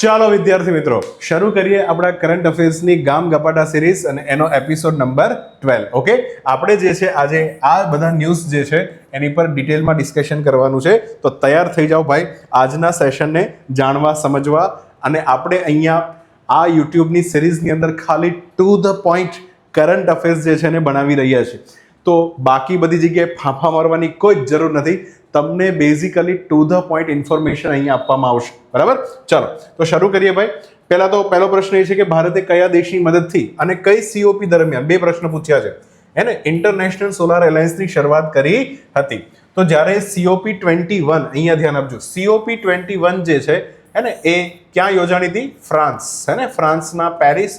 ચાલો વિદ્યાર્થી મિત્રો, શરૂ કરીએ આપણા કરંટ અફેર્સની ગામ ગપાટા સિરીઝ અને એનો એપિસોડ નંબર 12. ઓકે, આપણે જે છે આજે આ બધા ન્યૂઝ જે છે એની પર ડિટેલમાં ડિસ્કશન કરવાનું છે. તો તૈયાર થઈ જાઓ ભાઈ આજના સેશનને જાણવા સમજવા. અને આપણે અહીંયા આ યુટ્યુબની સિરીઝની અંદર ખાલી to the point current affairs જે છે એને બનાવી રહ્યા છે. તો બાકી બધી જગ્યાએ ફાંફા મારવાની કોઈ જ જરૂર નથી. તમને basically to the point information અહીંયા આપવામાં આવશે. બરાબર, ચાલો તો શરૂ કરીએ ભાઈ. પહેલો પ્રશ્ન એ છે કે ભારતે કયા દેશની મદદથી અને કઈ સીઓપી દરમિયાન, બે પ્રશ્ન પૂછ્યા છે એને, ઇન્ટરનેશનલ સોલાર એલાયન્સની શરૂઆત કરી હતી. તો જ્યારે COP21, અહીંયા ધ્યાન આપજો, COP21 જે છે એને એ ક્યાં યોજાણી હતી? ફ્રાન્સ, હે ને, ફ્રાન્સના પેરિસ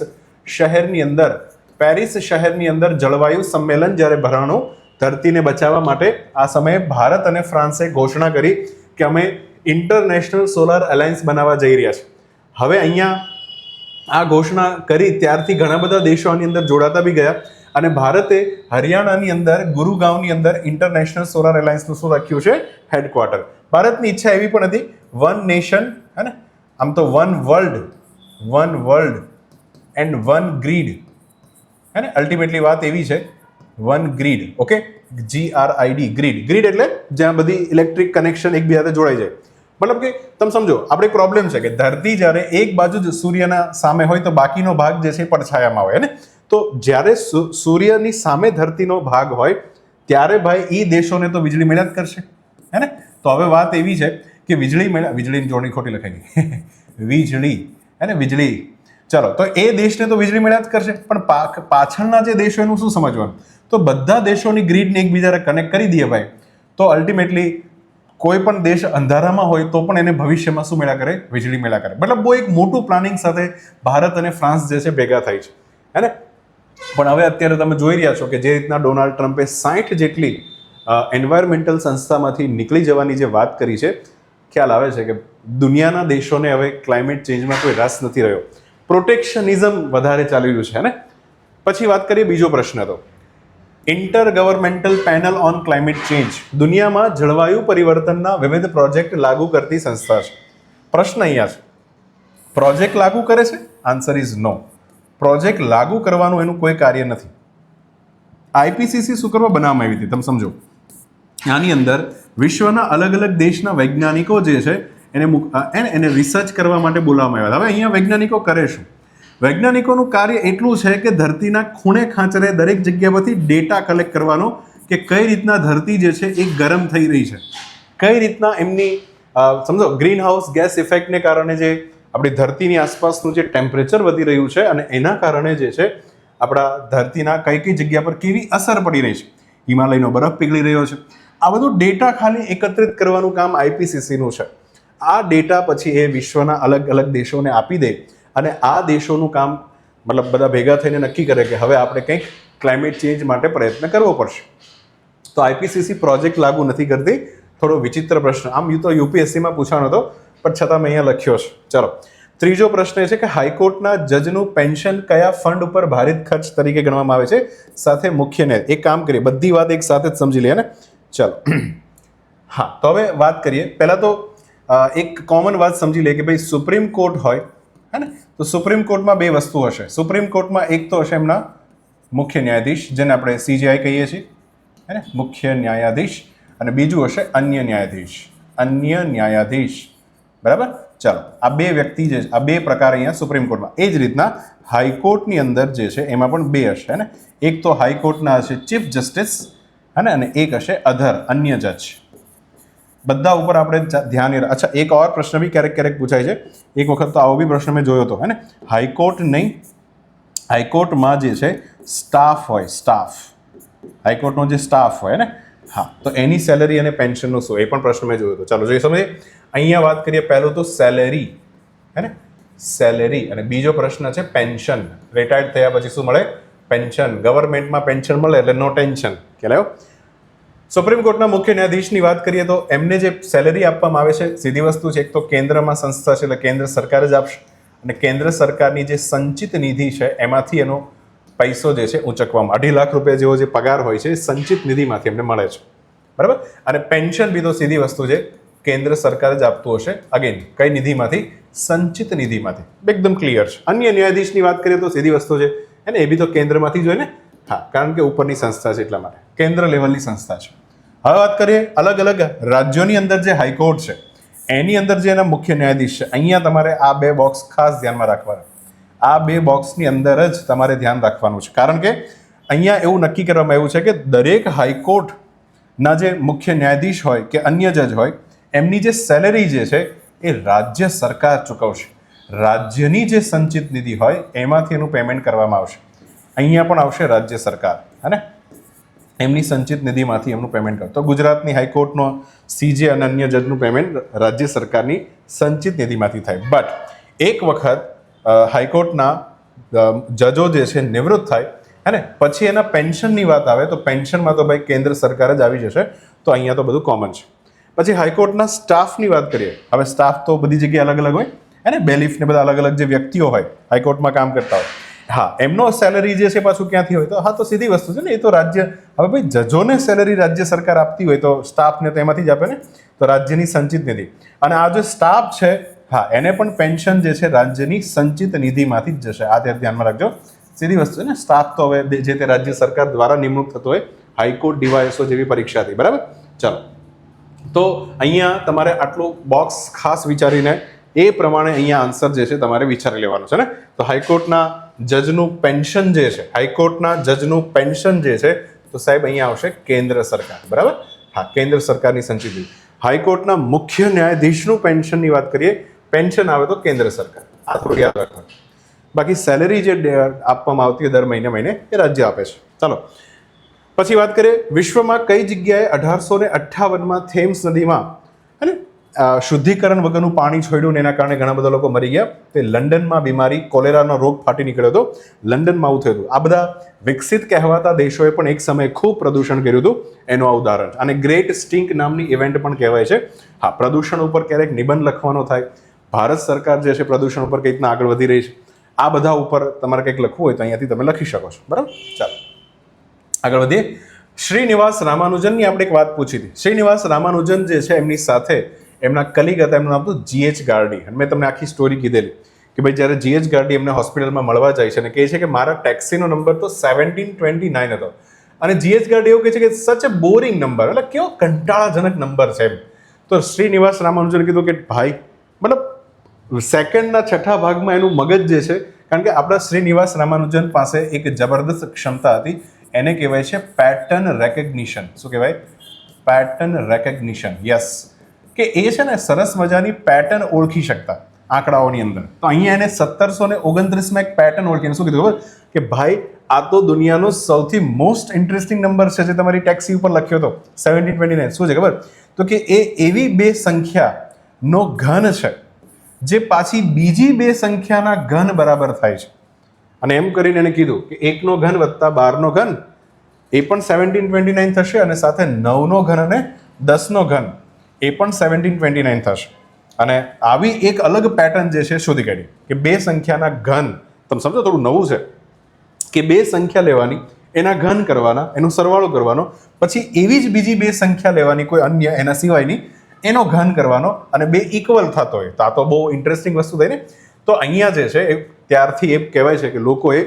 શહેરની અંદર જળવાયુ સંમેલન જ્યારે ભરાણું ધરતીને બચાવવા માટે આ સમયે ભારત અને ફ્રાન્સે ઘોષણા કરી કે અમે ઇન્ટરનેશનલ સોલાર એલાયન્સ બનાવવા જઈ રહ્યા છે. હવે અહીંયા આ ઘોષણા કરી ત્યારથી ઘણા બધા દેશો આની અંદર જોડાતા બી ગયા અને ભારતે હરિયાણાની અંદર ગુરુગાંવની અંદર ઇન્ટરનેશનલ સોલાર એલાયન્સનું શું રાખ્યું છે? હેડક્વાર્ટર. ભારતની ઈચ્છા એવી પણ હતી, વન નેશન, હે ને, આમ તો one world and one grid, હે ને, અલ્ટિમેટલી વાત એવી છે, one grid. Okay, GRID, grid એટલે જ્યાં બધી ઇલેક્ટ્રિક કનેક્શન એકબીજાને જોડાઈ જાય. મતલબ કે તમે સમજો, આપણે એક પ્રોબ્લેમ છે કે ધરતી જ્યારે એક બાજુ જ સૂર્યના સામે હોય તો બાકીનો ભાગ જે છે પડછાયામાં હોય ને. તો જ્યારે સૂર્યની સામે ધરતીનો ભાગ હોય ત્યારે ભાઈ એ દેશોને તો વીજળી મળ્યા જ કરશે, હે ને. તો હવે વાત એવી છે કે વીજળીની જોડણી ખોટી લખાઈ ગઈ, વીજળી, હે ને, વીજળી. ચલો, તો એ દેશને તો વીજળી મળ્યા જ કરશે, પણ પાછળના જે દેશો એનું શું સમજવાનું? તો બધા દેશોની ગ્રીડને એકબીજાને કનેક્ટ કરી દઈએ ભાઈ, તો અલ્ટિમેટલી કોઈ પણ દેશ અંધારામાં હોય તો પણ એને ભવિષ્યમાં શું મેળા કરે? વીજળી મેળા કરે. મતલબ બહુ એક મોટું પ્લાનિંગ સાથે ભારત અને ફ્રાન્સ જે છે ભેગા થાય છે, હે ને. પણ હવે અત્યારે તમે જોઈ રહ્યા છો કે જે રીતના ડોનાલ્ડ ટ્રમ્પે 60 જેટલી એન્વાયરમેન્ટલ સંસ્થામાંથી નીકળી જવાની જે વાત કરી છે, ખ્યાલ આવે છે કે દુનિયાના દેશોને હવે ક્લાઇમેટ ચેન્જમાં કોઈ રસ નથી રહ્યો. પ્રોટેક્શનિઝમ વધારે ચાલી રહ્યું છે, ને. પછી વાત કરીએ બીજો પ્રશ્ન, તો inter governmental panel on climate change દુનિયામાં જળવાયુ પરિવર્તનના વિવિધ પ્રોજેક્ટ લાગુ કરતી સંસ્થા છે. પ્રશ્ન અહીંયા છે, પ્રોજેક્ટ લાગુ કરે છે? Answer is no. પ્રોજેક્ટ લાગુ કરવાનું એનું કોઈ કાર્ય નથી. IPCC શું કરવા બનાવવામાં આવી હતી તમે સમજો. આની અંદર વિશ્વના અલગ અલગ દેશના વૈજ્ઞાનિકો જે છે એને રિસર્ચ કરવા માટે બોલાવવામાં આવ્યા. હવે અહીંયા વૈજ્ઞાનિકો કરે શું? વૈજ્ઞાનિકોનું કાર્ય એટલું છે કે ધરતીના ખૂણે ખાંચરે દરેક જગ્યા પરથી ડેટા કલેક્ટ કરવાનો કે કઈ રીતના ધરતી જે છે એ ગરમ થઈ રહી છે, કઈ રીતના એમની સમજો ગ્રીન હાઉસ ગેસ ઇફેક્ટને કારણે જે આપણી ધરતીની આસપાસનું જે ટેમ્પરેચર વધી રહ્યું છે અને એના કારણે જે છે આપણા ધરતીના કઈ જગ્યા પર કેવી અસર પડી રહી છે, હિમાલયનો બરફ પીગળી રહ્યો છે, આ બધું ડેટા ખાલી એકત્રિત કરવાનું કામ IPCCનું છે. આ ડેટા પછી એ વિશ્વના અલગ અલગ દેશોને આપી દે અને આ દેશોનું કામ મતલબ બધા ભેગા થઈને નક્કી કરે કે હવે આપણે કંઈક ક્લાઇમેટ ચેન્જ માટે પ્રયત્ન કરવો પડશે. તો IPCC પ્રોજેક્ટ લાગુ નથી કરતી. થોડો વિચિત્ર પ્રશ્ન, આમ તો UPSCમાં પૂછાનો હતો પણ છતાં મેં અહીંયા લખ્યો છે. ચલો, ત્રીજો પ્રશ્ન એ છે કે હાઈકોર્ટના જજનું પેન્શન કયા ફંડ ઉપર ભારિત ખર્ચ તરીકે ગણવામાં આવે છે? સાથે મુખ્ય ન્યાય. એક કામ કરીએ, બધી વાત એક સાથે જ સમજી લઈએ ને. ચલો, હા, તો હવે વાત કરીએ. પહેલાં તો એક કોમન વાત સમજી લઈએ કે ભાઈ સુપ્રીમ કોર્ટ હોય, હે ને, તો સુપ્રીમ કોર્ટમાં બે વસ્તુ હશે. સુપ્રીમ કોર્ટમાં એક તો હશે એમના મુખ્ય ન્યાયાધીશ, જેને આપણે CJI કહીએ છીએ, હે ને, મુખ્ય ન્યાયાધીશ, અને બીજું હશે અન્ય ન્યાયાધીશ. બરાબર, ચાલો, આ બે વ્યક્તિ જે છે, આ બે પ્રકાર અહીંયા સુપ્રીમ કોર્ટમાં. એ જ રીતના હાઈકોર્ટની અંદર જે છે એમાં પણ બે હશે, હે ને. એક તો હાઈકોર્ટના હશે ચીફ જસ્ટિસ, હે ને, અને એક હશે અન્ય જજ. બધા ઉપર આપણે ધ્યાન. અચ્છા, એક ઓર પ્રશ્ન બી ક્યારેક પૂછાય છે. એક વખત તો આવો બી પ્રશ્ન મેં જોયો હતો, હે ને. હાઈકોર્ટ નહીં, હાઈકોર્ટમાં જે છે સ્ટાફ હોય, હાઈકોર્ટનો જે સ્ટાફ હોય ને, હા, તો એની સેલરી અને પેન્શનનું શું, એ પણ પ્રશ્ન મેં જોયો હતો. ચાલો જોઈએ સમજીએ. અહીંયા વાત કરીએ પહેલું તો સેલેરી, હે ને, સેલેરી, અને બીજો પ્રશ્ન છે પેન્શન. રિટાયર્ડ થયા પછી શું મળે? પેન્શન. ગવર્મેન્ટમાં પેન્શન મળે એટલે નો ટેન્શન. ખ્યાલ આવ્યો? સુપ્રીમ કોર્ટના મુખ્ય ન્યાયાધીશની વાત કરીએ તો એમને જે સેલેરી આપવામાં આવે છે, સીધી વસ્તુ છે, એક તો કેન્દ્રમાં સંસ્થા છે એટલે કેન્દ્ર સરકાર જ આપશે, અને કેન્દ્ર સરકારની જે સંચિત નિધિ છે એમાંથી એનો પૈસો જે છે ઉંચકવામાં, 2.5 લાખ રૂપિયા જેવો જે પગાર હોય છે સંચિત નિધિમાંથી એમને મળે છે. બરાબર. અને પેન્શન બી તો સીધી વસ્તુ છે, કેન્દ્ર સરકાર જ આપતું હશે, અગેન કઈ નિધિમાંથી? સંચિત નિધિમાંથી. એકદમ ક્લિયર છે. અન્ય ન્યાયાધીશની વાત કરીએ તો સીધી વસ્તુ છે એ બી તો કેન્દ્રમાંથી જ હોય ને. હા, કારણ કે ઉપરની સંસ્થા છે એટલા માટે કેન્દ્ર લેવલની સંસ્થા છે. હવે વાત કરીએ અલગ અલગ રાજ્યોની અંદર જે હાઈકોર્ટ છે એની અંદર જે એના મુખ્ય ન્યાયાધીશ છે, અહીંયા તમારે આ બે બોક્સ ખાસ ધ્યાનમાં રાખવાના. આ બે બોક્સની અંદર જ તમારે ધ્યાન રાખવાનું છે, કારણ કે અહીંયા એવું નક્કી કરવામાં આવ્યું છે કે દરેક હાઈકોર્ટના જે મુખ્ય ન્યાયાધીશ હોય કે અન્ય જજ હોય એમની જે સેલેરી જે છે એ રાજ્ય સરકાર ચૂકવશે. રાજ્યની જે સંચિત નિધિ હોય એમાંથી એનું પેમેન્ટ કરવામાં આવશે. અહીંયા પણ આવશે રાજ્ય સરકાર, હે, એમની સંચિત નિધિમાંથી એમનું પેમેન્ટ કરે. તો ગુજરાતની હાઈકોર્ટનો સીજે અને અન્ય જજનું પેમેન્ટ રાજ્ય સરકારની સંચિત નિધિમાંથી થાય. બટ એક વખત હાઈકોર્ટના જજો જે છે નિવૃત્ત થાય અને પછી એના પેન્શનની વાત આવે તો પેન્શનમાં તો ભાઈ કેન્દ્ર સરકાર જ આવી જશે. તો અહીંયા તો બધું કોમન છે. પછી હાઈકોર્ટના સ્ટાફની વાત કરીએ. હવે સ્ટાફ તો બધી જગ્યાએ અલગ અલગ હોય, અને બેલીફ ને બધા અલગ અલગ જે વ્યક્તિઓ હોય હાઈકોર્ટમાં કામ કરતા હોય, હા, એમનો સેલરી જે છે પાછું ક્યાંથી હોય? તો હા, તો સીધી વસ્તુ છે ને, એ તો રાજ્ય. હવે ભાઈ જજોને સેલરી રાજ્ય સરકાર આપતી હોય તો સ્ટાફને તો એમાંથી જ આપે ને, તો રાજ્યની સંચિત નિધિ. અને આ જે સ્ટાફ છે, હા, એને પણ પેન્શન જે છે રાજ્યની સંચિત નિધિમાંથી જ જશે. આ ધ્યાનમાં રાખજો, સીધી વસ્તુ છે ને. સ્ટાફ તો હવે જે તે રાજ્ય સરકાર દ્વારા નિમણૂક થતો હોય હાઈકોર્ટ, ડીવાયએસઓ જેવી પરીક્ષાથી, બરાબર. ચાલો, તો અહીંયા તમારે આટલું બોક્સ ખાસ વિચારીને એ પ્રમાણે અહીંયા આન્સર જે છે તમારે વિચારી લેવાનો છે ને. તો હાઈકોર્ટના જજનું પેન્શન જે છે, હાઈકોર્ટના જજનું પેન્શન જે છે, તો સાહેબ અહીંયા આવશે કેન્દ્ર સરકાર, બરાબર. હા, કેન્દ્ર સરકારની સંચિત નિધિ. હાઈકોર્ટના મુખ્ય ન્યાયાધીશનું પેન્શનની વાત કરીએ, પેન્શન આવે તો કેન્દ્ર સરકાર. આ થોડું યાદ રાખવાનું. બાકી સેલેરી જે આપવામાં આવતી હોય દર મહિને એ રાજ્ય આપે છે. ચાલો, પછી વાત કરીએ વિશ્વમાં કઈ જગ્યાએ 1858માં થેમ્સ નદીમાં અને શુદ્ધિકરણ વગરનું પાણી છોડ્યું ને એના કારણે ઘણા બધા લોકો મરી ગયા. તે લંડનમાં બીમારી કોલેરાનો રોગ ફાટી નીકળ્યો હતો. લંડનમાં આવું થયું હતું. આ બધા વિકસિત કહેવાતા દેશોએ પણ એક સમયે ખૂબ પ્રદૂષણ કર્યું હતું. એનું આ ઉદાહરણ. અને ગ્રેટ સ્ટિંક નામની ઇવેન્ટ પણ કહેવાય છે. હા, પ્રદૂષણ ઉપર ક્યારેક નિબંધ લખવાનો થાય. ભારત સરકાર જે છે પ્રદૂષણ ઉપર કઈ રીતના આગળ વધી રહી છે, આ બધા ઉપર તમારે કંઈક લખવું હોય તો અહીંયાથી તમે લખી શકો છો, બરાબર. ચાલો આગળ વધીએ. શ્રીનિવાસ રામાનુજનની આપણે એક વાત પૂછી હતી. શ્રીનિવાસ રામાનુજન જે છે એમની સાથે એમના કલીગ હતા, એમનું નામ હતું GH ગાર્ડી. અને મેં તમને આખી સ્ટોરી કીધેલી કે ભાઈ જ્યારે GH ગાર્ડી એમને હોસ્પિટલમાં મળવા જાય છે અને કહે છે કે મારા ટેક્સીનો નંબર તો 1729 હતો. અને GH ગાર્ડી એવું કહે છે કે સચ એ બોરિંગ નંબર, એટલે કેવો કંટાળાજનક નંબર છે એમ. તો શ્રીનિવાસ રામાનુજન કીધું કે ભાઈ, મતલબ સેકન્ડના છઠ્ઠા ભાગમાં એનું મગજ જે છે, કારણ કે આપણા શ્રીનિવાસ રામાનુજન પાસે એક જબરદસ્ત ક્ષમતા હતી. એને કહેવાય છે પેટર્ન રેકગ્નિશન. શું કહેવાય? Pattern recognition. યસ, કે એ છે ને સરસ મજાની પેટર્ન ઓળખી શકતા આંકડાઓની અંદર. તો અહીંયા એને 1729માં એક પેટર્ન ઓળખીને શું કીધું ખબર? કે ભાઈ આ તો દુનિયાનો સૌથી મોસ્ટ ઇન્ટરેસ્ટિંગ નંબર છે જે તમારી ટેક્સી ઉપર લખ્યો હતો 1729. શું છે ખબર? તો કે એ એવી બે સંખ્યાનો ઘન છે જે પાછી બીજી બે સંખ્યાના ઘન બરાબર થાય છે. અને એમ કરીને એને કીધું કે 1નો ઘન વત્તા 12નો ઘન એ પણ 1729 થશે, અને સાથે 9નો ઘન અને 10નો ઘન એ પણ 1729 થશે. અને આવી એક અલગ પેટર્ન જે છે શોધી કાઢી કે બે સંખ્યાના ઘન, તમે સમજો થોડું નવું છે, કે બે સંખ્યા લેવાની, એના ઘન કરવાના, એનો સરવાળો કરવાનો, પછી એવી જ બીજી બે સંખ્યા લેવાની કોઈ અન્ય એના સિવાયની, એનો ઘન કરવાનો, અને બે ઇક્વલ થતો હોય. તો આ તો બહુ ઇન્ટરેસ્ટિંગ વસ્તુ થઈ ને. તો અહીંયા જે છે એ ત્યારથી એ કહેવાય છે કે લોકોએ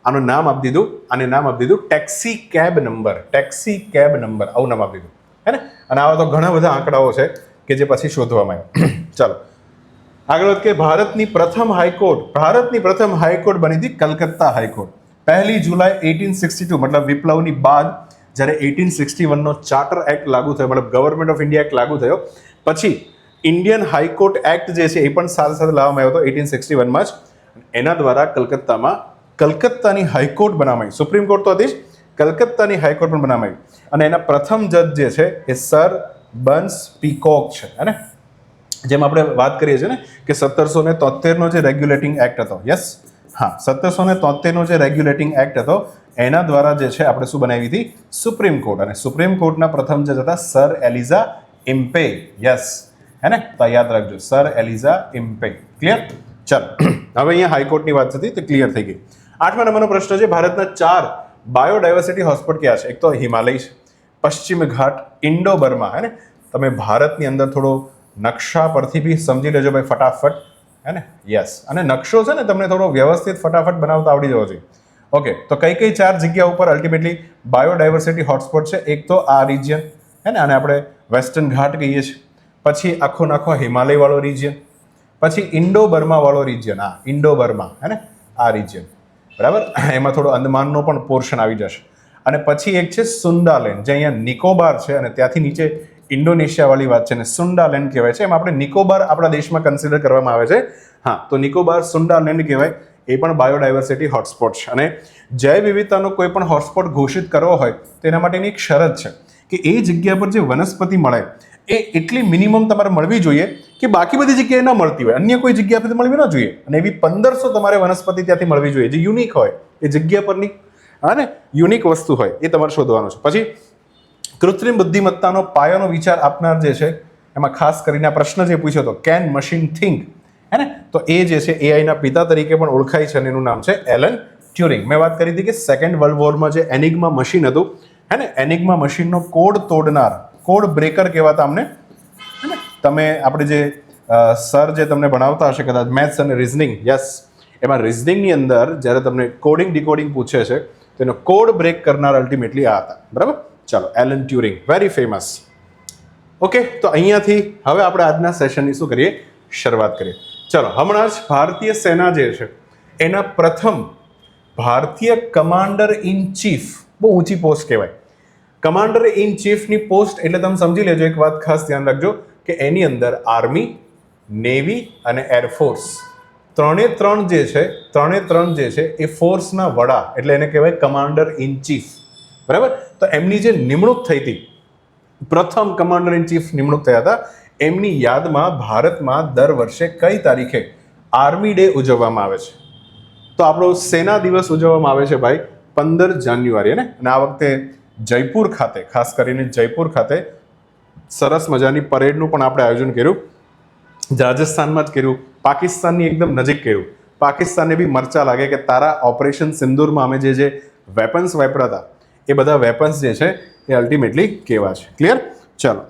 આનું નામ આપી દીધું, આને નામ આપી દીધું taxi cab number. Taxi cab number આવું નામ આપી દીધું, હે ને. અને આવા તો ઘણા બધા આંકડાઓ છે કે જે પછી શોધવામાં આવ્યા. ચાલો આગળ વધ કે ભારતની પ્રથમ હાઈકોર્ટ બની હતી કલકત્તા હાઈકોર્ટ. 1 જુલાઈ 1862, મતલબ વિપ્લવની બાદ જ્યારે 1861નો ચાર્ટર એક્ટ લાગુ થયો, મતલબ ગવર્મેન્ટ ઓફ ઇન્ડિયા એક્ટ લાગુ થયો, પછી ઇન્ડિયન હાઈકોર્ટ એક્ટ જે છે એ પણ સાથે સાથે લાવવામાં આવ્યો હતો 1861માં જ. એના દ્વારા કલકત્તાની હાઈકોર્ટ બનાવવામાં આવી. સુપ્રીમ કોર્ટ તો હતી જ, કલકત્તાની હાઈકોર્ટ પણ બનાવવામાં આવી. અને એના પ્રથમ જજ જે છે એ સર બર્ન્સ પીકોક છે, હે. જેમ આપણે વાત કરીએ છીએ ને કે 1773નો જે રેગ્યુલેટિંગ એક્ટ હતો, યસ, હા, 1773નો જે રેગ્યુલેટિંગ એક્ટ હતો એના દ્વારા જે છે આપણે શું બનાવી હતી? Supreme court. અને સુપ્રીમ કોર્ટના પ્રથમ જજ હતા સર એલિઝા ઇમ્પે. યસ, હે ને. તો યાદ રાખજો, સર એલિઝા ઇમ્પે. ક્લિયર? ચાલો, હવે અહીંયા હાઈકોર્ટની વાત હતી તો ક્લિયર થઈ ગઈ. 8મા નંબરનો પ્રશ્ન છે, ભારતના 4 બાયોડાયવર્સિટી હોટસ્પોટ ક્યાં છે? એક તો હિમાલય છે, પશ્ચિમ ઘાટ, ઇન્ડો બર્મા, હે ને. તમે ભારતની અંદર થોડો નકશા પરથી બી સમજી લેજો ભાઈ ફટાફટ, હે હે ને? યસ. અને નકશો છે ને તમને થોડો વ્યવસ્થિત ફટાફટ બનાવતા આવડી જવો જોઈએ. ઓકે, તો કઈ 4 જગ્યા ઉપર અલ્ટિમેટલી બાયોડાયવર્સિટી હોટસ્પોટ છે? એક તો આ રિજિયન, હે ને, આને આપણે વેસ્ટર્ન ઘાટ કહીએ છીએ. પછી આખો હિમાલય વાળો રિજિયન, પછી ઇન્ડો બર્મા વાળો રિજિયન, હા ઇન્ડો બર્મા, હે ને, આ રિજિયન, બરાબર. એમાં થોડો અંદમાનનો પણ પોર્શન આવી જશે. અને પછી એક છે સુંડાલેન્ડ, જે અહીંયા નિકોબાર છે અને ત્યાંથી નીચે ઇન્ડોનેશિયા વાળી વાત છે ને સુંડાલેન્ડ કહેવાય છે. એમાં આપણે નિકોબાર આપણા દેશમાં કન્સિડર કરવામાં આવે છે. હા, તો નિકોબાર સુંડાલેન્ડ કહેવાય. એ પણ બાયોડાયવર્સિટી હોટસ્પોટ છે. અને જૈવ વિવિધતાનો કોઈ પણ હોટસ્પોટ ઘોષિત કરવો હોય તો એના માટેની એક શરત છે કે એ જગ્યા પર જે વનસ્પતિ મળે એ એટલી મિનિમમ તમારે મળવી જોઈએ કે બાકી બધી જગ્યાએ ન મળતી હોય, અન્ય કોઈ જગ્યા પરથી મળવી ન જોઈએ. અને એવી 1500 તમારે વનસ્પતિ ત્યાંથી મળવી જોઈએ જે યુનિક હોય, એ જગ્યા પરની, હા ને, યુનિક વસ્તુ હોય એ તમારે શોધવાનું છે. પછી કૃત્રિમ બુદ્ધિમત્તાનો પાયાનો વિચાર આપનાર જે છે, એમાં ખાસ કરીને આ પ્રશ્ન જે પૂછ્યો હતો, કેન મશીન થિંક, હે ને, તો એ જે છે એઆઈના પિતા તરીકે પણ ઓળખાય છે અને એનું નામ છે એલન ટ્યુરિંગ. મેં વાત કરી હતી કે સેકન્ડ વર્લ્ડ વોરમાં જે એનિગ્મા મશીન હતું, હે ને, એનિગ્મા મશીનનો કોડ તોડનાર, કોડ બ્રેકર કહેવાતા અમને, હે ને, તમે આપણે જે સર જે તમને ભણાવતા હશે કદાચ મેથ્સ અને રિઝનિંગ, યસ, એમાં રિઝનિંગની અંદર જ્યારે તમને કોડિંગ ડિકોડિંગ પૂછે છે તો એનો કોડ બ્રેક કરનાર અલ્ટિમેટલી આ હતા, બરાબર. ચાલો, Alan Turing, very famous. Okay, તો અહીંયાથી હવે આપણે આજના સેશનની શું કરીએ, શરૂઆત કરીએ. ચલો, હમણાં જ ભારતીય સેના જે છે એના પ્રથમ ભારતીય કમાન્ડર ઇન ચીફ, બહુ ઊંચી પોસ્ટ કહેવાય. કમાન્ડર ઇન ચીફની પોસ્ટ એટલે તમે સમજી લેજો, એક વાત ખાસ ધ્યાન રાખજો કે એની અંદર આર્મી, નેવી અને એરફોર્સ ત્રણ જે છે એ ફોર્સના વડા, એટલે એને કહેવાય કમાન્ડર ઇન ચીફ, બરાબર. તો એમની જે નિમણૂક થઈ હતી, પ્રથમ કમાન્ડર ઇન ચીફ નિમણૂક થયા હતા, એમની યાદમાં ભારતમાં દર વર્ષે કઈ તારીખે આર્મી ડે ઉજવવામાં આવે છે? તો આપણો સેના દિવસ ઉજવવામાં આવે છે ભાઈ 15 જાન્યુઆરી, ને. અને આ વખતે જયપુર ખાતે, ખાસ કરીને જયપુર ખાતે સરસ મજાની પરેડનું પણ આપણે આયોજન કર્યું. રાજસ્થાનમાં જ કર્યું, પાકિસ્તાનની એકદમ નજીક કર્યું. પાકિસ્તાનને બી મરચા લાગે કે તારા ઓપરેશન સિંદૂરમાં અમે જે વેપન્સ વાપર્યા હતા એ બધા વેપન્સ જે છે એ અલ્ટિમેટલી કેવા છે. ક્લિયર? ચાલો,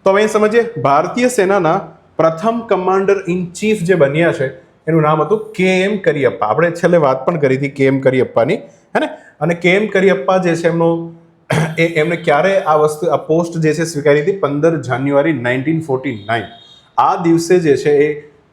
તો હવે સમજીએ. ભારતીય સેનાના પ્રથમ કમાન્ડર ઇન ચીફ જે બન્યા છે એનું નામ હતું KM કરિયપ્પા. આપણે છેલ્લે વાત પણ કરી હતી KM કરિયપ્પાની, હે ને. અને KM કરિયપ્પા જે છે એમને ક્યારે આ પોસ્ટ જે છે સ્વીકારી હતી? 15 જાન્યુઆરી 1949. આ દિવસે જે છે એ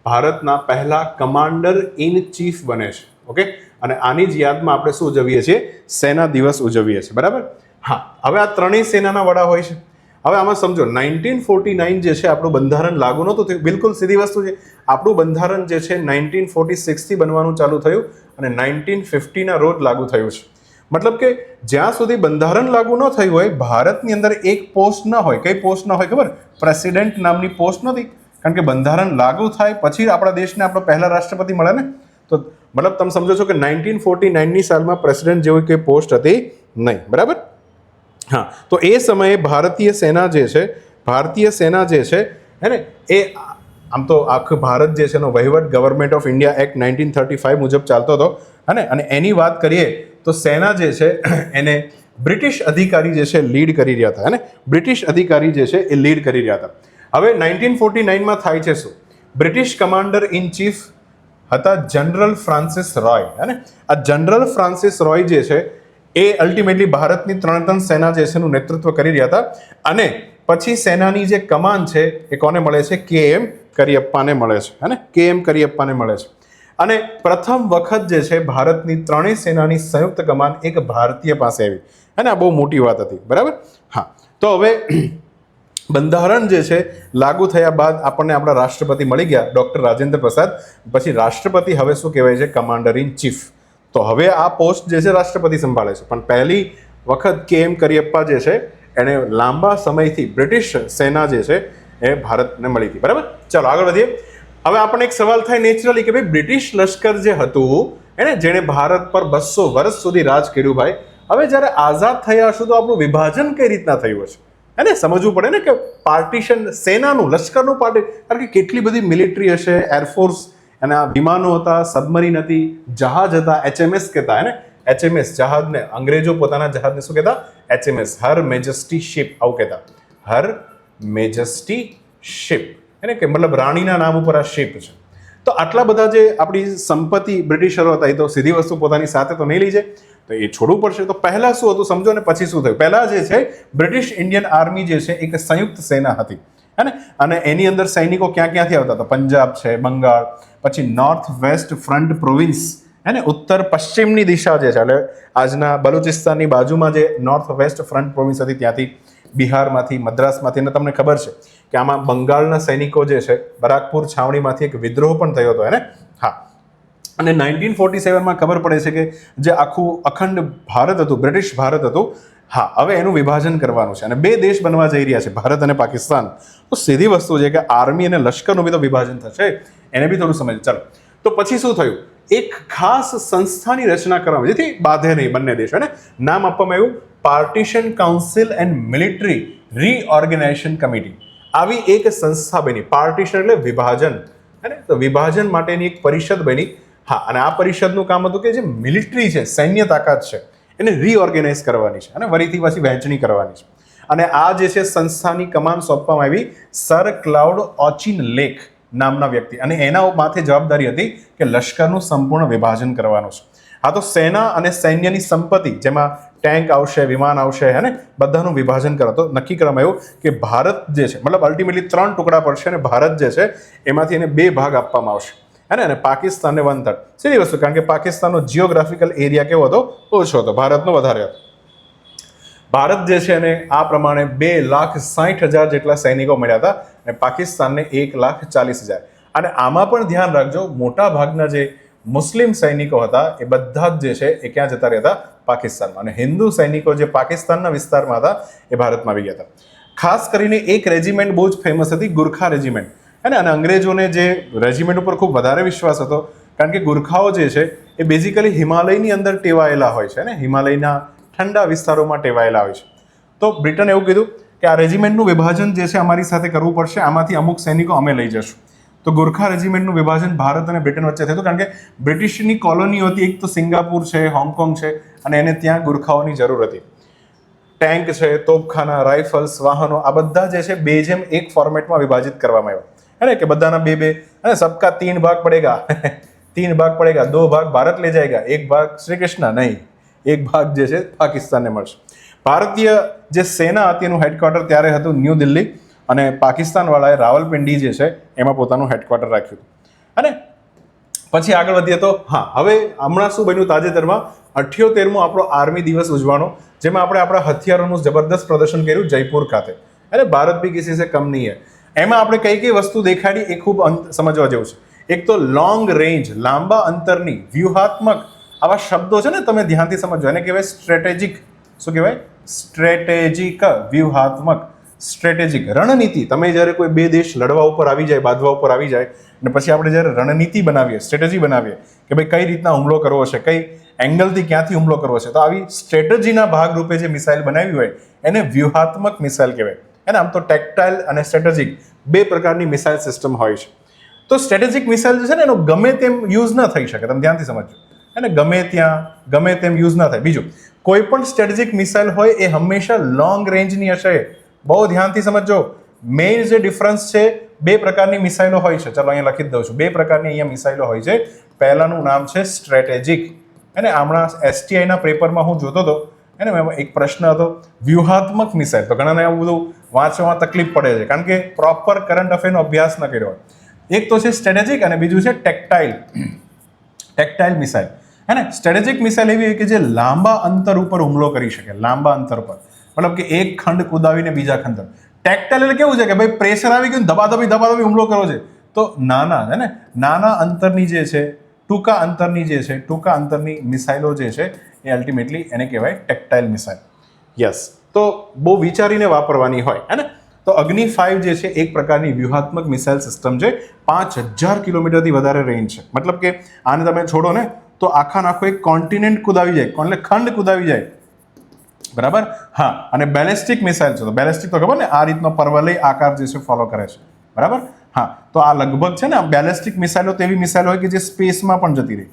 ભારતના પહેલા કમાન્ડર ઇન ચીફ બને છે. ઓકે, અને આની જ યાદમાં આપણે શું ઉજવીએ છીએ? સેના દિવસ ઉજવીએ છીએ, બરાબર. હા, હવે આ ત્રણેય સેનાના વડા હોય છે. હવે આમાં સમજો 1949 જે છે આપણું બંધારણ લાગુ નહોતું થયું, બિલકુલ સીધી વસ્તુ છે. આપણું બંધારણ જે છે 1946 થી બનવાનું ચાલુ થયું અને 1950 રોજ લાગુ થયું છે. મતલબ કે જ્યાં સુધી બંધારણ લાગુ ન થયું હોય, ભારતની અંદર એક પોસ્ટ ન હોય. કઈ પોસ્ટ ન હોય ખબર? પ્રેસિડેન્ટ નામની પોસ્ટ નથી. કારણ કે બંધારણ લાગુ થાય પછી આપણા દેશને આપણો પહેલા રાષ્ટ્રપતિ મળે ને. તો મતલબ તમે સમજો છો કે 1949ની સાલમાં પ્રેસિડેન્ટ જેવી કોઈ પોસ્ટ હતી નહીં, બરાબર. હા, તો એ સમયે ભારતીય સેના જે છે હે ને, એ આમ તો આખું ભારત જે છે એનો વહીવટ ગવર્મેન્ટ ઓફ ઇન્ડિયા એક્ટ 1935 મુજબ ચાલતો હતો, અને એની વાત કરીએ તો સેના જે છે એને બ્રિટિશ અધિકારી જે છે લીડ કરી રહ્યા હતા, હે ને. બ્રિટિશ અધિકારી જે છે એ લીડ કરી રહ્યા હતા. હવે 1949માં થાય છે શું? બ્રિટિશ કમાન્ડર ઇન ચીફ હતા જનરલ ફ્રાન્સિસ રોય, હે ને. આ જનરલ ફ્રાન્સિસ રોય જે છે એ અલ્ટિમેટલી ભારતની ત્રણ સેના જે છે એનું નેતૃત્વ કરી રહ્યા હતા. અને પછી સેનાની જે કમાન છે એ કોને મળે છે? KM કરિયપ્પાને મળે છે, હે ને. KM કરિયપ્પાને મળે છે. અને પ્રથમ વખત જે છે ભારતની ત્રણેય સેનાની સંયુક્ત કમાન એક ભારતીય પાસે આવી, અને આ બહુ મોટી વાત હતી, બરાબર. હા, તો હવે બંધારણ જે છે લાગુ થયા બાદ આપણને આપણા રાષ્ટ્રપતિ મળી ગયા, ડોક્ટર રાજેન્દ્ર પ્રસાદ. પછી રાષ્ટ્રપતિ હવે શું કહેવાય છે? Commander in chief. તો હવે આ પોસ્ટ જે છે રાષ્ટ્રપતિ સંભાળે છે. પણ પહેલી વખત KM કરિયપ્પા જે છે એણે લાંબા સમયથી બ્રિટિશ સેના જે છે એ ભારતને મળી હતી, બરાબર. ચાલો આગળ વધીએ. હવે આપણને એક સવાલ થાય નેચરલી કે ભાઈ બ્રિટિશ લશ્કર જે હતું એને જેણે ભારત પર 200 વર્ષ સુધી રાજ કર્યું ભાઈ, હવે જ્યારે આઝાદ થયા હશું તો આપણું વિભાજન કઈ રીતના થયું હશે? એને સમજવું પડે ને કે પાર્ટીશન, સેનાનું, લશ્કરનું કારણ કે કેટલી બધી મિલિટરી હશે, એરફોર્સ, એના વિમાનો હતા, સબમરીન હતી, જહાજ હતા, HMS કહેતા, હે ને. HMS જહાજને અંગ્રેજો પોતાના જહાજને શું કહેતા? HMS, હર મેજેસ્ટી શિપ, આવું કહેતા. હર મેજેસ્ટી શિપ, એને કે મતલબ રાણીના નામ ઉપર આ શિપ છે. તો આટલા બધા જે આપણી સંપત્તિ બ્રિટિશરો હતા એ તો સીધી વસ્તુ પોતાની સાથે તો નહીં લઈ જાય, તો એ છોડવું પડશે. તો પહેલા શું હતું સમજો ને પછી શું થયું. પહેલા જે છે બ્રિટિશ ઇન્ડિયન આર્મી જે છે એક સંયુક્ત સેના હતી, હે ને, અને એની અંદર સૈનિકો ક્યાં ક્યાંથી આવતા હતા? પંજાબ છે, બંગાળ, પછી નોર્થ વેસ્ટ ફ્રન્ટ પ્રોવિન્સ, હે ને, ઉત્તર પશ્ચિમની દિશા જે છે એટલે આજના બલુચિસ્તાનની બાજુમાં જે નોર્થ વેસ્ટ ફ્રન્ટ પ્રોવિન્સ હતી ત્યાંથી, બિહારમાંથી, મદ્રાસમાંથી. અને તમને ખબર છે કે આમાં બંગાળના સૈનિકો જે છે બરાકપુર છાવણીમાંથી એક વિદ્રોહ પણ થયો હતો, હે ને. હા, અને 1947માં ખબર પડે છે કે જે આખું અખંડ ભારત હતું, બ્રિટિશ ભારત હતું, હા, હવે એનું વિભાજન કરવાનું છે અને બે દેશ બનવા જઈ રહ્યા છે, ભારત અને પાકિસ્તાન. તો સીધી વસ્તુ છે કે આર્મી અને લશ્કરનું બી તો વિભાજન થશે, એને બી થોડું સમજ. ચાલો, તો પછી શું થયું? એક ખાસ સંસ્થાની રચના કરવામાં, જેથી બાંધે નહીં બંને દેશ, અને નામ આપવામાં આવ્યું partition council and military reorganisation committee. આવી એક સંસ્થા બની. પાર્ટીશન એટલે વિભાજન, હે, તો વિભાજન માટેની એક પરિષદ બની. હા, અને આ પરિષદનું કામ હતું કે જે મિલિટરી છે, સૈન્ય તાકાત છે, એને રીઓર્ગેનાઇઝ કરવાની છે અને ફરીથી પાછી વહેંચણી કરવાની છે. અને આ જે છે સંસ્થાની કમાન સોંપવામાં આવી સર ક્લાઉડ ઓચિન લેક નામના વ્યક્તિ, અને એના માથે જવાબદારી હતી કે લશ્કરનું સંપૂર્ણ વિભાજન કરવાનું છે. હા, તો સેના અને સૈન્યની સંપત્તિ, જેમાં ટેન્ક આવશે, વિમાન આવશે, હે ને, બધાનું વિભાજન કરો. તો નક્કી કરવામાં આવ્યું કે ભારત જે છે મતલબ અલ્ટિમેટલી 3 ટુકડા પડશે અને ભારત જે છે એમાંથી એને 2 ભાગ આપવામાં આવશે, હે ને, અને પાકિસ્તાનને 1/3. સીધી વસ્તુ, કારણ કે પાકિસ્તાનનો જિયોગ્રાફિકલ એરિયા કેવો હતો? ઓછો હતો, ભારતનો વધારે હતો. ભારત જે છે એને આ પ્રમાણે 2,60,000 જેટલા સૈનિકો મળ્યા હતા અને પાકિસ્તાનને 1,40,000. અને આમાં પણ ધ્યાન રાખજો, મોટા ભાગના જે મુસ્લિમ સૈનિકો હતા એ બધા જ જે છે એ ક્યાં જતા રહ્યા હતા? પાકિસ્તાનમાં. અને હિન્દુ સૈનિકો જે પાકિસ્તાનના વિસ્તારમાં હતા એ ભારતમાં આવી ગયા હતા. ખાસ કરીને એક રેજિમેન્ટ બહુ જ ફેમસ હતી, ગુરખા રેજિમેન્ટ, હે ને. અને અંગ્રેજોને જે રેજિમેન્ટ ઉપર ખૂબ વધારે વિશ્વાસ હતો, કારણ કે ગુરખાઓ જે છે એ બેઝિકલી હિમાલયની અંદર ટેવાયેલા હોય છે, ને હિમાલયના ઠંડા વિસ્તારોમાં ટેવાયેલા હોય છે. તો બ્રિટન એવું કીધું કે આ રેજિમેન્ટનું વિભાજન જે છે અમારી સાથે કરવું પડશે, આમાંથી અમુક સૈનિકો અમે લઈ જશું. તો ગુરખા રેજિમેન્ટનું વિભાજન ભારત અને બ્રિટન વચ્ચે થયું, કારણ કે બ્રિટિશની કોલોનીઓ હતી, એક તો સિંગાપુર છે, હોંગકોંગ છે, અને એને ત્યાં ગુરખાઓની જરૂર હતી. ટેન્ક છે, તોપખાના, રાઇફલ્સ, વાહનો, આ બધા જે છે 2:1 ફોર્મેટમાં વિભાજિત કરવામાં આવ્યા, है ना, कि बदाना 2-2, है ना, सबका 3 भाग पड़ेगा 3 भाग पड़ेगा, 2 भाग भारत ले जाएगा, 1 भाग श्री कृष्ण नहीं, 1 भाग જે છે પાકિસ્તાનને મળશે. ભારતીય જે સેના હતી એનું હેડક્વાર્ટર ત્યારે હતું ન્યૂ દિલ્હી, અને પાકિસ્તાનવાળાએ રાવલપિંડી જે છે એમાં પોતાનું હેડક્વાર્ટર રાખ્યું હતું. અને પછી આગળ વધીએ તો હા, હવે હમણાં શું બન્યું તાજેતરમાં 78મો આપણો આર્મી દિવસ ઉજવાનો, જેમાં આપણે આપણા હથિયારોનું જબરદસ્ત પ્રદર્શન કર્યું જયપુર ખાતે. અરે ભારત ભી કિસી સે કમ નહીં હૈ. એમાં આપણે કઈ કઈ વસ્તુ દેખાડી એ ખૂબ સમજવા જેવું છે. એક તો લોંગ રેન્જ, લાંબા અંતરની વ્યૂહાત્મક, આવા શબ્દો છે ને તમે ધ્યાનથી સમજો. એને કહેવાય સ્ટ્રેટેજિક. શું કહેવાય? સ્ટ્રેટેજિક, વ્યૂહાત્મક, સ્ટ્રેટેજિક રણનીતિ. તમે જ્યારે કોઈ બે દેશ લડવા ઉપર આવી જાય, બાંધવા ઉપર આવી જાય, અને પછી આપણે જ્યારે રણનીતિ બનાવીએ, સ્ટ્રેટેજી બનાવીએ કે ભાઈ કઈ રીતના હુમલો કરવો છે, કઈ એંગલથી ક્યાંથી હુમલો કરવો છે, તો આવી સ્ટ્રેટેજીના ભાગરૂપે જે મિસાઇલ બનાવી હોય એને વ્યૂહાત્મક મિસાઇલ કહેવાય. અને આમ તો ટેક્ટાઇલ અને સ્ટ્રેટેજિક બે પ્રકારની મિસાઇલ સિસ્ટમ હોય છે. તો સ્ટ્રેટેજિક મિસાઇલ જે છે ને એનો ગમે તેમ યુઝ ન થઈ શકે, તમે ધ્યાનથી સમજો. અને ગમે ત્યાં ગમે તેમ યુઝ ન થાય. બીજું, કોઈ પણ સ્ટ્રેટેજિક મિસાઇલ હોય એ હંમેશા લોંગ રેન્જની હશે. બહુ ધ્યાનથી સમજો. મેઇન જે ડિફરન્સ છે, બે પ્રકારની મિસાઇલો હોય છે. ચાલો અહીંયા લખી જ દઉં છું. બે પ્રકારની અહીંયા મિસાઇલો હોય છે. પહેલાનું નામ છે સ્ટ્રેટેજિક. અને હમણાં STIના પેપરમાં હું જોતો હતો, એને એક પ્રશ્ન હતો વ્યૂહાત્મક મિસાઇલ. તો ઘણાને આવું બધું વાંચવામાં તકલીફ પડે છે, કારણ કે પ્રોપર કરંટ અફેરનો અભ્યાસ ન કર્યો હોય. એક તો છે સ્ટ્રેટેજિક અને બીજું છે ટેક્ટાઇલ મિસાઇલ. હે ને, સ્ટ્રેટેજિક મિસાઇલ એવી હોય કે જે લાંબા અંતર ઉપર હુમલો કરી શકે. લાંબા અંતર પર, મતલબ કે એક ખંડ કુદાવીને બીજા ખંડ. ટેક્ટાઇલ એટલે કેવું છે કે ભાઈ પ્રેશર આવી ગયું, દબાદબી હુમલો કરવો છે. તો નાના, હે ને, નાના અંતરની જે છે, ટૂંકા અંતરની મિસાઇલો જે છે એ અલ્ટિમેટલી એને કહેવાય ટેક્ટાઇલ મિસાઇલ. યસ, તો બહુ વિચારીને વાપરવાની હોય, હે ને. તો અગ્નિ 5 જે છે એક પ્રકારની વ્યૂહાત્મક મિસાઇલ સિસ્ટમ છે. 5000 કિલોમીટરથી વધારે રેન્જ છે. મતલબ કે આને તમે છોડો ને તો આખો એક કોન્ટિનેન્ટ કુદાવી જાય, એટલે ખંડ કુદાવી જાય. બરાબર. હા, અને બેલેસ્ટિક મિસાઇલ છે. તો બેલેસ્ટિક તો ખબર ને, આ રીતનો પર્વલય આકાર જે છે ફોલો કરે છે. બરાબર. હા, તો આ લગભગ છે ને બેલેસ્ટિક મિસાઇલો તો એવી મિસાઇલ હોય કે જે સ્પેસમાં પણ જતી રહી,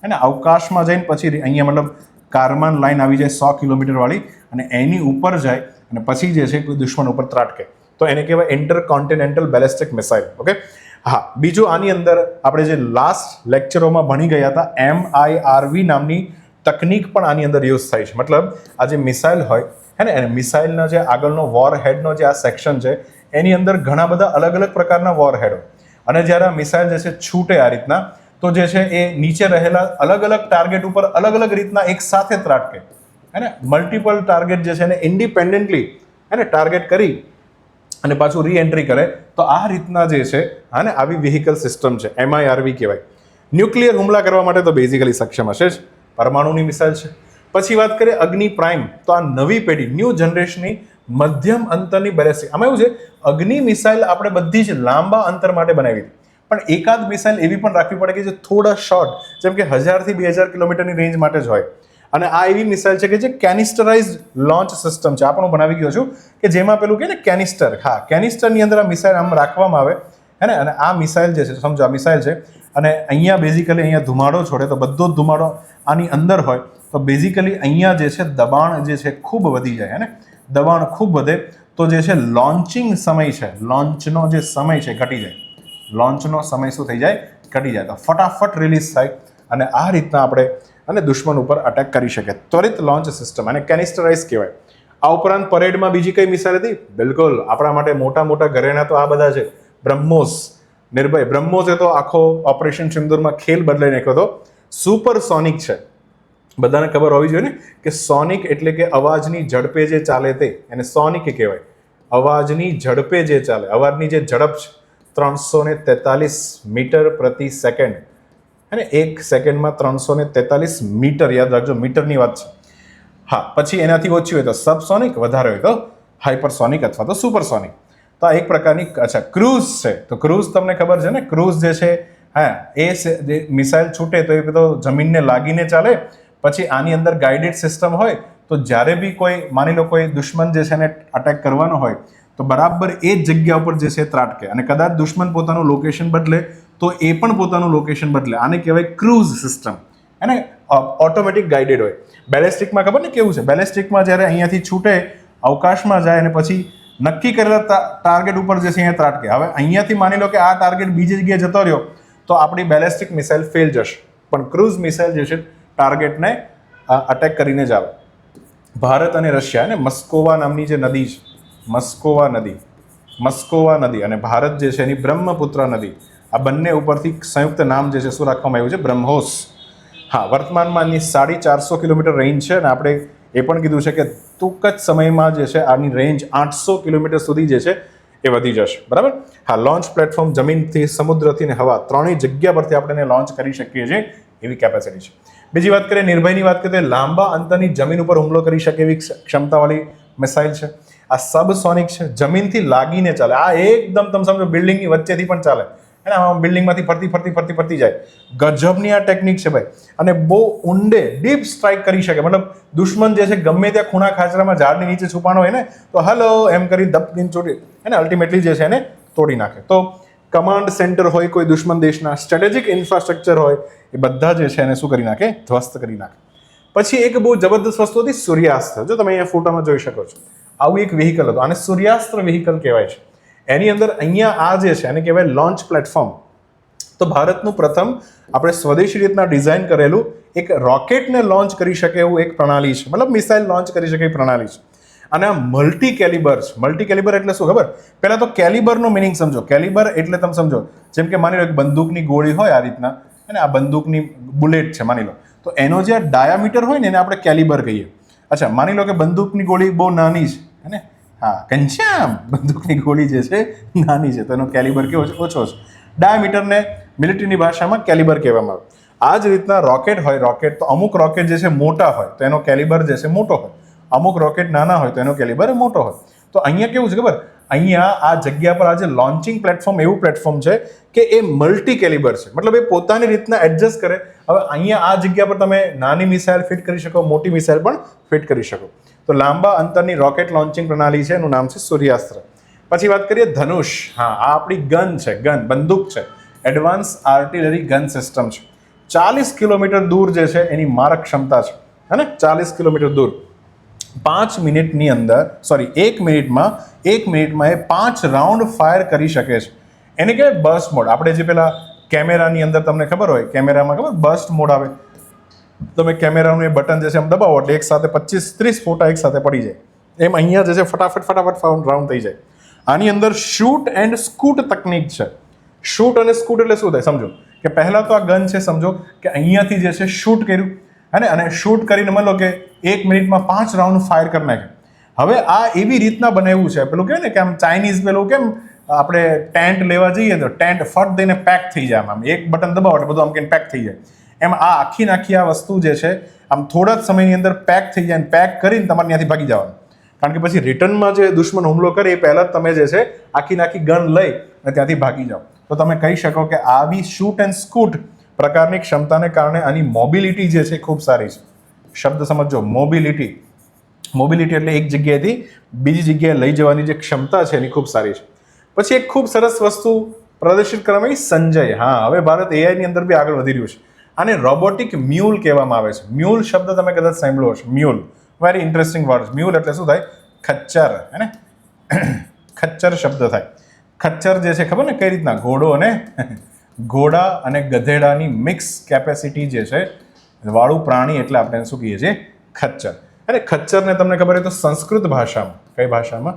હે ને, અવકાશમાં જઈને પછી અહીંયા મતલબ કાર્માન લાઈન આવી જાય 100 કિલોમીટર વાળી, અને એની ઉપર જાય અને પછી જે છે કોઈ દુશ્મન ઉપર ત્રાટકે. તો એને કહેવાય ઇન્ટરકોન્ટિનેન્ટલ બેલિસ્ટિક મિસાઇલ. ઓકે, હા, બીજું આની અંદર આપણે જે લાસ્ટ લેક્ચરોમાં ભણી ગયા હતા MIRV નામની તકનીક પણ આની અંદર યુઝ થાય છે. મતલબ આ જે મિસાઇલ હોય હે ને, અને મિસાઇલના જે આગળનો વોર હેડનો જે આ સેક્શન છે એની અંદર ઘણા બધા અલગ અલગ પ્રકારના વોર હેડ હોય, અને જ્યારે આ મિસાઇલ જે છે છૂટે આ રીતના, તો જે છે એ નીચે રહેલા અલગ અલગ ટાર્ગેટ ઉપર અલગ અલગ રીતના એક સાથે ત્રાટકે, હે ને, મલ્ટિપલ ટાર્ગેટ જે છે એને ઇન્ડિપેન્ડન્ટલી હે ને ટાર્ગેટ કરી અને પાછું રીએન્ટ્રી કરે. તો આ રીતના જે છે હા ને આવી વ્હીકલ સિસ્ટમ છે, MIRV કહેવાય. ન્યુક્લિયર હુમલા કરવા માટે તો બેઝિકલી સક્ષમ હશે જ, પરમાણુની મિસાઇલ છે. પછી વાત કરીએ અગ્નિ પ્રાઇમ, તો આ નવી પેઢી ન્યૂ જનરેશનની મધ્યમ અંતરની બેલેસ્ટિક. આમાં એવું છે, અગ્નિ મિસાઇલ આપણે બધી જ લાંબા અંતર માટે બનાવી હતી, પણ એકાદ મિસાઇલ એવી પણ રાખવી પડે કે જે થોડા શોર્ટ, જેમ કે 1000 થી 2000 કિલોમીટરની રેન્જ માટે જ હોય. અને આ એવી મિસાઇલ છે કે જે કેનિસ્ટરાઇઝડ લોન્ચ સિસ્ટમ છે. આપણું બનાવી ગયો છું કે જેમાં પેલું કે ને કેનિસ્ટર, હા, કેનિસ્ટરની અંદર આ મિસાઇલ આમ રાખવામાં આવે હે ને, અને આ મિસાઇલ જે છે, સમજો આ મિસાઇલ છે અને અહીંયા બેઝિકલી અહીંયા ધુમાડો છોડે, તો બધો જ ધુમાડો આની અંદર હોય, તો બેઝિકલી અહીંયા જે છે દબાણ જે છે ખૂબ વધી જાય, હે ને, દબાણ ખૂબ વધે તો જે છે લોન્ચિંગ સમય છે, લોન્ચનો જે સમય છે ઘટી જાય. લોન્ચનો સમય શું થઈ જાય? ઘટી જાય. તો ફટાફટ રિલીઝ થાય અને આ રીતના આપણે અને દુશ્મન ઉપર અટેક કરી શકે. ત્વરિત લોન્ચ સિસ્ટમ અને કેનિસ્ટરાઇઝ કહેવાય. આ ઉપરાંત પરેડમાં બીજી કઈ મિસાઇલ હતી? બિલકુલ આપણા માટે મોટા મોટા ઘરેણા તો આ બધા છે. બ્રહ્મોસ, નિર્ભય બ્રહ્મોસે તો આખો ઓપરેશન સિંદૂરમાં ખેલ બદલાઈ નાખ્યો હતો. સુપરસોનિક છે, બધાને ખબર હોવી જોઈએ ને કે સોનિક એટલે કે અવાજની ઝડપે જે ચાલે તે એને સોનિક કહેવાય. અવાજની ઝડપે જે ચાલે, અવાજની જે ઝડપ છે 343 મીટર પ્રતિ સેકન્ડ, અને એક સેકન્ડમાં 343 મીટર, યાદ રાખજો મીટરની વાત છે. હા, પછી એનાથી ઓછી હોય તો સબસોનિક, વધારે હોય તો હાઇપરસોનિક અથવા તો સુપરસોનિક. તો આ એક પ્રકારની અચ્છા ક્રૂઝ છે. તો ક્રૂઝ તમને ખબર છે ને, ક્રૂઝ જે છે હા એ જે મિસાઇલ છૂટે તો એ બધો જમીનને લાગીને ચાલે. પછી આની અંદર ગાઈડેડ સિસ્ટમ હોય, તો જ્યારે બી કોઈ માની લો કોઈ દુશ્મન જે છે એને અટેક કરવાનો હોય તો બરાબર એ જ જગ્યા ઉપર જે છે ત્રાટકે, અને કદાચ દુશ્મન પોતાનું લોકેશન બદલે તો એ પણ પોતાનું લોકેશન બદલે. આને કહેવાય ક્રૂઝ સિસ્ટમ, એને ઓટોમેટિક ગાઈડેડ હોય. બેલેસ્ટિકમાં ખબર ને કેવું છે, બેલેસ્ટિકમાં જ્યારે અહીંયાથી છૂટે અવકાશમાં જાય અને પછી નક્કી કરેલા ટાર્ગેટ ઉપર જે છે અહીંયા ત્રાટકે. હવે અહીંયાથી માની લો કે આ ટાર્ગેટ બીજી જગ્યાએ જતો રહ્યો તો આપણી બેલેસ્ટિક મિસાઇલ ફેલ જશે, પણ ક્રૂઝ મિસાઇલ જે છે ટાર્ગેટને અટેક કરીને જ આવે. ભારત અને રશિયા ને મસ્કોવા નામની જે નદી છે, મસ્કોવા નદી અને ભારત જે છે એની બ્રહ્મપુત્ર નદી, આ બંને ઉપરથી સંયુક્ત નામ જે છે શું રાખવામાં આવ્યું છે? બ્રહ્મોસ. હા, વર્તમાનમાં આની 450 કિલોમીટર રેન્જ છે અને આપણે એ પણ કીધું છે કે ટૂંક જ સમયમાં જે છે આની રેન્જ 800 કિલોમીટર સુધી જે છે એ વધી જશે. બરાબર. હા, લોન્ચ પ્લેટફોર્મ જમીનથી, સમુદ્રથી ને હવા ત્રણેય જગ્યા પરથી આપણે એને લોન્ચ કરી શકીએ છીએ એવી કેપેસિટી છે. બીજી વાત કરીએ નિર્ભયની વાત કરીએ તો લાંબા અંતરની જમીન ઉપર હુમલો કરી શકે એવી ક્ષમતાવાળી મિસાઇલ છે. આ સબસોનિક છે, જમીનથી લાગીને ચાલે. આ એકદમ તમે સમજો બિલ્ડિંગની વચ્ચેથી પણ ચાલે, હે ને, બિલ્ડિંગમાંથી ફરતી જાય. ગજબની આ ટેકનિક છે ભાઈ, અને બહુ ઊંડે ડીપ સ્ટ્રાઇક કરી શકે. મતલબ દુશ્મન જે છે ગમે ત્યાં ખૂણા ખાચરામાં ઝાડની નીચે છુપાનો હોય ને તો હલો એમ કરી દબકીને ચોટી એને અલ્ટિમેટલી જે છે એને તોડી નાખે. તો કમાન્ડ સેન્ટર હોય કોઈ દુશ્મન દેશના, સ્ટ્રેટેજિક ઇન્ફ્રાસ્ટ્રક્ચર હોય, એ બધા જે છે એને શું કરી નાખે? ધ્વસ્ત કરી નાખે. પછી એક બહુ જબરદસ્ત વસ્તુ હતી સૂર્યાસ્ત્ર. જો તમે અહીંયા ફોટામાં જોઈ શકો છો, આવું એક વ્હીકલ હતું, આને સૂર્યાસ્ત્ર વ્હીકલ કહેવાય છે. એની અંદર અહીંયા આ જે છે એને કહેવાય લોન્ચ પ્લેટફોર્મ. તો ભારતનું પ્રથમ આપણે સ્વદેશી રીતના ડિઝાઇન કરેલું એક રોકેટને લોન્ચ કરી શકે એવું એક પ્રણાલી છે, મતલબ મિસાઇલ લોન્ચ કરી શકે એ પ્રણાલી છે. અને આ મલ્ટી કેલિબર છે. મલ્ટી કેલિબર એટલે શું ખબર? પહેલા તો કેલિબરનો મિનિંગ સમજો. કેલિબર એટલે તમે સમજો જેમ કે માની લો એક બંદૂકની ગોળી હોય આ રીતના, અને આ બંદૂકની બુલેટ છે માની લો, તો એનો જે ડાયામીટર હોય ને એને આપણે કેલિબર કહીએ. અચ્છા, માની લો કે બંદૂકની ગોળી બહુ નાની છે, હે ને, હા ઘનશ્યામ, બંદૂકની ગોળી જે છે નાની છે તો એનો કેલિબર કેવો છે? ઓછો છે. ડાયામીટરને મિલિટરીની ભાષામાં કેલિબર કહેવામાં આવે. આ જ રીતના રોકેટ હોય, રોકેટ તો અમુક રોકેટ જે છે મોટા હોય તો એનો કેલિબર જે છે મોટો હોય, અમુક રોકેટ નાના હોય તો એનો કેલિબર મોટો હોય. તો અહીંયા કેવું છે ખબર? અહીંયા આ જગ્યા પર આ જે લોન્ચિંગ પ્લેટફોર્મ એવું પ્લેટફોર્મ છે કે એ મલ્ટી કેલિબર છે, મતલબ એ પોતાની રીતના એડજસ્ટ કરે. હવે અહીંયા આ જગ્યા પર તમે નાની મિસાઇલ ફિટ કરી શકો, મોટી મિસાઇલ પણ ફિટ કરી શકો. તો લાંબા અંતરની રોકેટ લોન્ચિંગ પ્રણાલી છે, એનું નામ છે સૂર્યાસ્ત્ર. પછી વાત કરીએ ધનુષ. હા, આ આપણી ગન છે, બંદૂક છે, એડવાન્સ આર્ટિલરી ગન સિસ્ટમ છે. 40 કિલોમીટર દૂર જે છે એની મારક ક્ષમતા છે, હે ને, 40 કિલોમીટર દૂર. 1 મિનિટમાં એ 5 રાઉન્ડ ફાયર કરી શકે છે. એને કહેવાય બર્સ્ટ મોડ. આપણે જે પેલા કેમેરાની અંદર તમને ખબર હોય, કેમેરામાં ખબર બર્સ્ટ મોડ આવે, તમે કેમેરાનું એ બટન જે છે આમ દબાવો એટલે એક સાથે 25-30 ફોટા એક સાથે પડી જાય. એમ અહીંયા જે છે ફટાફટ રાઉન્ડ થઈ જાય. આની અંદર શૂટ એન્ડ સ્કૂટ તકનિક છે. શૂટ અને સ્કૂટ એટલે શું થાય સમજો કે પહેલા તો આ ગન છે, સમજો કે અહીંયાથી જે છે શૂટ કર્યું અને શૂટ કરીને માનો કે 1 મિનિટમાં 5 રાઉન્ડ ફાયર કરી નાખે. હવે આ એવી રીતના બનાવ્યું છે, પેલું કહેવાય ને કે આમ ચાઇનીઝ પેલું કેમ આપણે ટેન્ટ લેવા જઈએ તો ટેન્ટ ફટ દઈને પેક થઈ જાય, આમ એક બટન દબાવો એટલે બધું આમ કે પેક થઈ જાય. એમ આ આખી આ વસ્તુ જે છે આમ થોડા જ સમયની અંદર પેક થઈ જાય, પેક કરીને તમારે ત્યાંથી ભાગી જવાનું. કારણ કે પછી રિટર્નમાં જે દુશ્મન હુમલો કરે એ પહેલાં જ તમે જે છે આખી ગન લઈ અને ત્યાંથી ભાગી જાઓ. તો તમે કહી શકો કે આવી શૂટ એન્ડ સ્કૂટ પ્રકારની ક્ષમતાને કારણે આની મોબિલિટી જે છે ખૂબ સારી છે. શબ્દ સમજો, મોબિલિટી એટલે એક જગ્યાએથી બીજી જગ્યાએ લઈ જવાની જે ક્ષમતા છે એની ખૂબ સારી છે. પછી એક ખૂબ સરસ વસ્તુ પ્રદર્શિત કરવામાં આવી, સંજય. હા, હવે ભારત એઆઈની અંદર બી આગળ વધી રહ્યું છે. આને રોબોટિક મ્યુલ કહેવામાં આવે છે. મ્યુલ શબ્દ તમે કદાચ સાંભળ્યો હશે. Mule very interesting word. Mule એટલે શું થાય? ખચ્ચર. હે ને, ખચ્ચર શબ્દ થાય. ખચ્ચર જે છે ખબર ને કઈ રીતના? ઘોડા અને ગધેડાની મિક્સ કેપેસિટી જે છે વાળું પ્રાણી એટલે આપણે શું કહીએ છીએ? ખચ્ચર. અને ખચ્ચરને તમને ખબર હોય તો સંસ્કૃત ભાષામાં, કઈ ભાષામાં?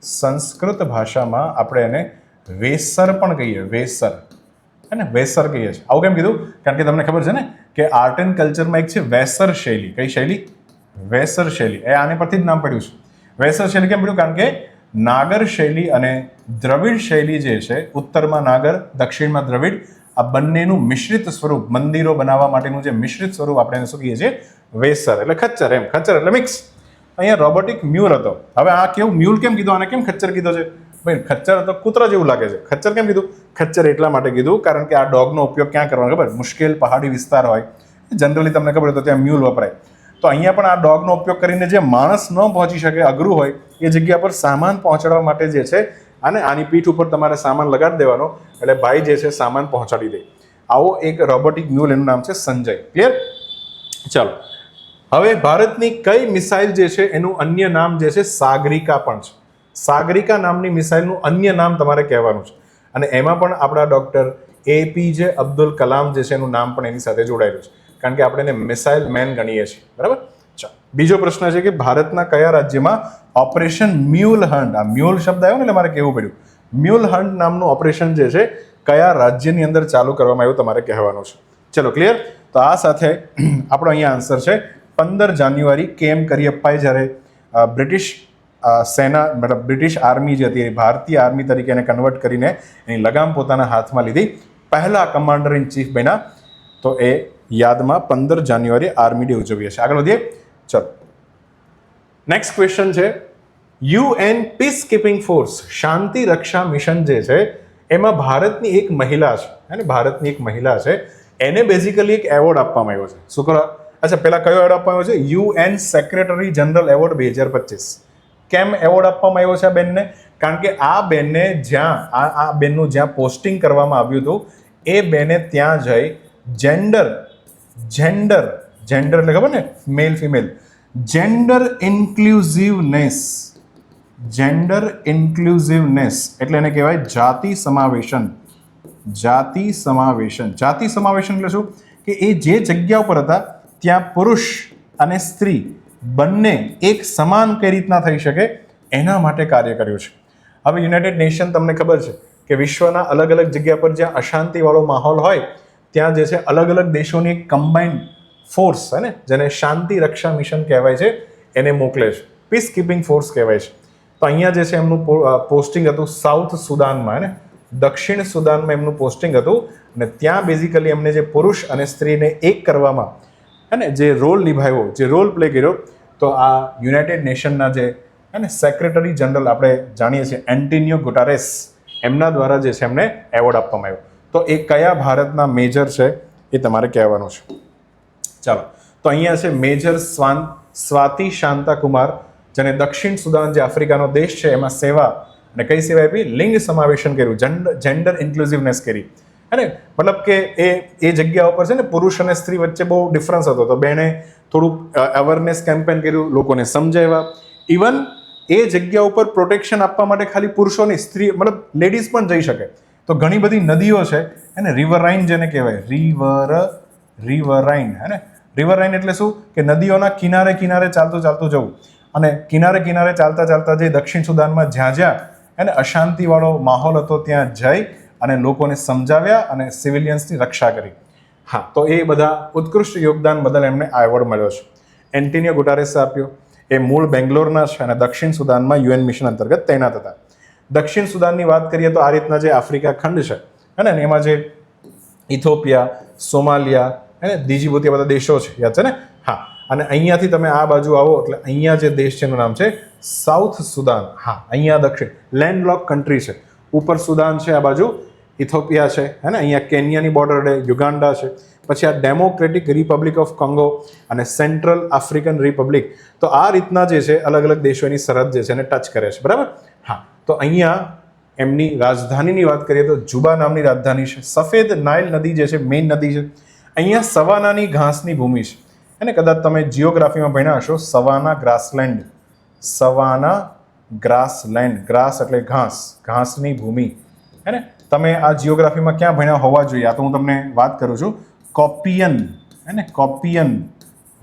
સંસ્કૃત ભાષામાં આપણે એને વેસર પણ કહીએ. વેસર, હે ને, વેસર કહીએ છીએ. આવું કેમ કીધું? કારણ કે તમને ખબર છે ને કે આર્ટ એન્ડ કલ્ચરમાં એક છે વેસર શૈલી. કઈ શૈલી? વેસર શૈલી. એ આને પરથી જ નામ પડ્યું છે. વેસર શૈલી કેમ પડ્યું? કારણ કે નાગર શૈલી અને દ્રવિડ શૈલી જે છે, ઉત્તરમાં નાગર, દક્ષિણમાં દ્રવિડ, આ બંનેનું મિશ્રિત સ્વરૂપ, મંદિરો બનાવવા માટેનું જે મિશ્રિત સ્વરૂપ આપણે એને શું કહીએ છીએ? વેસર. એટલે ખચ્ચર. એમ ખચ્ચર એટલે મિક્સ. અહીંયા રોબોટિક મ્યુલ હતો. હવે આ કેવું મ્યુલ કેમ કીધું? આને કેમ ખચ્ચર કીધો છે? ભાઈ ખચ્ચર તો કૂતરા જેવું લાગે છે. ખચ્ચર કેમ કીધું? ખચ્ચર એટલા માટે કીધું કારણ કે આ ડોગનો ઉપયોગ ક્યાં કરવાનો ખબર? મુશ્કેલ પહાડી વિસ્તાર હોય, જનરલી તમને ખબર હોય તો ત્યાં મ્યુલ વપરાય. તો અહીંયા પણ આ ડોગનો ઉપયોગ કરીને જે માણસ ન પહોંચી શકે, અઘરું હોય, એ જગ્યા પર સામાન પહોંચાડવા માટે જે છે અને આની પીઠ ઉપર તમારે સામાન લગાડી દેવાનો એટલે ભાઈ જે છે સામાન પહોંચાડી દે. આવો એક રોબોટિક મ્યુલ, એનું નામ છે સંજય. ક્લિયર? ચાલો, હવે ભારતની કઈ મિસાઇલ જે છે એનું અન્ય નામ જે છે સાગરિકા પણ છે. સાગરિકા નામની મિસાઇલનું અન્ય નામ તમારે કહેવાનું છે. અને એમાં પણ આપણા ડૉક્ટર APJ અબ્દુલ કલામ જે છે એનું નામ પણ એની સાથે જોડાયેલું છે. કારણ કે આપણે એને મિસાઇલ મેન ગણીએ છીએ. બરાબર. ચાલો, બીજો પ્રશ્ન છે કે ભારતના કયા રાજ્યમાં ઓપરેશન મ્યુલ હન્ટ, આ મ્યુલ શબ્દ આવ્યો ને એટલે મારે કહેવું પડ્યું, મ્યુલ હન્ટ નામનું ઓપરેશન જે છે કયા રાજ્યની અંદર ચાલુ કરવામાં આવ્યું તમારે કહેવાનું છે. ચલો, ક્લિયર? તો આ સાથે આપણો અહીંયા આન્સર છે 15 જાન્યુઆરી KM કરિયપ્પાએ જ્યારે બ્રિટિશ સેના મતલબ બ્રિટિશ આર્મી જે હતી ભારતીય આર્મી તરીકે એને કન્વર્ટ કરીને એની લગામ પોતાના હાથમાં લીધી, પહેલા કમાન્ડર ઇન ચીફ બન્યા. તો એ યાદમાં 15 જાન્યુઆરી આર્મી ડે ઉજવીએ છીએ. આગળ વધીએ. ચલો, નેક્સ્ટ ક્વેશ્ચન છે UN પીસ કીપિંગ ફોર્સ, શાંતિ રક્ષા મિશન જે છે એમાં ભારતની એક મહિલા છે, અને ભારતની એક મહિલા છે, એને બેઝિકલી એક એવોર્ડ આપવામાં આવ્યો છે. શું કરો? અચ્છા, પહેલા કયો એવોર્ડ આપવામાં આવ્યો છે? UN secretary general award 2025. કેમ એવોર્ડ આપવામાં આવ્યો છે આ બેનને? કારણ કે આ બેનને જ્યાં આ બેનનું જ્યાં પોસ્ટિંગ કરવામાં આવ્યું હતું એ બેને ત્યાં જઈ જેન્ડર એટલે ખબર ને, મેલ ફિમેલ, જેન્ડર ઇન્ક્લુઝિવનેસ એટલે એને કહેવાય જાતિ સમાવેશન. જાતિ સમાવેશન એટલે શું? કે એ જે જગ્યા ઉપર હતા ત્યાં પુરુષ અને સ્ત્રી બંને એક સમાન કઈ રીતના થઈ શકે એના માટે કાર્ય કર્યું છે. હવે યુનાઇટેડ નેશન તમને ખબર છે કે વિશ્વના અલગ અલગ જગ્યા પર જ્યાં અશાંતિવાળો માહોલ હોય ત્યાં જે છે અલગ અલગ દેશોની એક કમ્બાઇન્ડ ફોર્સ, હે ને, જેને શાંતિ રક્ષા મિશન કહેવાય છે, એને મોકલે છે. પીસ કીપિંગ ફોર્સ કહેવાય છે. તો અહીંયા જે છે એમનું પોસ્ટિંગ હતું સાઉથ સુદાનમાં, હે ને, દક્ષિણ સુદાનમાં એમનું પોસ્ટિંગ હતું. અને ત્યાં બેઝિકલી એમને જે પુરુષ અને સ્ત્રીને એક કરવામાં, હે ને, જે રોલ નિભાવ્યો, જે રોલ પ્લે કર્યો, તો આ યુનાઇટેડ નેશનના જે હે ને સેક્રેટરી જનરલ આપણે જાણીએ છીએ એન્ટોનિયો ગુટેરેસ, એમના દ્વારા જે છે એમને એવોર્ડ આપવામાં આવ્યો. તો એ કયા ભારતના મેજર છે એ તમારે કહેવાનું છે. ચાલો, તો અહીંયા છે મેજર સ્વાતિ શાંતા કુમાર, જેને દક્ષિણ સુદાન જે આફ્રિકાનો દેશ છે એમાં સેવા, અને કઈ સેવા આપી? લિંગ સમાવેશન કર્યું, જેન્ડર ઇન્ક્લુઝિવનેસ કરી. હે ને, મતલબ કે એ જગ્યા ઉપર છે ને પુરુષ અને સ્ત્રી વચ્ચે બહુ ડિફરન્સ હતો, તો બેને થોડુંક અવેરનેસ કેમ્પેન કર્યું, લોકોને સમજાવ્યા. ઇવન એ જગ્યા ઉપર પ્રોટેક્શન આપવા માટે ખાલી પુરુષોની, સ્ત્રી મતલબ લેડીઝ પણ જઈ શકે. તો ઘણી બધી નદીઓ છે એને રિવરરાઇન જેને કહેવાય, રિવરરાઇન હે ને. રિવરરાઇન એટલે શું કે નદીઓના કિનારે કિનારે ચાલતું જવું, અને કિનારે કિનારે ચાલતા જે દક્ષિણ સુદાનમાં જ્યાં એને અશાંતિવાળો માહોલ હતો ત્યાં જઈ અને લોકોને સમજાવ્યા અને સિવિલિયન્સની રક્ષા કરી. હા, તો એ બધા ઉત્કૃષ્ટ યોગદાન બદલ એમને આ એવોર્ડ મળ્યો છે. એન્ટોનિયો ગુટારેસે આપ્યો. એ મૂળ બેંગ્લોરના છે અને દક્ષિણ સુદાનમાં યુએન મિશન અંતર્ગત તૈનાત હતા. દક્ષિણ સુદાનની વાત કરીએ તો આ રીતના જે આફ્રિકા ખંડ છે અને એમાં જે ઇથોપિયા, સોમાલિયા અને દીજીબુતી બધા દેશો છે, યાદ છે ને? હા, અને અહીંયાથી તમે આ બાજુ આવો એટલે અહીંયા જે દેશ છે એનું નામ છે સાઉથ સુદાન. હા, અહીંયા દક્ષિણ લેન્ડલોક કન્ટ્રી છે. ઉપર સુદાન છે, આ બાજુ ઇથોપિયા છે હે ને, અહીંયા કેન્યાની બોર્ડર છે, યુગાન્ડા છે, પછી આ ડેમોક્રેટિક રિપબ્લિક ઓફ કોંગો અને સેન્ટ્રલ આફ્રિકન રિપબ્લિક. તો આ રીતના જે છે અલગ અલગ દેશોની સરહદ જે છે એને ટચ કરે છે, બરાબર. હા, તો અહીંયા એમની રાજધાનીની વાત કરીએ તો જુબા નામની રાજધાની છે. સફેદ નાઇલ નદી જે છે મેઇન નદી છે. અહીંયા સવાનાની ઘાસની ભૂમિ છે અને કદાચ તમે જિયોગ્રાફીમાં ભણ્યા હશો, સવાના ગ્રાસલેન્ડ. સવાના ગ્રાસલેન્ડ, ગ્રાસ એટલે ઘાસ, ઘાસની ભૂમિ હે ને. તમે આ જિયોગ્રાફીમાં ક્યાં ભણ્યા હોવા જોઈએ? આ તો હું તમને વાત કરું છું કોપિયન હે ને, કોપિયન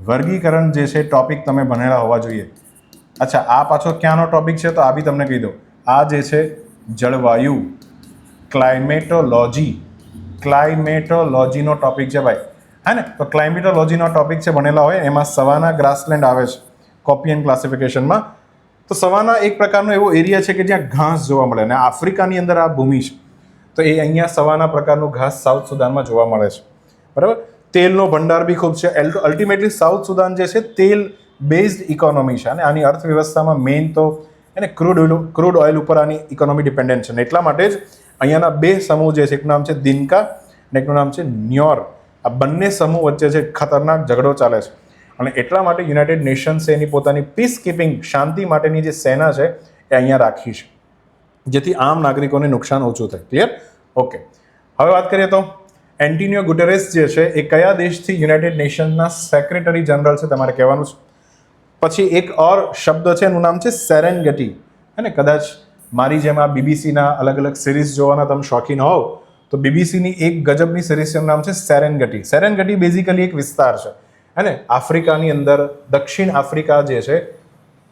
વર્ગીકરણ જે છે ટોપિક તમે ભણેલા હોવા જોઈએ. અચ્છા, આ પાછો ક્યાંનો ટોપિક છે તો આ બી તમને કહી દો. આ જે છે જળવાયુ, ક્લાઇમેટોલોજીનો ટોપિક છે ભાઈ, હે ને. તો ક્લાઇમેટોલોજીનો ટોપિક છે ભણેલા હોય, એમાં સવાના ગ્રાસલેન્ડ આવે છે કોપિયન ક્લાસિફિકેશનમાં. તો સવાના એક પ્રકારનો એવો એરિયા છે કે જ્યાં ઘાસ જોવા મળે, અને આફ્રિકાની અંદર આ ભૂમિ છે. તો એ અહીંયા સવાના પ્રકારનું ઘાસ સાઉથ સુદાનમાં જોવા મળે છે, બરાબર. તેલનો ભંડાર બી ખૂબ છે. અલ્ટિમેટલી સાઉથ સુદાન જે છે તેલ બેઝડ ઇકોનોમી છે, અને આની અર્થવ્યવસ્થામાં મેઇન તો એને ક્રૂડ ઓઇલ ઉપર આની ઇકોનોમી ડિપેન્ડન્ટ છે. એટલા માટે જ અહીંયાના બે સમૂહ જે છે, એકનું નામ છે દિનકા અને એકનું નામ છે ન્યોર. આ બંને સમૂહ વચ્ચે છે ખતરનાક ઝઘડો ચાલે છે, અને એટલા માટે યુનાઇટેડ નેશન્સે એની પોતાની પીસ કીપિંગ, શાંતિ માટેની જે સેના છે એ અહીંયા રાખી છે, જેથી આમ નાગરિકોને નુકસાન ઓછું થાય. ક્લિયર? ઓકે, હવે વાત કરીએ તો એન્ટોનિયો ગુટેરેસ જે છે એ કયા દેશથી યુનાઇટેડ નેશન્સના સેક્રેટરી જનરલ છે તમારે કહેવાનું છે. પછી એક ઓર શબ્દ છે, એનું નામ છે સેરેનગેટી. અને કદાચ મારી જેમ આ બીબીસીના અલગ અલગ સિરીઝ જોવાના તમે શોખીન હોવ તો બીબીસીની એક ગજબની સિરીઝનું નામ છે સેરેનગેટી. સેરેનગેટી બેઝિકલી એક વિસ્તાર છે હે ને, આફ્રિકાની અંદર દક્ષિણ આફ્રિકા જે છે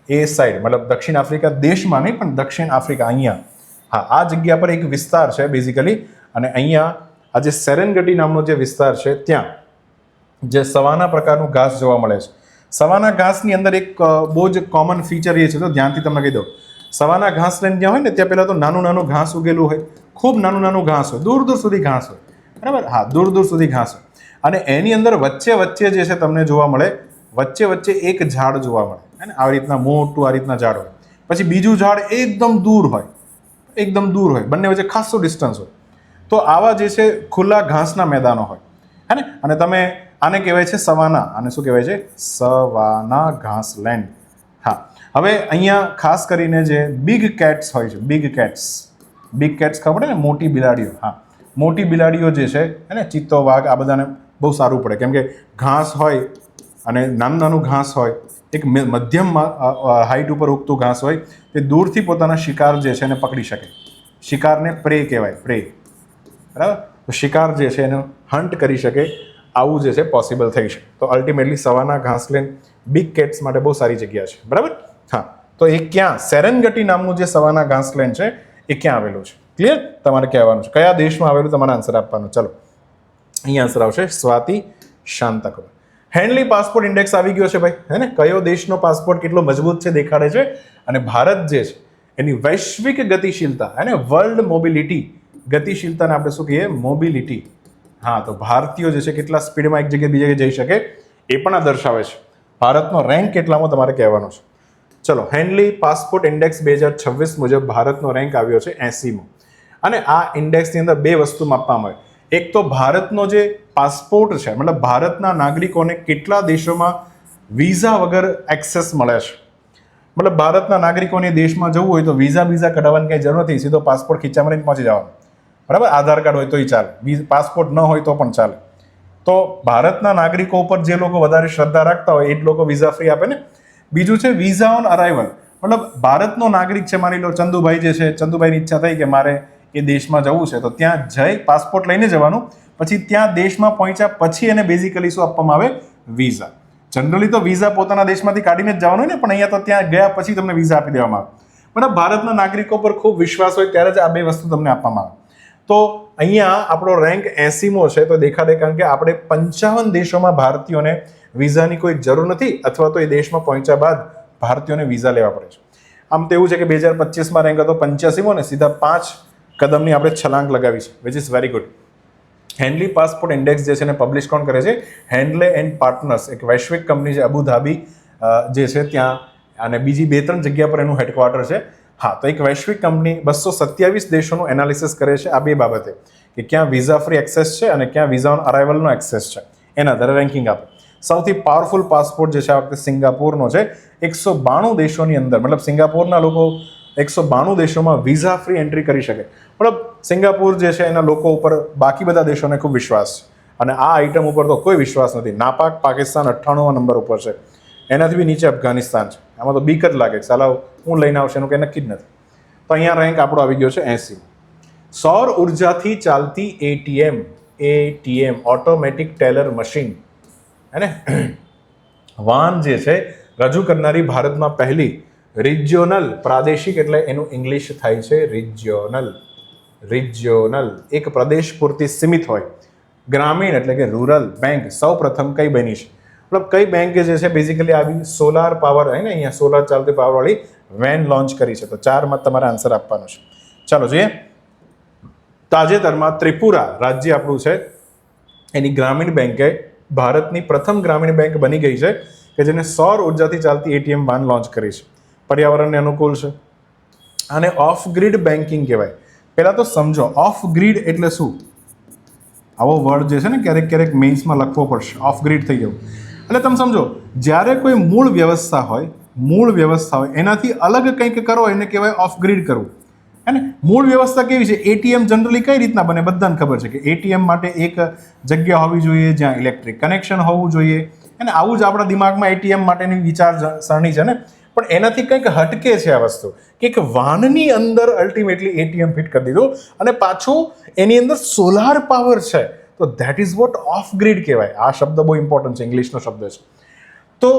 એ સાઈડ, મતલબ દક્ષિણ આફ્રિકા દેશમાં નહીં પણ દક્ષિણ આફ્રિકા અહીંયા, હા, આ જગ્યા પર એક વિસ્તાર છે બેઝિકલી. અને અહીંયા આ જે સેરેનગેટી નામનો જે વિસ્તાર છે ત્યાં જે સવાના પ્રકારનું ઘાસ જોવા મળે છે. સવાના ઘાસની અંદર એક બહુ જ કોમન ફીચર એ છે, તો ધ્યાનથી તમને કહી દઉં. સવાના ઘાસ લઈને જ્યાં હોય ને ત્યાં પહેલાં તો નાનું નાનું ઘાસ ઉગેલું હોય, ખૂબ નાનું નાનું ઘાસ હોય, દૂર દૂર સુધી ઘાસ હોય, બરાબર. હા, દૂર દૂર સુધી ઘાસ હોય, અને એની અંદર વચ્ચે વચ્ચે જે છે તમને જોવા મળે, વચ્ચે વચ્ચે એક ઝાડ જોવા મળે અને આવી રીતના મોટું આ રીતના ઝાડ હોય. પછી બીજું ઝાડ એકદમ દૂર હોય, એકદમ દૂર હોય, બંને વચ્ચે ખાસો ડિસ્ટન્સ હોય. તો આવા જે છે ખુલ્લા ઘાસના મેદાનો હોય હે ને. અને તમે આને કહેવાય છે સવાના. આને શું કહેવાય છે? સવાના ઘાસલેન્ડ. હા, હવે અહીંયા ખાસ કરીને જે બિગ કેટ્સ હોય છે, બિગ કેટ્સ ખબર ને, મોટી બિલાડીઓ. હા, મોટી બિલાડીઓ જે છે એને ચિત્તો, વાઘ, આ બધાને બહુ સારું પડે, કેમ કે ઘાસ હોય અને નાનું નાનું ઘાસ હોય, એક મધ્યમ હાઈટ ઉપર ઉગતું ઘાસ હોય, તે દૂરથી પોતાના શિકાર જે છે એને પકડી શકે. શિકારને પ્રે કહેવાય, પ્રે, બરાબર. તો શિકાર જે છે એને હન્ટ કરી શકે, આવું જે છે પોસિબલ થઈ શકે. તો અલ્ટિમેટલી સવાના ઘાસલેન્ડ બિગ કેટ્સ માટે બહુ સારી જગ્યા છે, બરાબર. હા, તો એ ક્યાં, સેરેનગેટી નામનું જે સવાના ઘાસલેન્ડ છે એ ક્યાં આવેલું છે? ક્લિયર? તમારે કહેવાનું છે કયા દેશમાં આવેલું, તમારે આન્સર આપવાનો. ચલો, અહીંયા આન્સર આવશે Swati Shanta Kumar. Henley passport index આવી ગયો છે ભાઈ, હે ને. કયો દેશનો પાસપોર્ટ કેટલો મજબૂત છે દેખાડે છે, અને ભારત જે છે એની વૈશ્વિક ગતિશીલતા, હે ને, વર્લ્ડ મોબિલિટી, ગતિશીલતાને આપણે શું કહીએ? મોબિલિટી. હા, તો ભારતીયો જે છે કેટલા સ્પીડમાં એક જગ્યાએ બીજી જગ્યાએ જઈ શકે એ પણ આ દર્શાવે છે. ભારતનો રેન્ક કેટલામાં તમારે કહેવાનો છે. ચલો, હેન્ડલી પાસપોર્ટ ઇન્ડેક્સ 2026 મુજબ ભારતનો રેન્ક આવ્યો છે 80મો. અને આ ઇન્ડેક્સની અંદર બે વસ્તુ માપવામાં આવે. એક તો ભારતનો જે પાસપોર્ટ છે, મતલબ ભારતના નાગરિકોને કેટલા દેશોમાં વિઝા વગર એક્સેસ મળે છે. મતલબ ભારતના નાગરિકોને દેશમાં જવું હોય તો વિઝા કઢાવવાની કંઈ જરૂર નથી, સીધો પાસપોર્ટ ખીચામાં લઈને પહોંચી જવાનો, બરાબર. આધાર કાર્ડ હોય તોય ચાલે, પાસપોર્ટ ન હોય તો પણ ચાલે. તો ભારતના નાગરિકો ઉપર જે લોકો વધારે શ્રદ્ધા રાખતા હોય એ જ લોકો વિઝા ફ્રી આપે ને. બીજું છે વિઝા ઓન અરાઇવલ, મતલબ ભારતનો નાગરિક છે, માની લો ચંદુભાઈ જે છે, ચંદુભાઈની ઈચ્છા થઈ કે મારે એ દેશમાં જવું છે, તો ત્યાં જઈ પાસપોર્ટ લઈને જવાનું, પછી ત્યાં દેશમાં પહોંચ્યા પછી એને બેઝિકલી શું આપવામાં આવે? વિઝા. જનરલી તો વિઝા પોતાના દેશમાંથી કાઢીને જ જવાનું હોય ને, પણ અહીંયા તો ત્યાં ગયા પછી તમને વિઝા આપી દેવામાં આવે. મતલબ ભારતના નાગરિકો પર ખૂબ વિશ્વાસ હોય ત્યારે જ આ બે વસ્તુ તમને આપવામાં આવે. તો અહીંયા આપણો રેન્ક 80મો છે, તો દેખાડે કારણ કે આપણે 55 દેશોમાં ભારતીયોને વિઝાની કોઈ જરૂર નથી, અથવા તો એ દેશમાં પહોંચ્યા બાદ ભારતીયોને વિઝા લેવા પડે છે. આમ તો એવું છે કે 2025માં રેન્ક હતો 85મો ને સીધા 5 કદમની આપણે છલાંગ લગાવી છે, which is very good. Henley passport index જે છે એને પબ્લિશ કોણ કરે છે? હેન્ડલે એન્ડ પાર્ટનર્સ, એક વૈશ્વિક કંપની છે અબુધાબી જે છે ત્યાં, અને બીજી 2-3 જગ્યા પર એનું હેડક્વાર્ટર છે. હા, તો એક વૈશ્વિક કંપની 227 દેશોનું એનાલિસિસ કરે છે આ બે બાબતે, કે ક્યાં વિઝા ફ્રી એક્સેસ છે અને ક્યાં વિઝા ઓન અરાઇવલનો એક્સેસ છે, એના આધારે રેન્કિંગ આપે. સૌથી પાવરફુલ પાસપોર્ટ જે છે આ વખતે સિંગાપોરનો છે. 192 દેશોની અંદર, મતલબ સિંગાપોરના લોકો 192 દેશોમાં વિઝા ફ્રી એન્ટ્રી કરી શકે. મતલબ સિંગાપોર જે છે એના લોકો ઉપર બાકી બધા દેશોને ખૂબ વિશ્વાસ છે, અને આ આઇટમ ઉપર તો કોઈ વિશ્વાસ નથી. નાપાક પાકિસ્તાન 98મા નંબર ઉપર છે, એનાથી બી નીચે અફઘાનિસ્તાન છે. આમાં તો બીક જ લાગે કે સાલા હું લઈને આવશે એનું કંઈ નક્કી જ નથી. તો અહીંયા રેન્ક આપણો આવી ગયો છે 80. સૌર ઉર્જાથી ચાલતી એટીએમ ઓટોમેટિક ટેલર મશીન, હે ને, વાન જે છે રજૂ કરનારી ભારતમાં પહેલી રિજિયોનલ, પ્રાદેશિક એટલે એનું ઇંગ્લિશ થાય છે રિજિયોનલ, એક પ્રદેશ પૂરતી સીમિત હોય. ગ્રામીણ એટલે કે રૂરલ બેંક સૌ પ્રથમ કઈ બની છે? મતલબ કઈ બેંક જે છે બેઝિકલી આવી સોલાર પાવર, હે ને, અહીંયા સોલાર ચાલતી પાવરવાળી વેન લોન્ચ કરી છે. તો 4માં તમારે આન્સર આપવાનો છે. ચાલો જોઈએ. તાજેતરમાં ત્રિપુરા રાજ્ય આપણું છે, એની ગ્રામીણ બેંકે ભારતની પ્રથમ ગ્રામીણ બેંક બની ગઈ છે કે જેને સૌર ઉર્જાથી ચાલતી એટીએમ વાન લોન્ચ કરી છે. પર્યાવરણને અનુકૂળ છે. આને ઓફ ગ્રીડ બેન્કિંગ કહેવાય. પહેલાં તો સમજો ઓફ ગ્રીડ એટલે શું. આવો વર્ડ જે છે ને ક્યારેક ક્યારેક મેઇન્સમાં લખવો પડશે, ઓફ ગ્રીડ થઈ ગયું. એટલે તમે સમજો, જ્યારે કોઈ મૂળ વ્યવસ્થા હોય એનાથી અલગ કંઈક કરો એને કહેવાય ઓફ ગ્રીડ કરવું, હે ને. મૂળ વ્યવસ્થા કેવી છે? એટીએમ જનરલી કઈ રીતના બને? બધાને ખબર છે કે એટીએમ માટે એક જગ્યા હોવી જોઈએ જ્યાં ઇલેક્ટ્રિક કનેક્શન હોવું જોઈએ, અને આવું જ આપણા દિમાગમાં એટીએમ માટેની વિચારસરણી છે ને. પણ એનાથી કંઈક હટકે છે આ વસ્તુ, કે એક વાનની અંદર અલ્ટિમેટલી એટીએમ ફિટ કરી દીધું, અને પાછું એની અંદર સોલાર પાવર છે. તો that is what of grid કહેવાય. આ શબ્દ બહુ ઇમ્પોર્ટન્ટ છે, ઇંગ્લિશનો શબ્દ છે. તો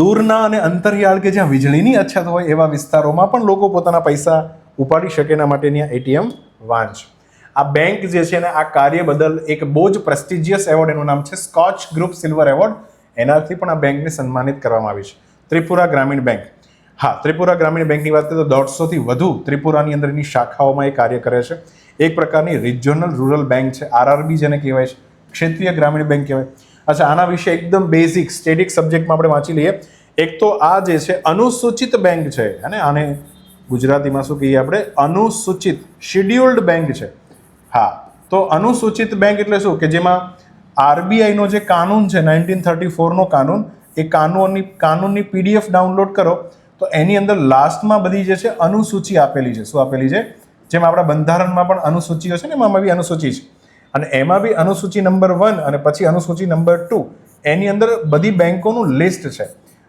દૂરના અને અંતરિયાળ કે જ્યાં વીજળીની અછત હોય એવા વિસ્તારોમાં પણ લોકો પોતાના પૈસા ઉપાડી શકે એના માટેની આ એટીએમ વાન છે. આ બેંક જે છે ને આ કાર્ય બદલ એક બહુ જ પ્રેસ્ટિજિયસ એવોર્ડ, એનું નામ છે સ્કોચ ગ્રુપ સિલ્વર એવોર્ડ, એનાથી પણ આ બેંકને સન્માનિત કરવામાં આવી છે. ત્રિપુરા ગ્રામીણ બેંક. હા, ત્રિપુરા ગ્રામીણ બેંકની વાત કરીએ તો 150થી વધુ ત્રિપુરાની અંદરની શાખાઓમાં એ કાર્ય કરે છે. એક પ્રકારની રિજિયોનલ રૂરલ બેંક છે, આરઆરબી જેને કહેવાય છે, ક્ષેત્રીય ગ્રામીણ બેંક કહેવાય. અચ્છા, આના વિશે એકદમ બેઝિક સ્ટેટિક સબ્જેક્ટમાં આપણે વાંચી લઈએ. એક તો આ જે છે અનુસૂચિત બેંક છે, અને આને ગુજરાતીમાં શું કહીએ આપણે? અનુસૂચિત, શિડ્યુલ્ડ બેંક છે. હા, તો અનુસૂચિત બેંક એટલે શું? કે જેમાં આરબીઆઈનો જે કાનૂન છે 1934નો કાનૂન, એ કાનૂનની પીડીએફ ડાઉનલોડ કરો તો એની અંદર લાસ્ટમાં બધી જે છે અનુસૂચિ આપેલી છે. શું આપેલી છે? જેમ આપણા બંધારણમાં પણ અનુસૂચિઓ છે ને, એમાં બી અનુસૂચિ છે, અને એમાં બી અનુસૂચિ નંબર 1 અને પછી અનુસૂચિ નંબર 2, એની અંદર બધી બેંકોનું લિસ્ટ છે.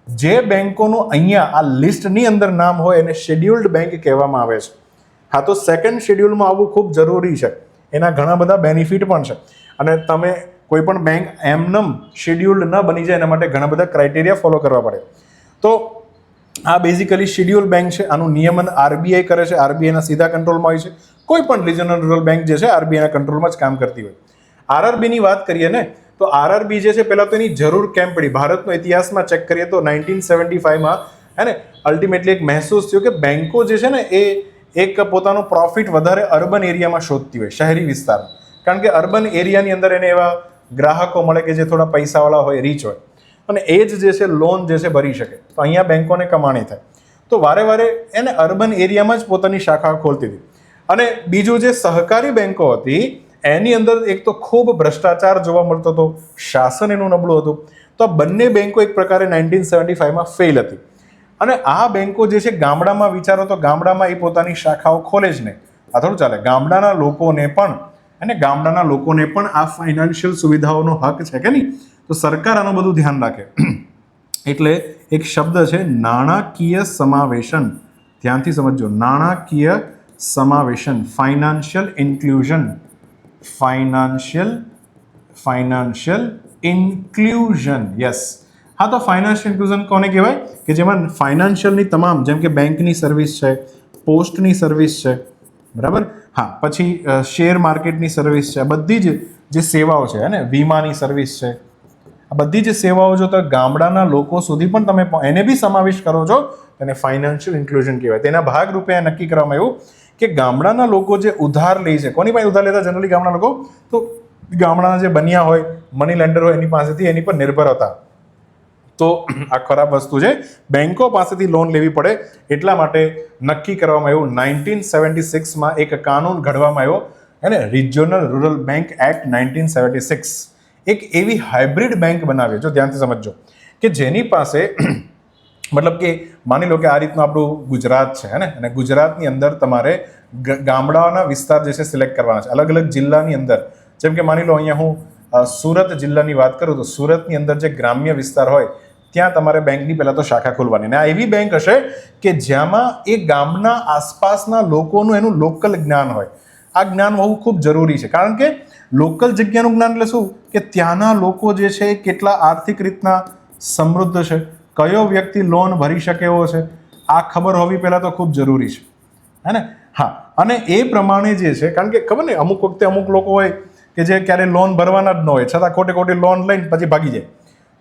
જે બેંકોનું અહીંયા આ લિસ્ટની અંદર નામ હોય એને શેડ્યુલ્ડ બેંક કહેવામાં આવે છે. હા, તો સેકન્ડ શેડ્યુલમાં આવવું ખૂબ જરૂરી છે. એના ઘણા બધા બેનિફિટ પણ છે, અને તમે કોઈ પણ બેંક એમનેમ શેડ્યુલ્ડ ન બની જાય એના માટે ઘણા બધા ક્રાઇટેરિયા ફોલો કરવા પડે. તો આ બેઝિકલી શેડ્યુલ બેંક છે. આનું નિયમન આરબીઆઈ કરે છે, આરબીઆઈના સીધા કંટ્રોલમાં હોય છે. કોઈ પણ રિજનલ રૂરલ બેંક જે છે આરબીઆઈના કંટ્રોલમાં જ કામ કરતી હોય. આરઆરબીની વાત કરીએ ને, તો આરઆરબી જે છે પહેલાં તો એની જરૂર કેમ પડી? ભારતનો ઇતિહાસમાં ચેક કરીએ તો 1975માં, હે ને, અલ્ટિમેટલી એક મહેસૂસ થયો કે બેંકો જે છે ને એ એક પોતાનો પ્રોફિટ વધારે અર્બન એરિયામાં શોધતી હોય, શહેરી વિસ્તારમાં. કારણ કે અર્બન એરિયાની અંદર એને એવા ગ્રાહકો મળે કે જે થોડા પૈસાવાળા હોય, રીચ હોય, અને એ જ જે છે લોન જે છે ભરી શકે. તો અહીંયા બેંકોને કમાણી થાય. તો વારે વારે એને અર્બન એરિયામાં જ પોતાની શાખા ખોલતી હતી. અને બીજું જે સહકારી બેંકો હતી એની અંદર એક તો ખૂબ ભ્રષ્ટાચાર જોવા મળતો હતો, શાસન એનું નબળું હતું. તો આ બંને બેંકો એક પ્રકારે 1975માં ફેલ હતી. અને આ બેંકો જે છે ગામડામાં, વિચારો તો ગામડામાં એ પોતાની શાખાઓ ખોલે જ નહીં. આ થોડું ચાલે. ગામડાના લોકોને પણ અને ગામડાના લોકોને પણ આ ફાઇનાન્શિયલ સુવિધાઓનો હક છે કે નહીં, તો સરકાર આનું બધું ધ્યાન રાખે. એટલે એક શબ્દ છે નાણાકીય સમાવેશન, ધ્યાનથી સમજજો, નાણાકીય સમાવેશન, financial inclusion, financial inclusion, yes. હા, તો ફાઇનાન્શિયલ ઇન્ક્લુઝન કોને કહેવાય કે જેમાં ફાઇનાન્શિયલની તમામ, જેમ કે બેંકની સર્વિસ છે, પોસ્ટની સર્વિસ છે, બરાબર, હા, પછી શેર માર્કેટની સર્વિસ છે, આ બધી જે સેવાઓ છે ને, વીમાની સર્વિસ છે, આ બધી જે સેવાઓ જો તો ગામડાના લોકો સુધી પણ તમે એને બી સમાવેશ કરો છો, તેને ફાઇનાન્શિયલ ઇન્ક્લુઝન કહેવાય. તેના ભાગરૂપે આ નક્કી કરવામાં આવ્યું કે ગામડાના લોકો જે ઉધાર લે છે, કોની પાસે ઉધાર લેતા જનરલી ગામડા લોકો, તો ગામડાના જે બનિયા હોય, મની લેન્ડર હોય, એની પાસેથી એની પર નિર્ભર હતા. તો આ ખરાબ વસ્તુ છે, બેંકો પાસેથી લોન લેવી પડે, એટલા માટે નક્કી કરવામાં આવ્યું 1976માં એક કાનૂન ઘડવામાં આવ્યો, હે ને, રિજિયોનલ રૂરલ બેંક એક્ટ 1976. એક એવી હાઇબ્રિડ બેંક બનાવી, જો ધ્યાનથી સમજજો, કે જેની પાસે મતલબ કે માની લો કે આ રીતનું આપણું ગુજરાત છે, હે ને, અને ગુજરાતની અંદર તમારે ગામડાઓના વિસ્તાર જે છે સિલેક્ટ કરવાના છે, અલગ અલગ જિલ્લાની અંદર. જેમ કે માની લો અહીંયા હું સુરત જિલ્લાની વાત કરું તો સુરતની અંદર જે ગ્રામ્ય વિસ્તાર હોય ત્યાં તમારે બેંકની પહેલાં તો શાખા ખોલવાની, અને આ એવી બેંક હશે કે જેમાં એ ગામના આસપાસના લોકોનું એનું લોકલ જ્ઞાન હોય. આ જ્ઞાન હોવું ખૂબ જરૂરી છે, કારણ કે લોકલ જગ્યાનું જ્ઞાન એટલે શું કે ત્યાંના લોકો જે છે કેટલા આર્થિક રીતના સમૃદ્ધ છે, કયો વ્યક્તિ લોન ભરી શકે એવો છે, આ ખબર હોવી પહેલાં તો ખૂબ જરૂરી છે, હે ને. હા, અને એ પ્રમાણે જે છે, કારણ કે ખબર ને અમુક વખતે અમુક લોકો હોય કે જે ક્યારે લોન ભરવાના જ ન હોય, છતાં ખોટી લોન લઈને પછી ભાગી જાય.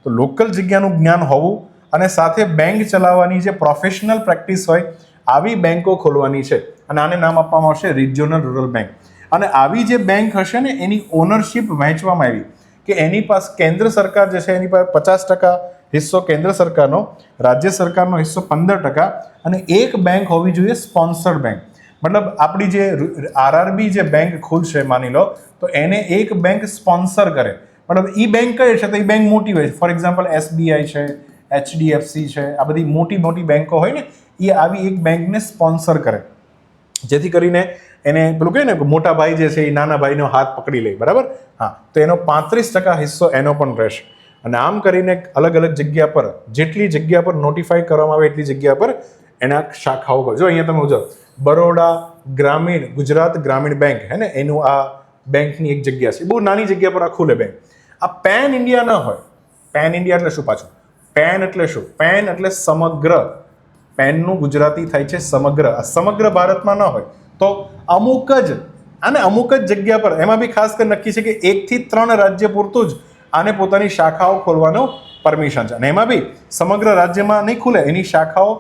તો લોકલ જગ્યાનું જ્ઞાન હોવું અને સાથે બેંક ચલાવવાની જે પ્રોફેશનલ પ્રેક્ટિસ હોય, આવી બેંકો ખોલવાની છે, અને આને નામ આપવામાં આવશે રિજિયોનલ રૂરલ બેંક. અને આવી જે બેંક હશે ને એની ઓનરશિપ વહેંચવામાં આવી કે એની પાસે કેન્દ્ર સરકાર જે છે એની પાસે 50% હિસ્સો કેન્દ્ર સરકારનો, રાજ્ય સરકારનો હિસ્સો 15%, અને એક બેંક હોવી જોઈએ સ્પોન્સર્ડ બેંક. મતલબ આપણી જે આરઆરબી જે બેંક ખુલશે માની લો, તો એને એક બેંક સ્પોન્સર કરે. મતલબ એ બેંક કઈ છે તો એ બેંક મોટી હોય, ફોર એક્ઝામ્પલ એસબીઆઈ છે, HDFC છે, આ બધી મોટી બેંકો હોય ને, એ આવી એક બેંકને સ્પોન્સર કરે, જેથી કરીને એને પેલું કહે ને મોટા ભાઈ જે છે એ નાના ભાઈનો હાથ પકડી લે, બરાબર. હા, તો એનો 35% હિસ્સો એનો પણ રહેશે. અને આમ કરીને અલગ અલગ જગ્યા પર, જેટલી જગ્યા પર નોટિફાઈ કરવામાં આવે એટલી જગ્યા પર એના શાખાઓ હોય. જો અહીંયા તમે જો બરોડા ગ્રામીણ, ગુજરાત ગ્રામીણ બેંક, હે ને, એનું આ બેંકની એક જગ્યા છે, બહુ નાની જગ્યા પર આ ખુલે બેંક. આ પેન ઇન્ડિયા ન હોય. પેન ઇન્ડિયા એટલે શું પાછું? પેન એટલે શું? પેન એટલે સમગ્ર. પેનનું ગુજરાતી થાય છે સમગ્ર. આ સમગ્ર ભારતમાં ન હોય તો અમુક જ જગ્યા પર, એમાં બી ખાસ કરીને નક્કી છે કે 1 થી 3 રાજ્ય પૂરતું જ આને પોતાની શાખાઓ ખોલવાનો પરમિશન છે, અને એમાં બી સમગ્ર રાજ્યમાં નહીં ખુલે. એની શાખાઓ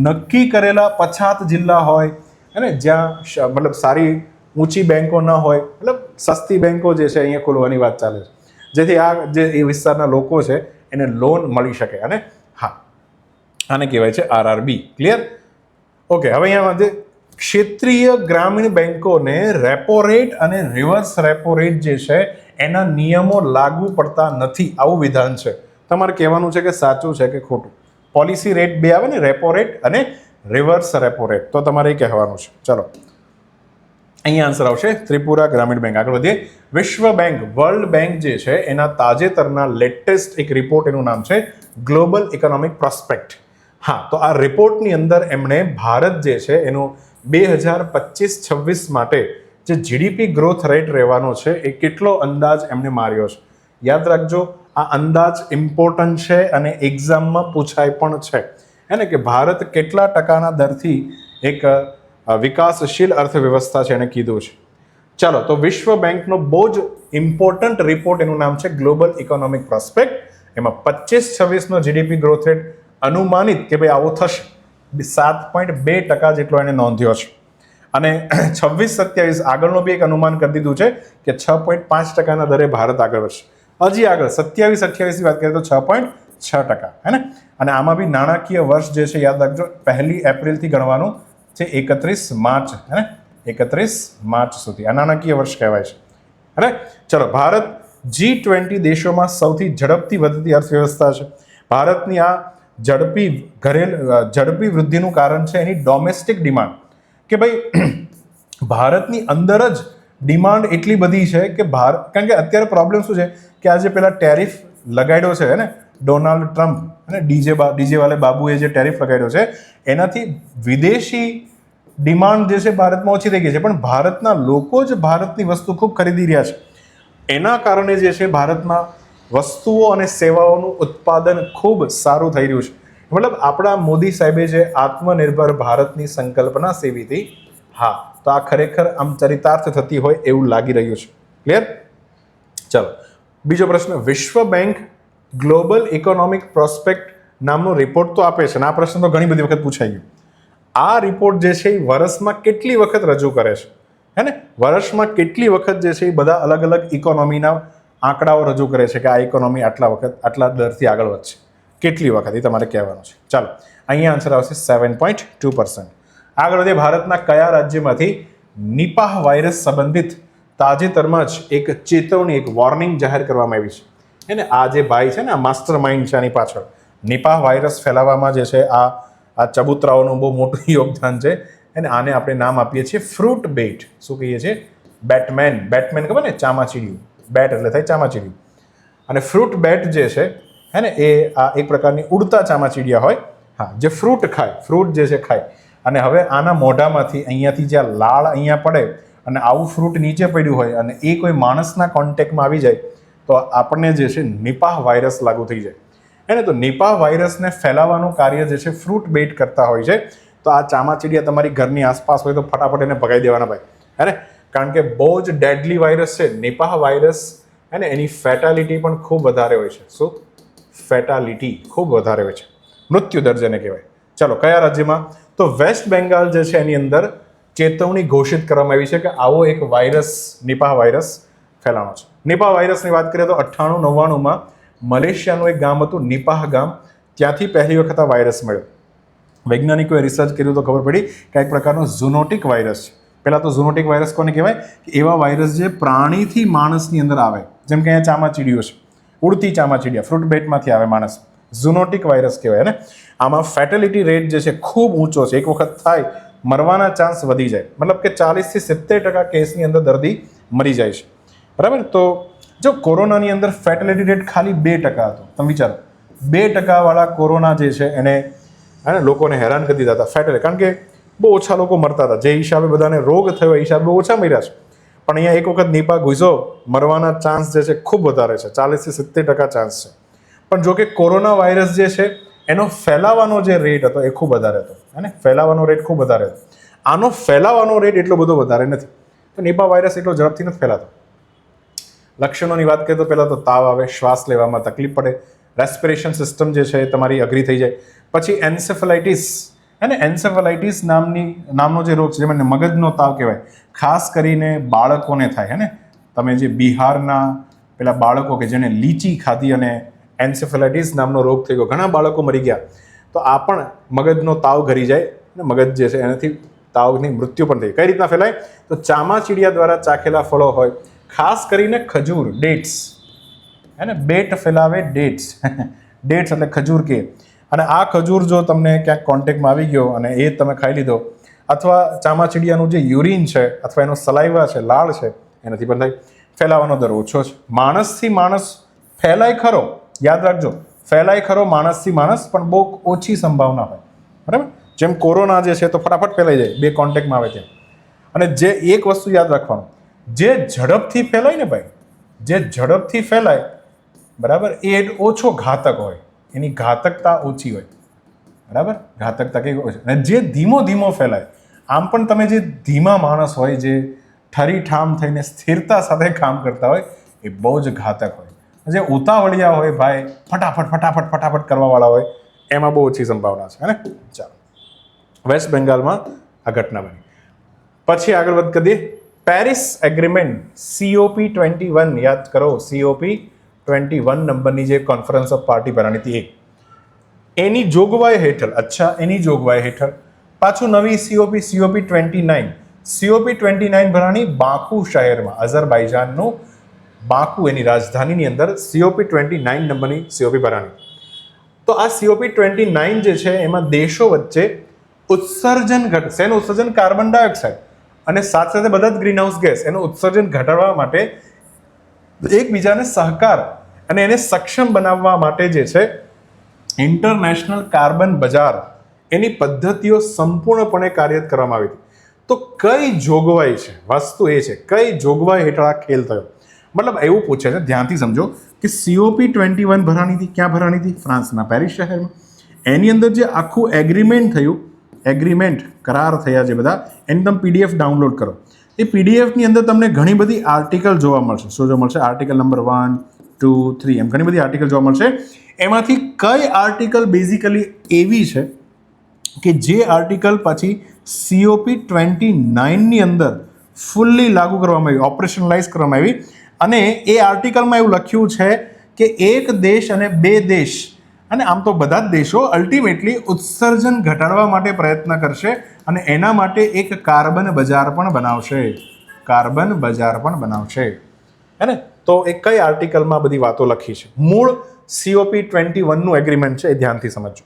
નક્કી કરેલા પછાત જિલ્લા હોય, અને જ્યાં મતલબ સારી ઊંચી બેંકો ન હોય, મતલબ સસ્તી બેંકો જે છે અહીંયા ખોલવાની વાત ચાલે છે, જેથી આ જે એ વિસ્તારના લોકો છે એને લોન મળી શકે. અને હા, આને કહેવાય છે આરઆરબી. ક્લિયર? ઓકે, હવે અહીંયા જે ક્ષેત્રીય ગ્રામીણ બેંકોને રેપો રેટ અને રિવર્સ રેપો રેટ જે છે એના નિયમો લાગુ પડતા નથી, આવું વિધાન છે. તમારે કહેવાનું છે કે સાચું છે કે ખોટું. પોલિસી રેટ બે આવે ને, રેપો રેટ અને રિવર્સ રેપો રેટ, તો તમારે એ કહેવાનું છે. ચલો, અહીંયા આન્સર આવશે ત્રિપુરા ગ્રામીણ બેંક. આગળ વધીએ. વિશ્વ બેંક, વર્લ્ડ બેંક જે છે એના તાજેતરના લેટેસ્ટ એક રિપોર્ટ, એનું નામ છે ગ્લોબલ ઇકોનોમિક પ્રોસ્પેક્ટ. હા, તો આ રિપોર્ટની અંદર એમણે ભારત જે છે એનું 2025-26 માટે જે જીડીપી ગ્રોથ રેટ રહેવાનો છે એ કેટલો અંદાજ એમણે માર્યો છે. યાદ રાખજો, આ અંદાજ ઇમ્પોર્ટન્ટ છે અને એક્ઝામમાં પૂછાય પણ છે, હે ને, કે ભારત કેટલા ટકાના દરથી એક વિકાસશીલ અર્થવ્યવસ્થા છે એને કીધું છે. ચાલો, તો વિશ્વ બેંકનો બહુ જ ઇમ્પોર્ટન્ટ રિપોર્ટ, એનું નામ છે ગ્લોબલ ઇકોનોમિક પ્રોસ્પેક્ટ. એમાં 25-26નો જીડીપી ગ્રોથ રેટ અનુમાનિત કે ભાઈ આવો થશે, 7.2% જેટલો એને નોંધ્યો છે. અને 26-27 આગળનો બી એક અનુમાન કરી દીધું છે કે 6.5%ના દરે ભારત આગળ વધશે. હજી આગળ 27-28ની વાત કરીએ તો 6.6%, હે ને. અને આમાં બી નાણાકીય વર્ષ જે છે યાદ રાખજો, 1 એપ્રિલથી ગણવાનું છે 31 માર્ચ, હે ને, 31 માર્ચ સુધી આ નાણાકીય વર્ષ કહેવાય છે. અરે ચલો, ભારત G20 દેશોમાં સૌથી ઝડપથી વધતી અર્થવ્યવસ્થા છે. ભારતની આ ઝડપી વૃદ્ધિનું કારણ છે એની ડોમેસ્ટિક ડિમાન્ડ, કે ભાઈ ભારતની અંદર જ ડિમાન્ડ એટલી બધી છે કે કારણ કે અત્યારે પ્રોબ્લેમ શું છે કે આજે પેલા ટેરિફ લગાડ્યો છે ને ડોનાલ્ડ ટ્રમ્પ અને ડીજે વાલે બાબુએ જે ટેરિફ લગાડ્યો છે એનાથી વિદેશી ડિમાન્ડ જે છે ભારતમાં ઓછી થઈ ગઈ છે, પણ ભારતના લોકો જ ભારતની વસ્તુ ખૂબ ખરીદી રહ્યા છે. એના કારણે જે છે ભારતમાં વસ્તુઓ અને સેવાઓનું ઉત્પાદન ખૂબ સારું થઈ રહ્યું છે. મતલબ આપણા મોદી સાહેબે જે આત્મનિર્ભર ભારતની સંકલ્પના સેવી હતી, હા, તો આ ખરેખર આમ ચરિતાર્થ થતી હોય એવું લાગી રહ્યું છે. ક્લિયર? ચલો, બીજો પ્રશ્ન. વિશ્વ બેંક ગ્લોબલ ઇકોનોમિક પ્રોસ્પેક્ટ નામનો રિપોર્ટ તો આપે છે અને આ પ્રશ્ન તો ઘણી બધી વખત પૂછાઈ ગયો. આ રિપોર્ટ જે છે એ વર્ષમાં કેટલી વખત રજૂ કરે છે, હે ને? વર્ષમાં કેટલી વખત જે છે એ બધા અલગ અલગ ઇકોનોમીના આંકડાઓ રજૂ કરે છે કે આ ઇકોનોમી આટલા દરથી આગળ વધશે, કેટલી વખત એ તમારે કહેવાનું છે. ચાલો, અહીંયા આન્સર આવશે 7.2%. આગળ વધીએ. ભારતના કયા રાજ્યમાંથી નિપાહ વાયરસ સંબંધિત તાજેતરમાં જ એક ચેતવણી, એક વોર્નિંગ જાહેર કરવામાં આવી છે? એને આ જે ભાઈ છે ને, આ માસ્ટર માઇન્ડ છે આની પાછળ, નિપાહ વાયરસ ફેલાવવામાં જે છે આ ચબૂતરાઓનું બહુ મોટું યોગદાન છે. અને આને આપણે નામ આપીએ છીએ ફ્રૂટ બેટ. શું કહીએ છીએ? બેટમેન. બેટમેન ખબર ને? ચામાચીડિયું. બેટ એટલે થાય ચામાચીડિયું. અને ફ્રૂટ બેટ જે છે, હે ને, એ આ એક પ્રકારની ઉડતા ચામાચીડિયા હોય, હા, જે ફ્રૂટ ખાય, ફ્રૂટ જે છે ખાય. અને હવે આના મોઢામાંથી અહીંયાથી જ્યાં લાળ અહીંયા પડે અને આવું ફ્રૂટ નીચે પડ્યું હોય અને એ કોઈ માણસના કોન્ટેક્ટમાં આવી જાય તો આપણને જે છે નિપાહ વાયરસ લાગુ થઈ જાય. એને તો નિપાહ વાયરસને ફેલાવવાનું કાર્ય જે છે ફ્રૂટ બેટ કરતા હોય છે. તો આ ચામાચીડિયા તમારી ઘરની આસપાસ હોય તો ફટાફટ એને ભગાઈ દેવાના ભાઈ, હે ને? કારણ કે બહુ જ ડેડલી વાયરસ છે નિપાહ વાયરસ, હે ને? એની ફેટાલિટી પણ ખૂબ વધારે હોય છે. શું? ફેટાલિટી ખૂબ વધારે હોય છે, મૃત્યુ દર જેને કહેવાય. ચલો, કયા રાજ્યમાં? તો વેસ્ટ બેંગાલ જે છે એની અંદર ચેતવણી ઘોષિત કરવામાં આવી છે કે આવો એક વાયરસ, નિપાહ વાયરસ ફેલાવાનો છે. નિપાહ વાયરસની વાત કરીએ તો 98-99માં મલેશિયાનું એક ગામ હતું નિપાહ ગામ, ત્યાંથી પહેલી વખત આ વાયરસ મળ્યો. વૈજ્ઞાનિકોએ રિસર્ચ કર્યું તો ખબર પડી કે એક પ્રકારનો ઝૂનોટિક વાયરસ છે. પહેલાં તો ઝૂનોટિક વાયરસ કોને કહેવાય? કે એવા વાયરસ જે પ્રાણીથી માણસની અંદર આવે, જેમ કે અહીંયા ચામાચીડિયું છે, ઉડતી ચામાચીડિયા, ફ્રૂટ બેટમાંથી આવે માણસ, ઝૂનોટિક વાયરસ કહેવાય ને. આમાં ફેટેલિટી રેટ જે છે ખૂબ ઊંચો છે. એક વખત થાય મરવાના ચાન્સ વધી જાય, મતલબ કે 40% થી 70% કેસની અંદર દર્દી મરી જાય છે. બરાબર? તો જો કોરોનાની અંદર ફેટેલિટી રેટ ખાલી 2% હતો, તમે વિચારો, 2% વાળા કોરોના જે છે એને લોકોને હેરાન કરી દીધા હતા ફેટેલિટી, કારણ કે બહુ ઓછા લોકો મરતા હતા. જે હિસાબે બધાને રોગ થયો એ હિસાબે બહુ ઓછા મર્યા છે. પણ અહીંયા એક વખત નિપાહ ઘૂસ્યો, મરવાના ચાન્સ જે છે ખૂબ વધારે છે, 40% થી 70% ચાન્સ છે. પણ જો કે કોરોના વાયરસ જે છે એનો ફેલાવાનો જે રેટ હતો એ ખૂબ વધારે હતો, અને ફેલાવાનો રેટ ખૂબ વધારે હતો. આનો ફેલાવાનો રેટ એટલો બધો વધારે નથી. તો નિપાહ વાયરસ એટલો ઝડપથી નથી ફેલાતો. લક્ષણોની વાત કરીએ તો પહેલાં તો તાવ આવે, શ્વાસ લેવામાં તકલીફ પડે, રેસ્પિરેશન સિસ્ટમ જે છે એ તમારી અઘરી થઈ જાય. પછી એન્સેફેલાઇટિસ, અને એન્સેફેલાઇટિસ નામનો જે રોગ છે જેમને મગજનો તાવ કહેવાય, ખાસ કરીને બાળકોને થાય, હે ને? તમે જે બિહારના પેલા બાળકો કે જેને લીચી ખાધી અને એન્સેફેલાઇટિસ નામનો રોગ થઈ ગયો, ઘણા બાળકો મરી ગયા. તો આ પણ મગજનો તાવ ઘરી જાય અને મગજ જે છે એનાથી તાવની મૃત્યુ પણ થઈ. કઈ રીતના ફેલાય? તો ચામાચીડિયા દ્વારા ચાખેલા ફળો હોય, ખાસ કરીને ખજૂર, ડેટ્સ, હે ને? બેટ ફેલાવે ડેટ્સ. ડેટ્સ એટલે ખજૂર કે. અને આ ખજૂર જો તમને ક્યાંક કોન્ટેક્ટમાં આવી ગયો અને એ તમે ખાઈ લીધો, અથવા ચામાચીડિયાનું જે યુરિન છે અથવા એનો સલાઈવા છે, લાળ છે, એનાથી પણ થાય. ફેલાવાનો દર ઓછો છે. માણસથી માણસ ફેલાય ખરો, યાદ રાખજો, ફેલાય ખરો માણસથી માણસ, પણ બહુ ઓછી સંભાવના હોય. બરાબર? જેમ કોરોના જે છે તો ફટાફટ ફેલાઈ જાય, 2 કોન્ટેક્ટમાં આવે ત્યાં. અને જે એક વસ્તુ યાદ રાખવાનું, જે ઝડપથી ફેલાય ને ભાઈ, જે ઝડપથી ફેલાય, બરાબર, એ ઓછો ઘાતક હોય, એની ઘાતકતા ઓછી હોય. બરાબર? ઘાતકતા કેવી હોય? અને જે ધીમો ધીમો ફેલાય, આમ પણ તમે જે ધીમા માણસ હોય, જે ઠરીઠામ થઈને સ્થિરતા સાથે કામ કરતા હોય, એ બહુ જ ઘાતક હોય. જે ઉતાવળિયા હોય ભાઈ, ફટાફટ કરવાવાળા હોય, એમાં બહુ ઓછી સંભાવના છે, હે ને? ચાલો, વેસ્ટ બેંગાલમાં આ ઘટના બની. પછી આગળ વાત કરીએ. પેરિસ એગ્રીમેન્ટ, COP21, યાદ કરો, COP21 નંબરની જે કોન્ફરન્સ ઓફ પાર્ટી ભરાણી હતી એની જોગવાઈ હેઠળ, એની જોગવાઈ હેઠળ પાછું નવી COP29 ભરાણી બાકુ શહેરમાં, અઝરબાઈજાનનું બાકુ એની રાજધાનીની અંદર COP29 નંબરની COP ભરાણી. તો આ COP29 જે છે એમાં દેશો વચ્ચે ઉત્સર્જન ઘટશે. એનું ઉત્સર્જન કાર્બન ડાયોક્સાઇડ, અને સાથે સાથે બધા જ ગ્રીન હાઉસ ગેસ એનું ઉત્સર્જન ઘટાડવા માટે એકબીજાને સહકાર અને એને સક્ષમ બનાવવા માટે જે છે ઇન્ટરનેશનલ કાર્બન બજાર એની પદ્ધતિઓ સંપૂર્ણપણે કાર્યરત કરવામાં આવી હતી. તો કઈ જોગવાઈ છે, વસ્તુ એ છે કઈ જોગવાઈ હેઠળ આ ખેલ થયો. મતલબ એવું પૂછે છે, ધ્યાનથી સમજો કે COP21 ભરાણી હતી. ક્યાં ભરાણી હતી? ફ્રાન્સના પેરિસ શહેરમાં. એની અંદર જે આખું એગ્રીમેન્ટ થયું, એગ્રીમેન્ટ કરાર થયા જે બધા, એની તમે PDF ડાઉનલોડ કરો. એ PDFની અંદર તમને ઘણી બધી આર્ટિકલ જોવા મળશે. શું જોવા મળશે? આર્ટિકલ નંબર 1, 2, 3 એમ ઘણી બધી આર્ટિકલ જોવા મળશે. એમાંથી કઈ આર્ટિકલ બેઝિકલી એવી છે કે જે આર્ટિકલ પછી COP29ની અંદર ફૂલ્લી લાગુ કરવામાં આવી, ઓપરેશનલાઇઝ કરવામાં આવી. અને એ આર્ટિકલમાં એવું લખ્યું છે કે એક દેશ અને બે દેશ, અને આમ તો બધા જ દેશો અલ્ટિમેટલી ઉત્સર્જન ઘટાડવા માટે પ્રયત્ન કરશે અને એના માટે એક કાર્બન બજાર પણ બનાવશે. કાર્બન બજાર પણ બનાવશે, હે ને? તો એ કઈ આર્ટિકલમાં બધી વાતો લખી છે? મૂળ COP21નું એગ્રીમેન્ટ છે, એ ધ્યાનથી સમજો.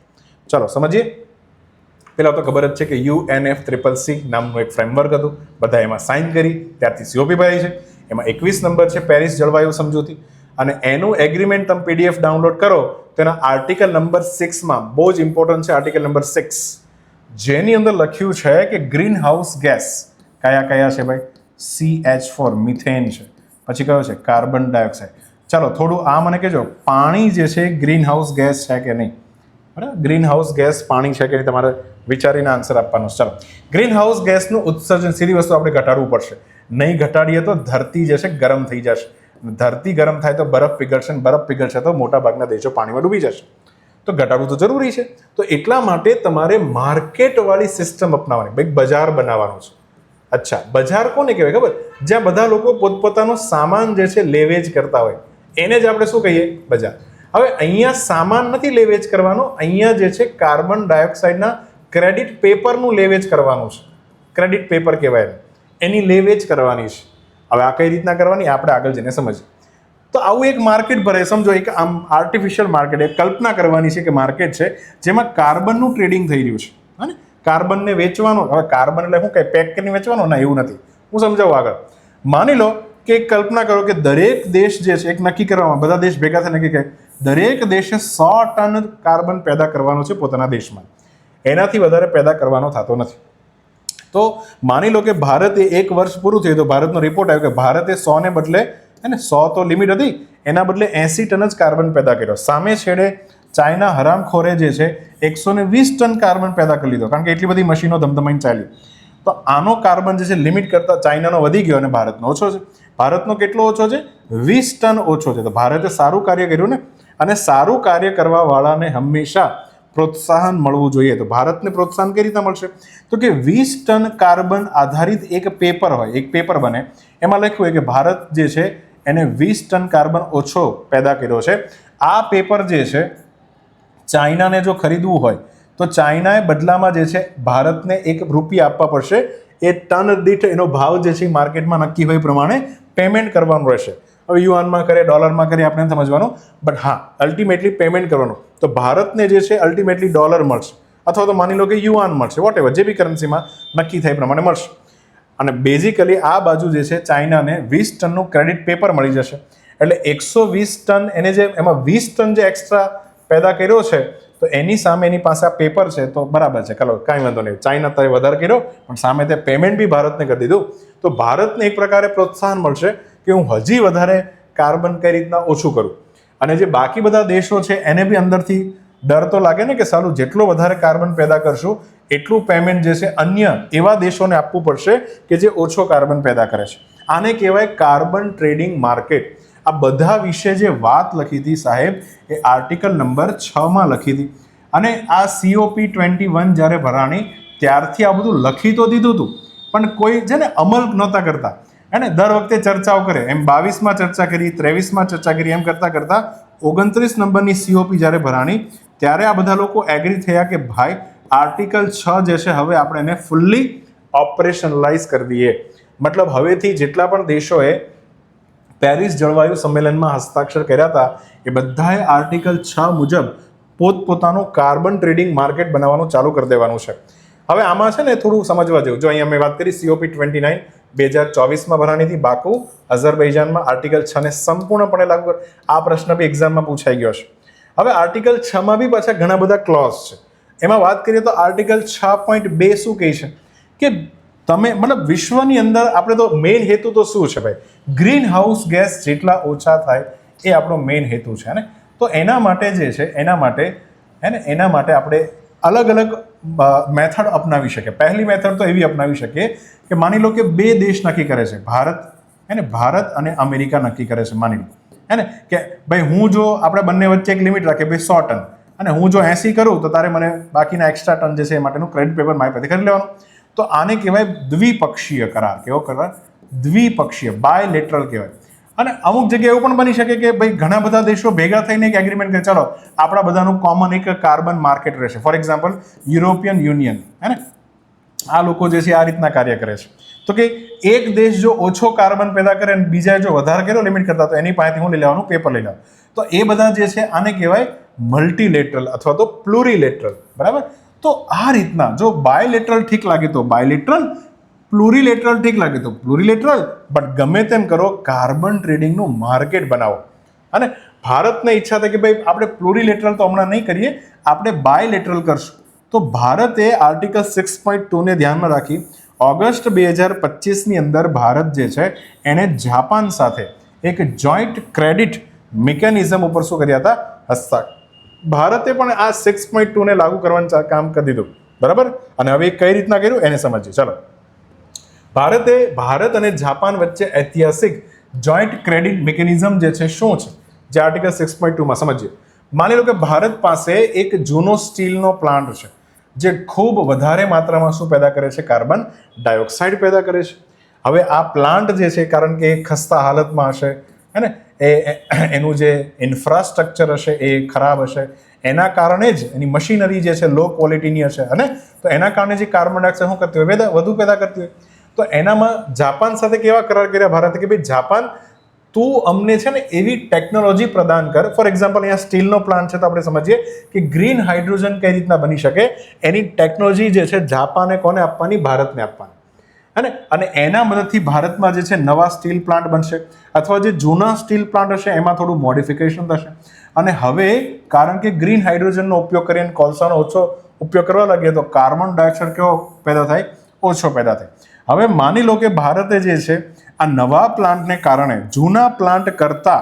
ચલો સમજીએ. પેલા તો ખબર જ છે કે UNFCCC નામનું એક ફ્રેમવર્ક હતું, બધા એમાં સાઇન કરી ત્યારથી COP ભરાઈ છે. એમાં 21 નંબર છે પેરિસ જળવાયુ સમજૂતી, અને એનું એગ્રીમેન્ટ તમે PDF ડાઉનલોડ કરો તો એના આર્ટિકલ નંબર 6માં બહુ જ ઇમ્પોર્ટન્ટ છે. આર્ટિકલ નંબર 6 જેની અંદર લખ્યું છે કે ગ્રીન હાઉસ ગેસ કયા કયા છે ભાઈ? CH4 મિથેન છે, પછી કયો છે? Carbon dioxide. ચાલો થોડું આ મને કહેજો, પાણી જે છે ગ્રીન હાઉસ ગેસ છે કે નહીં? બરાબર, ગ્રીન હાઉસ ગેસ પાણી છે કે નહીં તમારે વિચારીને આન્સર આપવાનો. ચાલો, ગ્રીન હાઉસ ગેસનું ઉત્સર્જન સીધી વસ્તુ આપણે ઘટાડવું પડશે. નહીં ઘટાડીએ તો ધરતી જે છે ગરમ થઈ જશે. ધરતી ગરમ થાય તો બરફ પીગળશે, બરફ પીગળશે તો મોટા ભાગના દેશો પાણીમાં ડૂબી જશે. તો ઘટાડવું તો જરૂરી છે. તો એટલા માટે તમારે માર્કેટવાળી સિસ્ટમ અપનાવવાની, ભાઈ બજાર બનાવવાનું છે. અચ્છા, બજાર કોને કહેવાય ખબર? જ્યાં બધા લોકો પોતપોતાનો સામાન જે છે લેવેચ કરતા હોય એને જ આપણે શું કહીએ? બજાર. હવે અહીંયા સામાન નથી લેવેચ કરવાનો, અહીંયા જે છે કાર્બન ડાયોક્સાઇડના ક્રેડિટ પેપરનું લેવેચ કરવાનું છે. ક્રેડિટ પેપર કહેવાય, એની લેવેચ કરવાની છે. હવે આ કઈ રીતના કરવાની આપણે આગળ જઈને સમજીએ. તો આવું એક માર્કેટ ભરાય, સમજો એક આમ આર્ટિફિશિયલ માર્કેટ, એક કલ્પના કરવાની છે કે માર્કેટ છે જેમાં કાર્બનનું ટ્રેડિંગ થઈ રહ્યું છે. હા ને, કાર્બનને વેચવાનો. હવે કાર્બન એટલે શું કઈ પેક કરીને વેચવાનો? ના, એવું નથી. હું સમજાવું આગળ. માની લો કે એક કલ્પના કરો કે દરેક દેશ જે છે એક નક્કી કરવામાં, બધા દેશ ભેગા થઈ નક્કી કરે દરેક દેશે 100 ટન કાર્બન પેદા કરવાનો છે પોતાના દેશમાં. એનાથી વધારે પેદા કરવાનો થતો નથી. તો માની લો કે ભારતે એક વર્ષ પૂરું થયું તો ભારતનો રિપોર્ટ આવ્યો કે ભારતે 100 ને બદલે, અને 100 તો લિમિટ હતી, એના બદલે 80 ટન જ કાર્બન પેદા કર્યો. સામે છેડે ચાઇના હરામખોરે જે છે 120 ટન કાર્બન પેદા કરી લીધો, કારણ કે એટલી બધી મશીનો ધમધમાઈને ચાલી. તો આનો કાર્બન જે છે લિમિટ કરતાં ચાઇનાનો વધી ગયો અને ભારતનો ઓછો છે. ભારતનો કેટલો ઓછો છે? 20 ટન ઓછો છે. તો ભારતે સારું કાર્ય કર્યું ને, અને સારું કાર્ય કરવા વાળાને હંમેશા પ્રોત્સાહન મળવું જોઈએ. તો ભારતને પ્રોત્સાહન કઈ રીતે મળશે? તો કે 20 ટન કાર્બન આધારિત એક પેપર હોય, એક પેપર બને, એમાં લખ્યું હોય કે ભારત જે છે એને 20 ટન કાર્બન ઓછો પેદા કર્યો છે. આ પેપર જે છે ચાઇનાને જો ખરીદવું હોય તો ચાઇનાએ બદલામાં જે છે ભારતને ₹1 આપવા પડશે. એ ટન દીઠ એનો ભાવ જે છે માર્કેટમાં નક્કી હોય પ્રમાણે પેમેન્ટ કરવાનું રહેશે. હવે યુઆનમાં કરે, ડોલરમાં કરે, આપણે સમજવાનું, બટ હા અલ્ટિમેટલી પેમેન્ટ કરવાનું. તો ભારતને જે છે અલ્ટિમેટલી ડોલર મળશે, અથવા તો માની લો કે યુઆન મળશે, વોટ એવર જે બી કરન્સીમાં નક્કી થાય પ્રમાણે મળશે. અને બેઝિકલી આ બાજુ જે છે ચાઇનાને 20 ટનનું ક્રેડિટ પેપર મળી જશે. એટલે 120 ટન એને જે એમાં 20 ટન જે એક્સ્ટ્રા પેદા કર્યો છે તો એની સામે એની પાસે આ પેપર છે, તો બરાબર છે, ચાલો કાંઈ વાંધો નહીં. ચાઇના તારે વધારે કર્યો પણ સામે તે પેમેન્ટ બી ભારતને કરી દીધું. તો ભારતને એક પ્રકારે પ્રોત્સાહન મળશે કે હું હજી વધારે કાર્બન કઈ રીતના ઓછું કરું. અને જે બાકી બધા દેશો છે એને બી અંદરથી ડર તો લાગે ને કે સાલું જેટલો વધારે કાર્બન પેદા કરશું એટલું પેમેન્ટ જે છે અન્ય એવા દેશોને આપવું પડશે કે જે ઓછો કાર્બન પેદા કરે છે. આને કહેવાય કાર્બન ટ્રેડિંગ માર્કેટ. આ બધા વિશે જે વાત લખી હતી સાહેબ એ આર્ટિકલ નંબર 6માં લખી હતી. અને આ COP21 જ્યારે ભરાણી ત્યારથી આ બધું લખી તો દીધું હતું, પણ કોઈ છે ને અમલ નહોતા કરતા. અને દર વખતે ચર્ચાઓ કરે, એમ 22માં ચર્ચા કરી, 23માં ચર્ચા કરી, એમ કરતાં કરતાં 29 નંબરની COP જ્યારે ભરાણી ત્યારે આ બધા લોકો એગ્રી થયા કે ભાઈ આર્ટિકલ 6 જે છે હવે આપણે એને ફૂલ્લી ઓપરેશનલાઇઝ કરી દઈએ. મતલબ હવેથી જેટલા પણ દેશોએ પેરિસ જળવાયુ સંમેલનમાં હસ્તાક્ષર કર્યા હતા એ બધાએ આર્ટિકલ 6 મુજબ પોતપોતાનું કાર્બન ટ્રેડિંગ માર્કેટ બનાવવાનું ચાલુ કરી દેવાનું છે. હવે આમાં છે ને થોડું સમજવા જેવું, જો અહીંયા મેં વાત કરી COP29 2024માં ભરાણી હતી, બાકુ અઝરબૈજાનમાં આર્ટિકલ 6 ને સંપૂર્ણપણે લાગુ કર. આ પ્રશ્ન બી એક્ઝામમાં પૂછાઈ ગયો છે. હવે આર્ટિકલ 6માં બી પાછા ઘણા બધા ક્લોઝ છે. એમાં વાત કરીએ તો આર્ટિકલ 6.2 શું કહે છે કે તમે મતલબ વિશ્વની અંદર આપણે તો મેઇન હેતુ તો શું છે ભાઈ, ગ્રીન હાઉસ ગેસ જેટલા ઓછા થાય એ આપણો મેઇન હેતુ છે ને. તો એના માટે જે છે એના માટે આપણે અલગ અલગ મેથડ અપનાવી શકીએ. પહેલી મેથડ તો એવી અપનાવી શકીએ કે માની લો કે બે દેશ નક્કી કરે છે, ભારત અને અમેરિકા નક્કી કરે છે, માની લો કે ભાઈ હું જો આપણે બંને વચ્ચે એક લિમિટ રાખીએ ભાઈ 100 ટન, અને હું જો 80 કરું તો તારે મને બાકીના એક્સ્ટ્રા ટન જે છે એ માટેનું ક્રેડિટ પેપર મારી પાસે કરી લેવાનું. તો આને કહેવાય દ્વિપક્ષીય કરાર. કેવો કરાર? દ્વિપક્ષીય, બાયલેટરલ કહેવાય. અને અમુક જગ્યાએ એવું પણ બની શકે કે ભાઈ ઘણા બધા દેશો ભેગા થઈને એક એગ્રીમેન્ટ કરે, ચાલો આપણા બધાનું કોમન એક કાર્બન માર્કેટ રહેશે. ફોર એક્ઝામ્પલ યુરોપિયન યુનિયન, આ લોકો જે છે આ રીતના કાર્ય કરે છે. તો કે એક દેશ જો ઓછો કાર્બન પેદા કરે અને બીજા જો વધારે કર્યો લિમિટ કરતા, તો એની પાસેથી હું લઈ લેવાનું, પેપર લઈ લેવાનું. તો એ બધા જે છે આને કહેવાય મલ્ટીલેટરલ અથવા તો પ્લુરીલેટરલ. બરાબર? તો આ રીતના જો બાયલેટરલ ઠીક લાગે તો બાયલેટરલ, પ્લુરીલેટરલ ઠીક લાગે તો પ્લુરીલેટરલ, બટ ગમે તેમ કરો, કાર્બન ટ્રેડિંગનું માર્કેટ બનાવો. અને ભારતને ઈચ્છા થાય કે ભાઈ આપણે પ્લુરીલેટરલ તો હમણાં નહીં કરીએ, આપણે બાયલેટરલ કરશું. તો ભારતે આર્ટિકલ 6.2 ને ધ્યાનમાં રાખી ઓગસ્ટ 2025ની અંદર ભારત જે છે એને જાપાન સાથે એક જોઈન્ટ ક્રેડિટ મિકેનિઝમ ઉપર શું કર્યા હતા? હસ્તાક્ષર. ભારતે પણ આ 6.2 ને લાગુ કરવાનું કામ કરી દીધું. બરાબર? અને હવે કઈ રીતના કર્યું એને સમજીએ. ચાલો, ભારત અને જાપાન વચ્ચે ઐતિહાસિક જોઈન્ટ ક્રેડિટ મિકેનિઝમ જે છે શું છે, જે આર્ટિકલ 6.2માં સમજીએ. માની લો કે ભારત પાસે એક જૂનો સ્ટીલનો પ્લાન્ટ છે જે ખૂબ વધારે માત્રામાં શું પેદા કરે છે? કાર્બન ડાયોક્સાઇડ પેદા કરે છે. હવે આ પ્લાન્ટ જે છે, કારણ કે એ ખસ્તા હાલતમાં હશે, એનું જે ઇન્ફ્રાસ્ટ્રક્ચર હશે એ ખરાબ હશે, એના કારણે જ એની મશીનરી જે છે લો ક્વોલિટીની હશે, તો એના કારણે જે કાર્બન ડાયોક્સાઇડ શું કરતી હોય? વધુ પેદા કરતી હોય. તો એનામાં જાપાન સાથે કેવા કરાર કર્યા ભારતે કે ભાઈ જાપાન, તું અમને છે ને એવી ટેકનોલોજી પ્રદાન કર. ફોર એક્ઝામ્પલ અહીંયા સ્ટીલનો પ્લાન્ટ છે, તો આપણે સમજીએ કે ગ્રીન હાઇડ્રોજન કઈ રીતના બની શકે, એની ટેકનોલોજી જે છે જાપાને કોને આપવાની? ભારતને આપવાની. અને એના મદદથી ભારતમાં જે છે નવા સ્ટીલ પ્લાન્ટ બનશે, અથવા જે જૂના સ્ટીલ પ્લાન્ટ હશે એમાં થોડું મોડિફિકેશન થશે. અને હવે કારણ કે ગ્રીન હાઇડ્રોજનનો ઉપયોગ કરીને કોલસાનો ઓછો ઉપયોગ કરવા લાગીએ તો કાર્બન ડાયોક્સાઇડ કેવો પેદા થાય? ઓછો પેદા થાય. હવે માની લો કે ભારતે જે છે આ નવા પ્લાન્ટને કારણે જૂના પ્લાન્ટ કરતા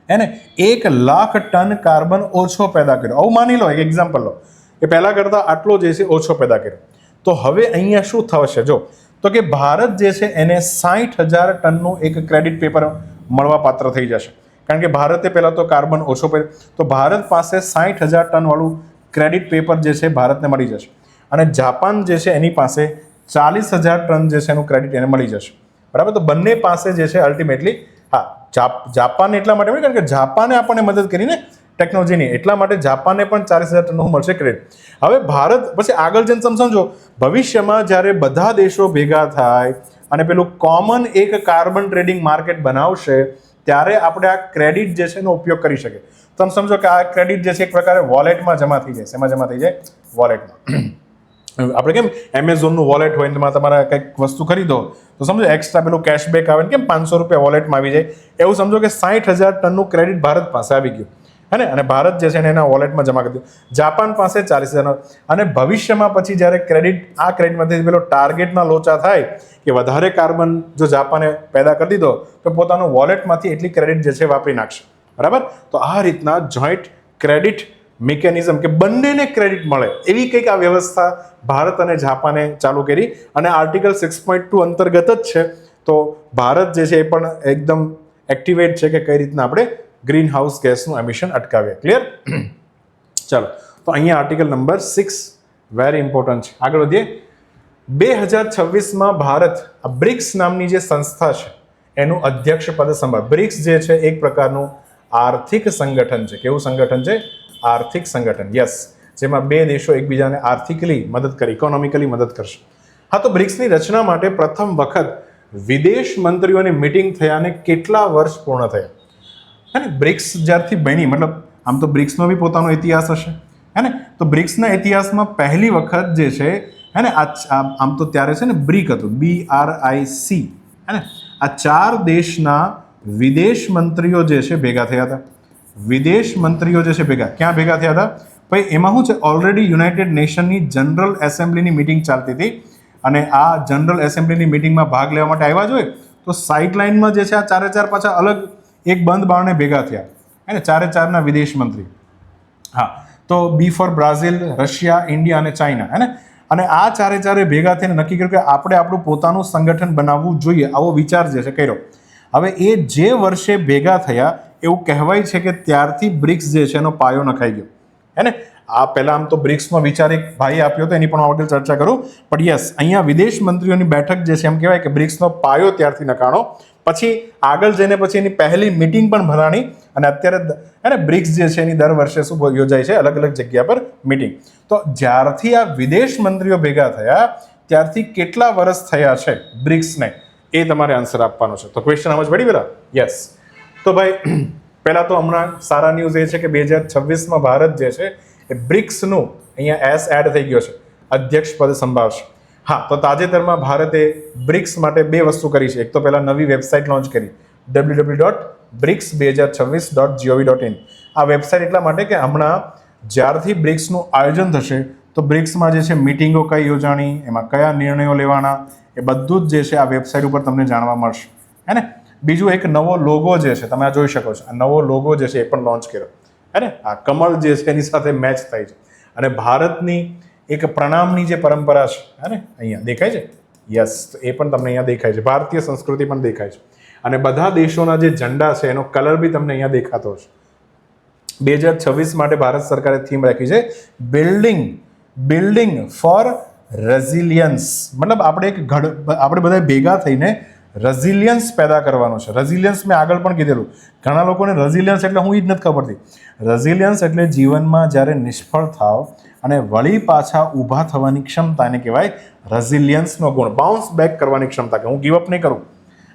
1 લાખ ટન કાર્બન ઓછો પેદા કર્યો. આવું માની લો, એક એક્ઝામ્પલ લો કે પહેલા કરતા આટલો જે છે ઓછો પેદા કર્યો. તો હવે અહીંયા શું થશે? જો તો કે ભારત જે છે એને 60,000 ટનનું એક ક્રેડિટ પેપર મળવા પાત્ર થઈ જશે. કારણ કે ભારતે પહેલાં તો કાર્બન ઓછો પેદા, તો ભારત પાસે 60,000 ટન વાળું ક્રેડિટ પેપર જે છે ભારતને મળી જશે. અને જાપાન જે છે એની પાસે 40,000 ટન જે છે એનું ક્રેડિટ એને મળી જશે. બરાબર? તો બંને પાસે જે છે અલ્ટિમેટલી, જાપાન એટલા માટે કારણ કે જાપાને આપણને મદદ કરીને ટેકનોલોજીની, એટલા માટે જાપાનને પણ 40,000 ટનનું મળશે ક્રેડિટ. હવે ભારત પછી આગળ જઈને સમજો, ભવિષ્યમાં જ્યારે બધા દેશો ભેગા થાય અને પેલું કોમન એક કાર્બન ટ્રેડિંગ માર્કેટ બનાવશે, ત્યારે આપણે આ ક્રેડિટ જે છે એનો ઉપયોગ કરી શકીએ. તમે સમજો કે આ ક્રેડિટ જે છે એક પ્રકારે વોલેટમાં જમા થઈ જાય. શેમાં જમા થઈ જાય? વોલેટમાં. આપણે કેમ એમેઝોનનું વોલેટ હોય, એમાં તમારે કંઈક વસ્તુ ખરીદો તો સમજો એક્સ્ટ્રા પેલું કેશબેક આવે ને, કેમ 500 રૂપિયા વોલેટમાં આવી જાય, એવું સમજો કે 60,000 ટનનું ક્રેડિટ ભારત પાસે આવી ગયું, અને ભારત જે છે એને એના વોલેટમાં જમા કરી દીધું. જાપાન પાસે 40,000. અને ભવિષ્યમાં પછી જ્યારે આ ક્રેડિટમાંથી પેલો ટાર્ગેટના લોચા થાય કે વધારે કાર્બન જો જાપાને પેદા કરી દીધો, તો પોતાનું વોલેટમાંથી એટલી ક્રેડિટ જે છે વાપરી નાખશે. બરાબર? તો આ રીતના જોઈન્ટ ક્રેડિટ મિકેનિઝમ, કે બંનેને ક્રેડિટ મળે એવી કંઈક આ વ્યવસ્થા ભારત અને જાપાને ચાલુ કરી, અને આર્ટિકલ 6.2 અંતર્ગત જ છે. તો ભારત જે છે એ પણ એકદમ એક્ટિવેટ છે કે કઈ રીતના આપણે ગ્રીન હાઉસ ગેસનું એમિશન અટકાવીએ. ક્લિયર? ચાલો, તો અહીંયા આર્ટિકલ નંબર 6 વેરી ઇમ્પોર્ટન્ટ છે. આગળ વધીએ. 2026માં ભારત બ્રિક્સ નામની જે સંસ્થા છે એનું અધ્યક્ષ પદ સંભાળ. બ્રિક્સ જે છે એક પ્રકારનું આર્થિક સંગઠન છે. કેવું સંગઠન છે? આર્થિક સંગઠન. યસ, જેમાં બે દેશો એકબીજાને આર્થિકલી મદદ કરે, ઇકોનોમિકલી મદદ કરશે. હા, તો બ્રિક્સની રચના માટે પ્રથમ વખત વિદેશ મંત્રીઓની મિટિંગ થયાને કેટલા વર્ષ પૂર્ણ થયા? બ્રિક્સ જ્યારથી બની, મતલબ આમ તો બ્રિક્સનો બી પોતાનો ઇતિહાસ હશે, તો બ્રિક્સના ઇતિહાસમાં પહેલી વખત જે છે હે ને આમ તો ત્યારે છે ને બ્રિક હતું, BRIC, હે ને આ 4 દેશના વિદેશ મંત્રીઓ જે છે ભેગા થયા હતા. વિદેશ મંત્રીઓ જે છે ક્યાં ભેગા થયા હતા ભાઈ? એમાં શું છે, ઓલરેડી યુનાઇટેડ નેશનની જનરલ એસેમ્બલીની મિટિંગ ચાલતી હતી અને આ જનરલ એસેમ્બલીની મિટિંગમાં ભાગ લેવા માટે આવ્યા જોઈએ તો સાઇડલાઇનમાં જે છે આ 4 પાછા અલગ એક બંધ બારણે ભેગા થયા, હે ને 4ના વિદેશ મંત્રી. હા, તો B for Brazil, Russia, India અને ચાઇના, હે ને. અને આ 4 ભેગા થઈને નક્કી કર્યું કે આપણે આપણું પોતાનું સંગઠન બનાવવું જોઈએ, આવો વિચાર જે છે કર્યો. હવે એ જે વર્ષે ભેગા થયા એવું કહેવાય છે કે ત્યારથી બ્રિક્સ જે છે એનો પાયો નખાઈ ગયો, હે ને. આ પહેલા આમ તો બ્રિક્સનો વિચાર એક ભાઈ આપ્યો હતો, એની પણ આગળ ચર્ચા કરું, પણ યસ અહીંયા વિદેશ મંત્રીઓની બેઠક જે છે એમ કહેવાય કે બ્રિક્સનો પાયો ત્યારથી નખાણો. પછી આગળ જઈને પછી એની પહેલી મિટિંગ પણ ભરાણી અને અત્યારે હે ને બ્રિક્સ જે છે એની દર વર્ષે શું યોજાય છે, અલગ અલગ જગ્યા પર મિટિંગ. તો જ્યારથી આ વિદેશ મંત્રીઓ ભેગા થયા ત્યારથી કેટલા વર્ષ થયા છે બ્રિક્સને, એ તમારે આન્સર આપવાનો છે. તો ક્વેશ્ચન સમજ પડી પેલા? યસ. તો ભાઈ પહેલા તો હમણાં સારા ન્યૂઝ એ છે કે 2026માં ભારત જે છે એ બ્રિક્સનું અહીંયા એસ એડ થઈ ગયો છે, અધ્યક્ષ પદ સંભાળશે. હા, તો તાજેતરમાં ભારતે બ્રિક્સ માટે 2 વસ્તુ કરી છે. એક તો પહેલા નવી વેબસાઇટ લોન્ચ કરી, www.brics2026.gov.in. આ વેબસાઇટ એટલા માટે કે હમણાં જ્યારથી બ્રિક્સનું આયોજન થશે તો બ્રિક્સમાં જે છે મિટિંગો કઈ યોજાણી, એમાં કયા નિર્ણયો લેવાના, એ બધું જ જે છે આ વેબસાઇટ ઉપર તમને જાણવા મળશે, હે ને. બીજું એક નવો લોગો જે છે તમે આ જોઈ શકો છો, આ નવો લોગો જે છે એ પણ લોન્ચ કર્યો, હે ને. આ કમળ જે છે એની સાથે મેચ થાય છે અને ભારતની એક પ્રણામની જે પરંપરા છે, હે ને, અહીંયા દેખાય છે. યસ, તો એ પણ તમને અહીંયા દેખાય છે, ભારતીય સંસ્કૃતિ પણ દેખાય છે અને બધા દેશોના જે ઝંડા છે એનો કલર બી તમને અહીંયા દેખાતો હશે. 2026 માટે ભારત સરકારે થીમ રાખી છે બિલ્ડિંગ ફોર રેઝિલિયન્સ. મતલબ આપણે બધા ભેગા થઈને રેઝિલિયન્સ પેદા કરવાનો છે. રેઝિલિયન્સ મેં આગળ પણ કીધેલું, ઘણા લોકોને રેઝિલિયન્સ એટલે હું જ નથી ખબર પડતી. રેઝિલિયન્સ એટલે જીવનમાં જ્યારે નિષ્ફળ થાવ અને વળી પાછા ઊભા થવાની ક્ષમતા, એને કહેવાય રેઝિલિયન્સનો ગુણ. બાઉન્સ બેક કરવાની ક્ષમતા, કે હું ગીવઅપ નહીં કરું,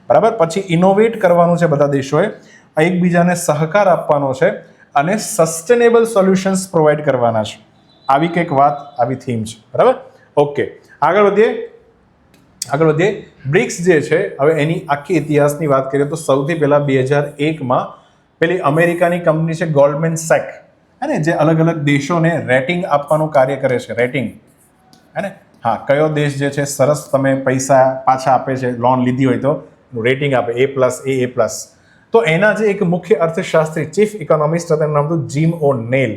બરાબર. પછી ઇનોવેટ કરવાનું છે બધા દેશોએ, એકબીજાને સહકાર આપવાનો છે અને સસ્ટેનેબલ સોલ્યુશન્સ પ્રોવાઈડ કરવાના છે. આવી કંઈક વાત, આવી થીમ છે, બરાબર. ઓકે, આગળ વધીએ. બ્રિક્સ જે છે હવે એની આખી ઇતિહાસની વાત કરીએ તો સૌથી પહેલા 2001માં પેલી અમેરિકાની કંપની છે ગોલ્ડમેન સેક, હે ને, જે અલગ અલગ દેશોને રેટિંગ આપવાનું કાર્ય કરે છે. રેટિંગ, હે ને. હા, કયો દેશ જે છે સરસ તમે પૈસા પાછા આપે છે, લોન લીધી હોય તો રેટિંગ આપે A+, AA+. તો એના જે એક મુખ્ય અર્થશાસ્ત્રી ચીફ ઇકોનોમિસ્ટ હતા, એનું નામ હતું જીમ ઓ'નેલ,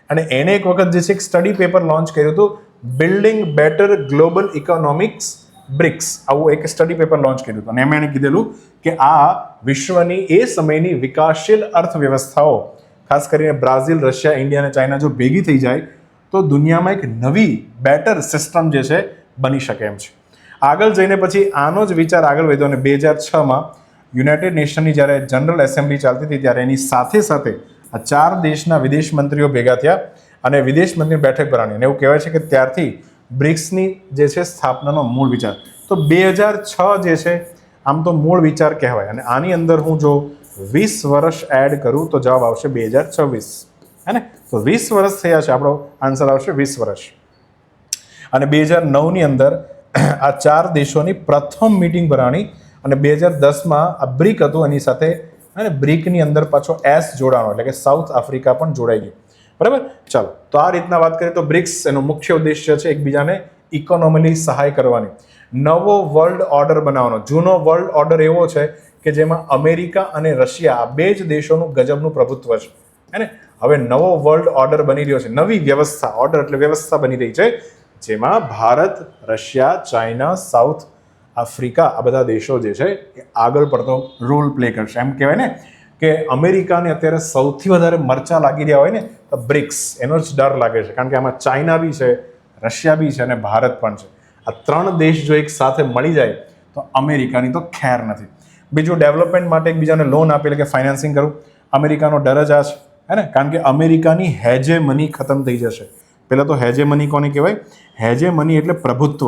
અને એને એક વખત જે છે એક સ્ટડી પેપર લોન્ચ કર્યું હતું, building better global economics BRICS. આવું એક સ્ટડી પેપર લોન્ચ કર્યું હતું અને એમાં એણે કીધેલું કે આ વિશ્વની એ સમયની વિકાસશીલ અર્થવ્યવસ્થાઓ, ખાસ કરીને બ્રાઝિલ, રશિયા, ઇન્ડિયા અને ચાઇના જો ભેગી થઈ જાય તો દુનિયામાં એક નવી બેટર સિસ્ટમ જે છે બની શકે એમ છે. આગળ જઈને પછી આનો જ વિચાર આગળ વધ્યો અને 2006માં યુનાઇટેડ નેશનની જ્યારે જનરલ એસેમ્બલી ચાલતી હતી ત્યારે એની સાથે આ 4 દેશના વિદેશ મંત્રીઓ ભેગા થયા અને વિદેશ મંત્રીની બેઠક ભરાણી. અને એવું કહેવાય છે કે ત્યારથી બ્રિક્સની જે છે સ્થાપનાનો મૂળ વિચાર. તો 2006 જે છે આમ તો મૂળ વિચાર કહેવાય અને આની અંદર હું જો 20 વર્ષ એડ કરું તો જવાબ આવશે 2026, હે ને. તો 20 વર્ષ થયા છે, આપણો આન્સર આવશે 20 વર્ષ. અને 2009ની અંદર આ 4 દેશોની પ્રથમ મિટિંગ ભરાણી અને 2010માં આ બ્રિક હતું, એની સાથે અને બ્રિકની અંદર પાછો એસ જોડાણો, એટલે કે સાઉથ આફ્રિકા પણ જોડાઈ ગયું, બરાબર. ચાલો, તો આ રીતના વાત કરીએ તો બ્રિક્સ એનો મુખ્ય ઉદ્દેશ્ય છે એકબીજાને ઇકોનોમિકલી સહાય કરવાની, નવો વર્લ્ડ ઓર્ડર બનાવવાનો. જૂનો વર્લ્ડ ઓર્ડર એવો છે કે જેમાં અમેરિકા અને રશિયા આ 2 જ દેશોનું ગજબનું પ્રભુત્વ છે, હે ને. હવે નવો વર્લ્ડ ઓર્ડર બની રહ્યો છે, નવી વ્યવસ્થા, ઓર્ડર એટલે વ્યવસ્થા બની રહી છે, જેમાં Bharat, Russia, China, south Africa આ બધા દેશો જે છે એ આગળ પડતો રોલ પ્લે કરશે. એમ કહેવાય ને કે અમેરિકાને અત્યારે સૌથી વધારે મરચા લાગી રહ્યા હોય ને તો બ્રિક્સ, એનો જ ડર લાગે છે, કારણ કે આમાં ચાઇના બી છે, રશિયા બી છે અને ભારત પણ છે. આ 3 દેશ જો એક સાથે મળી જાય તો અમેરિકાની તો ખેર નથી. બીજું, ડેવલપમેન્ટ માટે એકબીજાને લોન આપે, એટલે કે ફાઇનાન્સિંગ કરવું. અમેરિકાનો ડર જ આ છે, હે ને, કારણ કે અમેરિકાની હેજેમની ખતમ થઈ જશે. પહેલાં તો હેજેમની કોને કહેવાય? હેજેમની એટલે પ્રભુત્વ,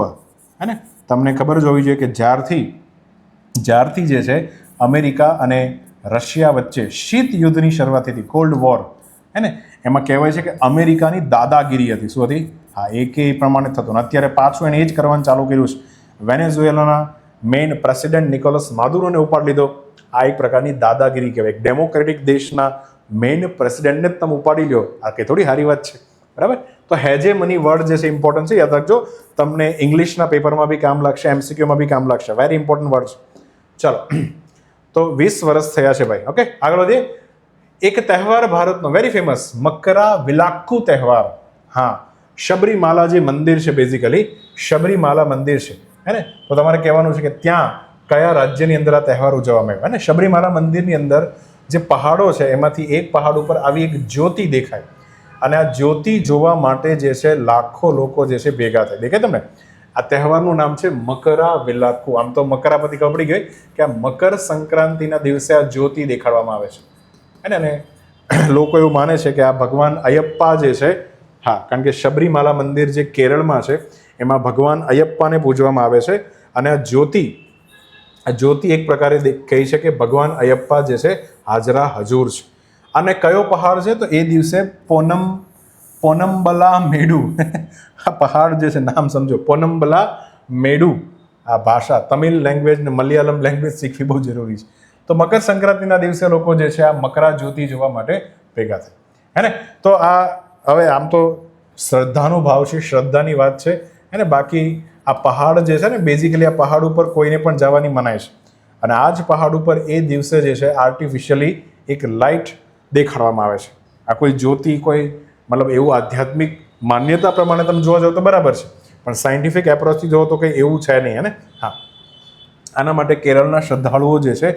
હે ને. તમને ખબર જ હોવી જોઈએ કે જ્યારથી જે છે અમેરિકા અને રશિયા વચ્ચે શીત યુદ્ધની શરૂઆત થઈ હતી, કોલ્ડ વોર, હે ને, એમાં કહેવાય છે કે અમેરિકાની દાદાગીરી હતી. શું હતી? હા, એ પ્રમાણે થતું. અત્યારે પાછું એને એ જ કરવાનું ચાલુ કર્યું છે. વેનેઝુએલાના મેઇન પ્રેસિડેન્ટ નિકોલસ માદુરોને ઉપાડી લીધો. આ એક પ્રકારની દાદાગીરી કહેવાય. એક ડેમોક્રેટિક દેશના મેઇન પ્રેસિડેન્ટને જ તમે ઉપાડી લ્યો, આ કે થોડી સારી વાત છે, બરાબર? તો હેજેમની વર્ડ જે છે ઇમ્પોર્ટન્ટ છે, યાદ રાખજો. તમને ઇંગ્લિશના પેપરમાં બી કામ લાગશે, MCQમાં બી કામ લાગશે. વેરી ઇમ્પોર્ટન્ટ વર્ડ છે. ચલો, તો 20 વર્ષ થયા છે ભાઈ. ઓકે, આગળ વધીએ. એક તહેવાર ભારતનો વેરી ફેમસ મકરા વિલાક્કુ તહેવાર. હા, શબરીમાલા જે મંદિર છે, બેઝિકલી શબરીમાલા મંદિર છે, હે ને? તો તમારે કહેવાનું છે કે ત્યાં કયા રાજ્યની અંદર આ તહેવાર ઉજવવામાં આવ્યો. અને શબરીમાલા મંદિરની અંદર જે પહાડો છે એમાંથી એક પહાડ ઉપર આવી એક જ્યોતિ દેખાય, અને આ જ્યોતિ જોવા માટે જે છે લાખો લોકો જે છે ભેગા થાય. દેખાય તમને? આ તહેવારનું નામ છે મકરા વિલાક્કુ. આમ તો મકરા પછી ખબર પડી ગઈ કે આ મકર સંક્રાંતિના દિવસે આ જ્યોતિ દેખાડવામાં આવે છે, અને લોકો એવું માને છે કે આ ભગવાન અયપ્પા જે છે, હા, કારણ કે શબરીમાલા મંદિર જે કેરળમાં છે એમાં ભગવાન અયપ્પાને પૂજવામાં આવે છે. અને આ જ્યોતિ એક પ્રકારે કહી છે કે ભગવાન અયપ્પા જે છે હાજરા હજુર છે. અને કયો પહાડ છે? તો એ દિવસે પોનમ્બલા મેડુ આ પહાડ જે છે, નામ સમજો, પોનમ્બલા મેડુ. આ ભાષા તમિલ લેંગ્વેજ ને મલયાલમ લેંગ્વેજ શીખવી બહુ જરૂરી છે. તો મકર સંક્રાંતિના દિવસે લોકો જે છે આ મકરા જ્યોતિ જોવા માટે ભેગા થાય, હે ને? તો આ હવે આમ તો શ્રદ્ધાનો ભાવ છે, શ્રદ્ધાની વાત છે, અને બાકી આ પહાડ જે છે ને, બેઝિકલી આ પહાડ ઉપર કોઈને પણ જવાની મનાય છે. અને આ જ પહાડ ઉપર એ દિવસે જે છે આર્ટિફિશિયલી એક લાઇટ દેખાડવામાં આવે છે. આ કોઈ જ્યોતિ, કોઈ મતલબ એવું આધ્યાત્મિક માન્યતા પ્રમાણે તમે જોવા જાઓ તો બરાબર છે, પણ સાયન્ટિફિક એપ્રોચથી જોવો તો કંઈ એવું છે નહીં, હે ને? હા, આના માટે કેરળના શ્રદ્ધાળુઓ જે છે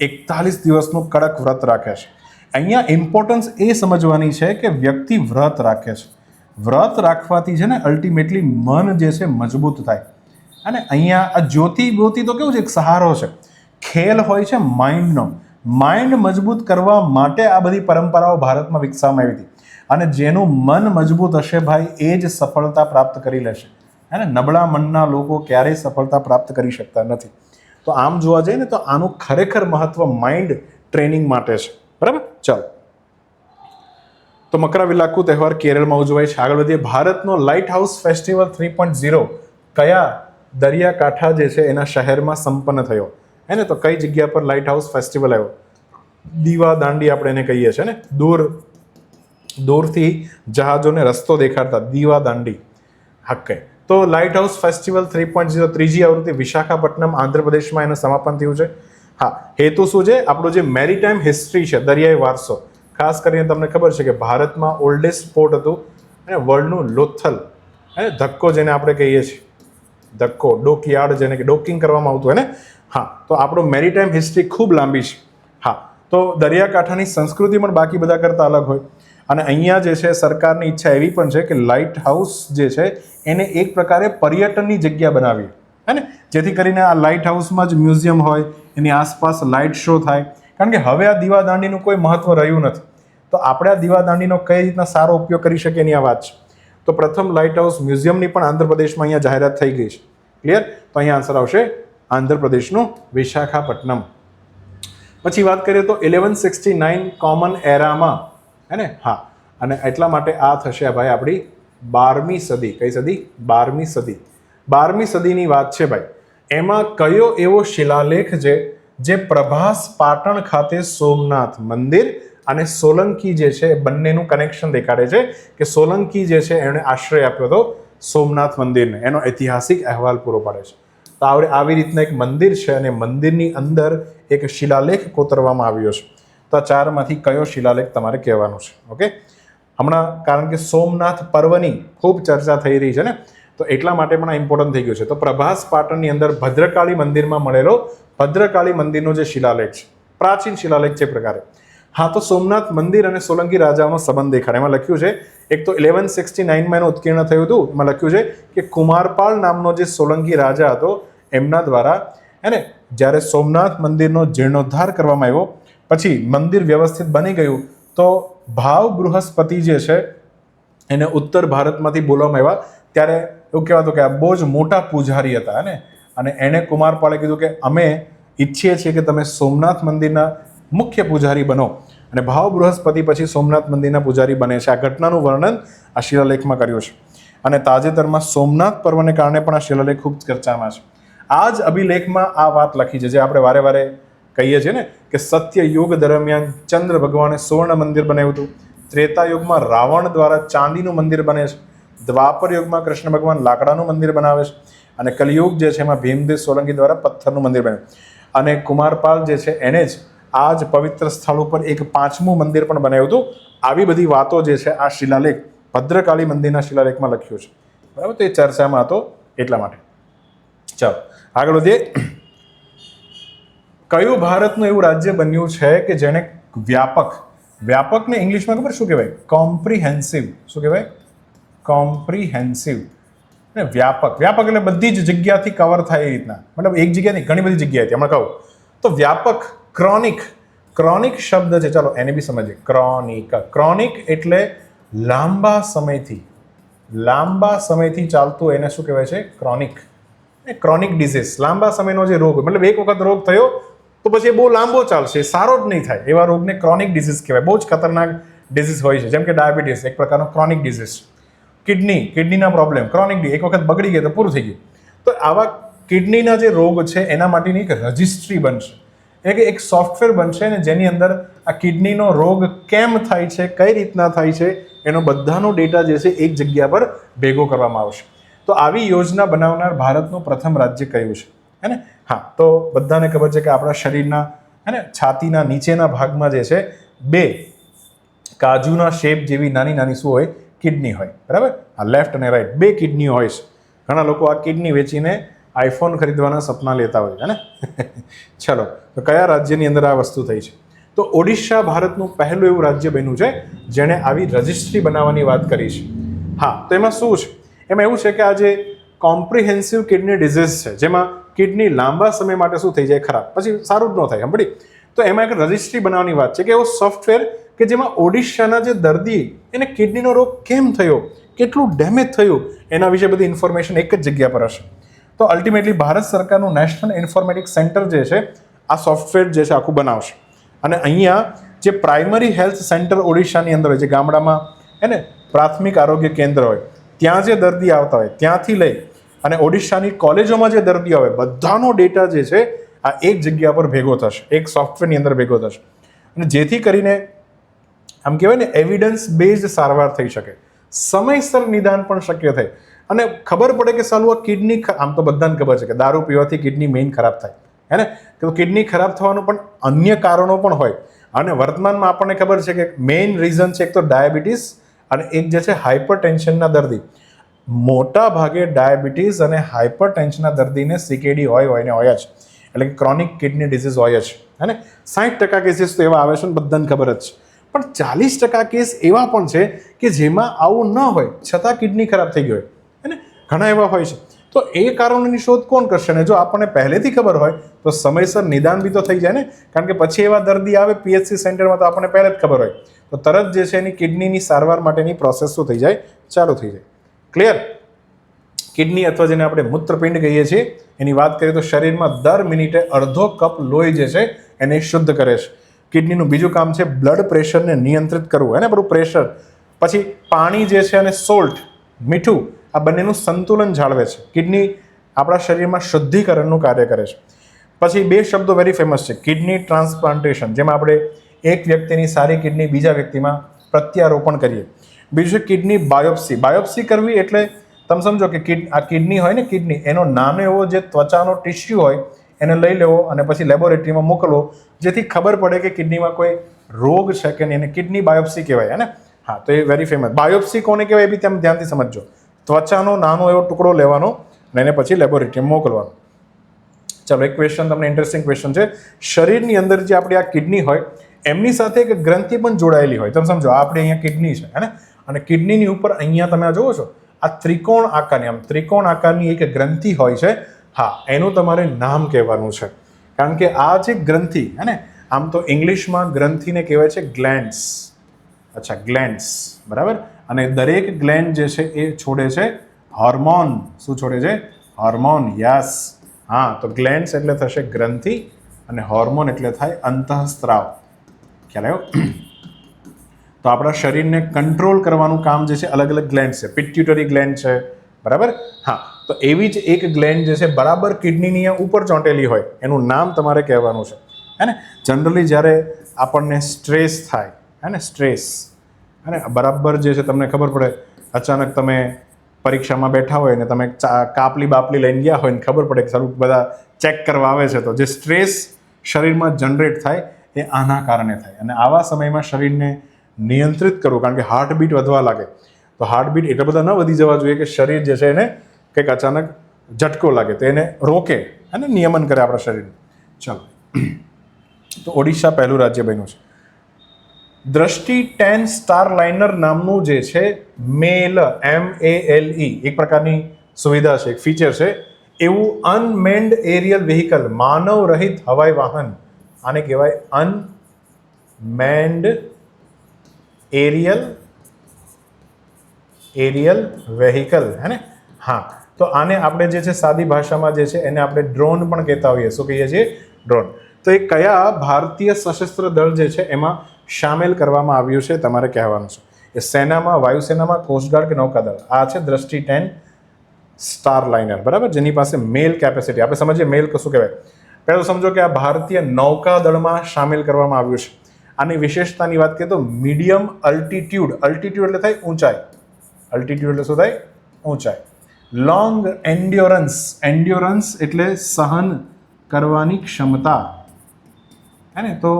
41 દિવસનું કડક વ્રત રાખે છે. અહીંયા ઇમ્પોર્ટન્સ એ સમજવાની છે કે વ્યક્તિ વ્રત રાખે છે. વ્રત રાખવાથી છે ને અલ્ટિમેટલી મન જે છે મજબૂત થાય. અને અહીંયા આ જ્યોતિ તો કેવું છે, એક સહારો છે, ખેલ હોય છે માઇન્ડનો. માઇન્ડ મજબૂત કરવા માટે આ બધી પરંપરાઓ ભારતમાં વિકસાવવામાં આવી હતી. અને જેનું મન મજબૂત હશે ભાઈ, એ જ સફળતા પ્રાપ્ત કરી લેશે, હે ને? નબળા મનના લોકો ક્યારેય સફળતા પ્રાપ્ત કરી શકતા નથી. તો આમ જોવા જઈએ ને તો આનું ખરેખર મહત્વ માઇન્ડ ટ્રેનિંગ માટે છે, બરાબર? ચાલો, તો મકરા વિલાક્કુ તહેવાર કેરળમાં ઉજવાય છે. આગળ વધીએ. ભારતનો લાઇટ હાઉસ ફેસ્ટિવલ 3.0 કયા દરિયાકાંઠા જે છે એના શહેરમાં સંપન્ન થયો, હે ને? તો કઈ જગ્યા પર લાઇટ હાઉસ ફેસ્ટિવલ આવ્યો? દીવા દાંડી આપણે એને કહીએ છીએ ને, દૂરથી જહાજોને રસ્તો દેખાડતા દીવા દાંડી. હકે, તો લાઇટ હાઉસ ફેસ્ટિવલ 3.0 ત્રીજી આવૃત્તિ વિશાખાપટ્ટનમ આંધ્રપ્રદેશમાં એનું સમાપન થયું છે. હા, હેતુ શું છે? આપણું જે મેરીટાઈમ હિસ્ટ્રી છે, દરિયાઈ વારસો, ખાસ કરીને તમને ખબર છે કે ભારતમાં ઓલ્ડેસ્ટ પોર્ટ હતું અને વર્લ્ડનું લોથલ, હે, ધક્કો જેને આપણે કહીએ છીએ, ધક્કો, ડોકયાર્ડ જેને કે ડોકિંગ કરવામાં આવતું, હે ને? હા, તો આપણું મેરીટાઈમ હિસ્ટ્રી ખૂબ લાંબી છે. હા, તો દરિયાકાંઠાની સંસ્કૃતિ પણ બાકી બધા કરતાં અલગ હોય. અને અહીંયા જે છે સરકારની ઈચ્છા એવી પણ છે કે લાઇટ હાઉસ જે છે એને એક પ્રકારે પર્યટનની જગ્યા બનાવી, હે ને? જેથી કરીને આ લાઇટ હાઉસમાં જ મ્યુઝિયમ હોય, એની આસપાસ લાઇટ શો થાય. કારણ કે હવે આ દીવાદાંડીનું કોઈ મહત્વ રહ્યું નથી. તો આપણે આ દીવાદાંડીનો કઈ રીતના સારો ઉપયોગ કરી શકીએ એની આ વાત છે. તો પ્રથમ લાઇટ હાઉસ મ્યુઝિયમની પણ આંધ્રપ્રદેશમાં અહીંયા જાહેરાત થઈ ગઈ છે. ક્લિયર? તો અહીંયા આન્સર આવશે આંધ્રપ્રદેશનું વિશાખાપટ્ટનમ. પછી વાત કરીએ તો 1169 કોમન એરામાં, હે ને? હા, અને એટલા માટે આ થશે ભાઈ આપણી 12મી સદી. કઈ સદી? 12મી સદી. 12મી સદીની વાત છે ભાઈ. એમાં કયો એવો શિલાલેખ છે જે પ્રભાસ પાટણ ખાતે સોમનાથ મંદિર અને સોલંકી જે છે બંનેનું કનેક્શન દેખાડે છે કે સોલંકી જે છે એણે આશ્રય આપ્યો હતો સોમનાથ મંદિરને, એનો ઐતિહાસિક અહેવાલ પૂરો પાડે છે. તો આવી રીતના એક મંદિર છે અને મંદિરની અંદર એક શિલાલેખ કોતરવામાં આવ્યો છે. તો આ ચારમાંથી કયો શિલાલેખ તમારે કહેવાનો છે? ઓકે, હમણાં કારણ કે સોમનાથ પર્વની ખૂબ ચર્ચા થઈ રહી છે ને, તો એટલા માટે પણ આ ઇમ્પોર્ટન્ટ થઈ ગયું છે. તો પ્રભાસ પાટણની અંદર ભદ્રકાળી મંદિરમાં મળેલો ભદ્રકાળી મંદિરનો જે શિલાલેખ છે, પ્રાચીન શિલાલેખ છે પ્રકારે. હા, તો સોમનાથ મંદિર અને સોલંકી રાજાનો સંબંધ દેખાડે. એમાં લખ્યું છે, એક તો 1169માં એનું ઉત્કીર્ણ થયું હતું. એમાં લખ્યું છે કે કુમારપાળ નામનો જે સોલંકી રાજા હતો એમના દ્વારા, એને જ્યારે સોમનાથ મંદિરનો જીર્ણોદ્ધાર કરવામાં આવ્યો, પછી મંદિર વ્યવસ્થિત બની ગયું, તો ભાવ બૃહસ્પતિ જે છે એને ઉત્તર ભારતમાંથી બોલાવવામાં આવ્યા. ત્યારે એવું કહેવાતું કે આ બહુ જ મોટા પૂજારી હતા, ને? અને એણે કુમારપાળે કીધું કે અમે ઈચ્છીએ છીએ કે તમે સોમનાથ મંદિરના મુખ્ય પૂજારી બનો. અને ભાવ બૃહસ્પતિ પછી સોમનાથ મંદિરના પૂજારી બને છે. આ ઘટનાનું વર્ણન આ શિલાલેખમાં કર્યું છે. અને તાજેતરમાં સોમનાથ પર્વને કારણે પણ આ શિલાલેખ ખૂબ ચર્ચામાં છે. આ જ અભિલેખમાં આ વાત લખી છે જે આપણે વારે વારે કહીએ છીએ ને કે સત્ય યુગ દરમિયાન ચંદ્ર ભગવાને સુવર્ણ મંદિર બનાવ્યું હતું. ત્રેતા યુગમાં રાવણ દ્વારા ચાંદીનું મંદિર બને છે. દ્વાપર યુગમાં કૃષ્ણ ભગવાન લાકડાનું મંદિર બનાવે છે. અને કલયુગ જે છે એમાં ભીમદેવ સોલંકી દ્વારા પથ્થરનું મંદિર બન્યું. અને કુમારપાલ જે છે એને જ આ જ પવિત્ર સ્થળ ઉપર એક 5મું મંદિર પણ બનાવ્યું હતું. આવી બધી વાતો જે છે આ શિલાલેખ ભદ્રકાળી મંદિરના શિલાલેખમાં લખ્યું છે. બરાબર, તો એ ચર્ચામાં હતો એટલા માટે. ચાલો આગળ વધીએ. કયું ભારતનું એવું રાજ્ય બન્યું છે કે જેને વ્યાપકને ઇંગ્લિશમાં ખબર શું કહેવાય? કોમ્પ્રિહેન્સિવ. શું કહેવાય? કોમ્પ્રિહેન્સિવ. વ્યાપક એટલે બધી જ જગ્યાથી કવર થાય એ રીતના, મતલબ એક જગ્યાથી ઘણી બધી જગ્યાએથી. હમણાં કહું તો વ્યાપક. ક્રોનિક શબ્દ છે, ચાલો એને બી સમજીએ. ક્રોનિક એટલે લાંબા સમયથી ચાલતું, એને શું કહેવાય છે? Chronic disease. લાંબા સમયનો જે રોગ, મતલબ એક વખત રોગ થયો તો પછી એ બહુ લાંબો ચાલશે, સારો જ નહીં થાય, એવા રોગને ક્રોનિક ડિઝીઝ કહેવાય. બહુ જ ખતરનાક ડિઝીઝ હોય છે, જેમ કે ડાયાબિટીસ એક પ્રકારનો ક્રોનિક ડિઝીઝ. કિડનીના પ્રોબ્લેમ ક્રોનિક, એક વખત બગડી ગઈ તો પૂરું થઈ ગયું. તો આવા કિડનીના જે રોગ છે એના માટેની એક રજિસ્ટ્રી બનશે, એટલે કે એક સોફ્ટવેર બનશે ને જેની અંદર આ કિડનીનો રોગ કેમ થાય છે, કઈ રીતના થાય છે, એનો બધાનો ડેટા જે છે એક જગ્યા પર ભેગો કરવામાં આવશે. તો આવી યોજના બનાવનાર ભારતનું પ્રથમ રાજ્ય કયું છે? હે ને? હા, તો બધાને ખબર છે કે આપણા શરીરના છાતીના નીચેના ભાગમાં જે છે 2 કાજુના શેપ જેવી નાની શું હોય? કિડની હોય. બરાબર, આ લેફ્ટ અને રાઈટ 2 કિડની હોય છે. ઘણા લોકો આ કિડની વેચીને આઈફોન ખરીદવાના સપના લેતા હોય છે ને. ચલો, તો કયા રાજ્યની અંદર આ વસ્તુ થઈ છે? તો ઓડિશા ભારતનું પહેલું એવું રાજ્ય બન્યું છે જેણે આવી રજિસ્ટ્રી બનાવવાની વાત કરી છે. હા, તો એમાં શું છે? એમાં એવું છે કે આ જે કોમ્પ્રિહેન્સિવ કિડની ડિઝીઝ છે, જેમાં કિડની લાંબા સમય માટે શું થઈ જાય? ખરાબ, પછી સારું જ ન થાય. સાંભળી? તો એમાં એક રજિસ્ટ્રી બનાવવાની વાત છે કે એવો સોફ્ટવેર કે જેમાં ઓડિશાના જે દર્દી એને કિડનીનો રોગ કેમ થયો, કેટલું ડેમેજ થયું, એના વિશે બધી ઇન્ફોર્મેશન એક જ જગ્યા પર હશે. તો અલ્ટિમેટલી ભારત સરકારનું નેશનલ ઇન્ફોર્મેટિક્સ સેન્ટર જે છે આ સોફ્ટવેર જે છે આખું બનાવશે. અને અહીંયા જે પ્રાઇમરી હેલ્થ સેન્ટર ઓડિશાની અંદર હોય, જે ગામડામાં ને પ્રાથમિક આરોગ્ય કેન્દ્ર હોય, ત્યાં જે દર્દી આવતા હોય ત્યાંથી લઈ અને ઓડિશાની કોલેજોમાં જે દર્દીઓ આવે બધાનો ડેટા જે છે આ એક જગ્યા પર ભેગો થશે, એક સોફ્ટવેરની અંદર ભેગો થશે. અને જેથી કરીને આમ કહેવાય ને એવિડન્સ બેઝડ સારવાર થઈ શકે, સમયસર નિદાન પણ શક્ય થાય અને ખબર પડે કે સાલું આ કિડની, આમ તો બધાને ખબર છે કે દારૂ પીવાથી કિડની મેઇન ખરાબ થાય, હે ને? તો કિડની ખરાબ થવાનું પણ અન્ય કારણો પણ હોય. અને વર્તમાનમાં આપણને ખબર છે કે મેઇન રીઝન છે એક તો ડાયાબિટીસ અને એક જે છે હાઇપરટેન્શનના દર્દી. મોટા ભાગે ડાયાબિટીસ અને હાઇપરટેન્શનના દર્દીને CKD હોય જ, એટલે કે ક્રોનિક કિડની ડિઝીઝ હોય જ, હે ને? 60% કેસીસ તો એવા આવે છે ને બધાને ખબર જ છે. પણ 40% કેસ એવા પણ છે કે જેમાં આવું ન હોય છતાં કિડની ખરાબ થઈ ગઈ હોય, હે ને? ઘણા એવા હોય છે. તો એ કારણોની શોધ કોણ કરશે? ને જો આપણને પહેલેથી ખબર હોય તો સમયસર નિદાન બી તો થઈ જાય ને, કારણ કે પછી એવા દર્દી આવે PHC સેન્ટરમાં તો આપણને પહેલે જ ખબર હોય તો તરત જે છે એની કિડનીની સારવાર માટેની પ્રોસેસ શું થઈ જાય? ચાલુ થઈ જાય. ક્લિયર? કિડની અથવા જેને આપણે મૂત્રપિંડ કહીએ છીએ એની વાત કરીએ તો શરીરમાં દર મિનિટે અડધો કપ લોહી જે છે એને શુદ્ધ કરે છે. કિડનીનું બીજું કામ છે બ્લડ પ્રેશરને નિયંત્રિત કરવું, હે ને? બધું પ્રેશર, પછી પાણી જે છે અને સોલ્ટ, મીઠું, આ બંનેનું સંતુલન જાળવે છે. કિડની આપણા શરીરમાં શુદ્ધિકરણનું કાર્ય કરે છે. પછી 2 શબ્દો વેરી ફેમસ છે, કિડની ટ્રાન્સપ્લાન્ટેશન, જેમાં આપણે એક વ્યક્તિની સારી કિડની બીજા વ્યક્તિમાં પ્રત્યારોપણ કરીએ. બીજું છે કિડની બાયોપ્સી કરવી, એટલે તમે સમજો કે આ કિડની હોય ને, કિડની એનો નાનો એવો જે ત્વચાનો ટિશ્યુ હોય એને લઈ લેવો અને પછી લેબોરેટરીમાં મોકલવો, જેથી ખબર પડે કે કિડનીમાં કોઈ રોગ છે કે નહીં, એને કિડની બાયોપ્સી કહેવાય, હે ને? હા, તો એ વેરી ફેમસ. બાયોપ્સી કોને કહેવાય એ બી તમે ધ્યાનથી સમજો. ત્વચાનો નાનો એવો ટુકડો લેવાનો અને એને પછી લેબોરેટરીમાં મોકલવાનો. ચાલો, એક ક્વેશ્ચન તમને ઇન્ટરેસ્ટિંગ ક્વેશ્ચન છે. શરીરની અંદર જે આપણી આ કિડની હોય એમની સાથે એક ગ્રંથિ પણ જોડાયેલી હોય. તમે સમજો આપણે અહીંયા કિડની છે, હે ને? અને કિડનીની ઉપર અહીંયા તમે જોવો છો આ ત્રિકોણ આકારની એક ગ્રંથિ હોય છે. હા, એનું તમારે નામ કહેવાનું છે, કારણ કે આ જે ગ્રંથિ, હે ને, આમ તો ઇંગ્લિશમાં ગ્રંથિને કહેવાય છે ગ્લેન્ડ્સ. અચ્છા, ગ્લેન્ડ્સ, બરાબર. અને દરેક ગ્લેન્ડ જે છે એ છોડે છે હોર્મોન. શું છોડે છે? હોર્મોન. યસ. હા, તો ગ્લેન્ડ્સ એટલે થશે ગ્રંથિ અને હોર્મોન એટલે થાય અંતઃસ્ત્રાવ. ખ્યાલ આવ્યો? તો આપણા શરીરને કંટ્રોલ કરવાનું કામ જે છે અલગ અલગ ગ્લેન્ડ છે. પિટ્યુટરી ગ્લેન્ડ છે, બરાબર? હા, તો એવી જ એક ગ્લેન્ડ જે છે બરાબર કિડનીની ઉપર ચોંટેલી હોય, એનું નામ તમારે કહેવાનું છે, હે ને? જનરલી જ્યારે આપણને સ્ટ્રેસ થાય, હે ને, સ્ટ્રેસ, હે ને, બરાબર જે છે તમને ખબર પડે, અચાનક તમે પરીક્ષામાં બેઠા હોય ને તમે કાપલી બાપલી લઈને ગયા હોય ને ખબર પડે કે સારું બધા ચેક કરવા આવે છે, તો જે સ્ટ્રેસ શરીરમાં જનરેટ થાય એ આના કારણે થાય. અને આવા સમયમાં શરીરને નિયંત્રિત કરવું, કારણ કે હાર્ટબીટ વધવા લાગે, તો હાર્ટબીટ એટલા બધા ન વધી જવા જોઈએ કે શરીર જે છે એને કંઈક અચાનક ઝટકો લાગે, તો એને રોકે અને નિયમન કરે આપણા શરીરને. ચાલો, તો ઓડિશા પહેલું રાજ્ય બન્યું છે. દ્રષ્ટિ 10 સ્ટારલાઇનર નામનું જે છે મેલ, MALE, એક પ્રકારની સુવિધા છે, એક ફીચર છે, એવું અનમેન્ડ એરિયલ વ્હીકલ, માનવ રહિત હવાઈ વાહન, આને કહેવાય અનમેન્ડ એરિયલ વેહિકલ, હે ને? હા, તો આને આપણે જે છે સાદી ભાષામાં જે છે એને આપણે ડ્રોન પણ કહેતા હોઈએ. શું કહીએ છીએ? ડ્રોન. તો એ કયા ભારતીય સશસ્ત્ર દળ જે છે એમાં સામેલ કરવામાં આવ્યું છે તમારે કહેવાનું છે. એ સેનામાં, વાયુસેનામાં, કોસ્ટગાર્ડ કે નૌકાદળ? આ છે દ્રષ્ટિ 10 સ્ટારલાઇનર, બરાબર, જેની પાસે મેલ કેપેસિટી. આપણે સમજીએ મેલ કશું કહેવાય. પહેલું સમજો કે આ ભારતીય નૌકાદળમાં સામેલ કરવામાં આવ્યું છે. આની વિશેષતાની વાત કરીએ તો મીડિયમ અલ્ટિટ્યુડ, અલ્ટિટ્યુડ એટલે થાય ઊંચાઈ, અલ્ટિટ્યુડ એટલે શું થાય? ઊંચાઈ. લોંગ એન્ડ્યોરન્સ, એન્ડ્યોરન્સ એટલે સહન કરવાની ક્ષમતા, હે ને? તો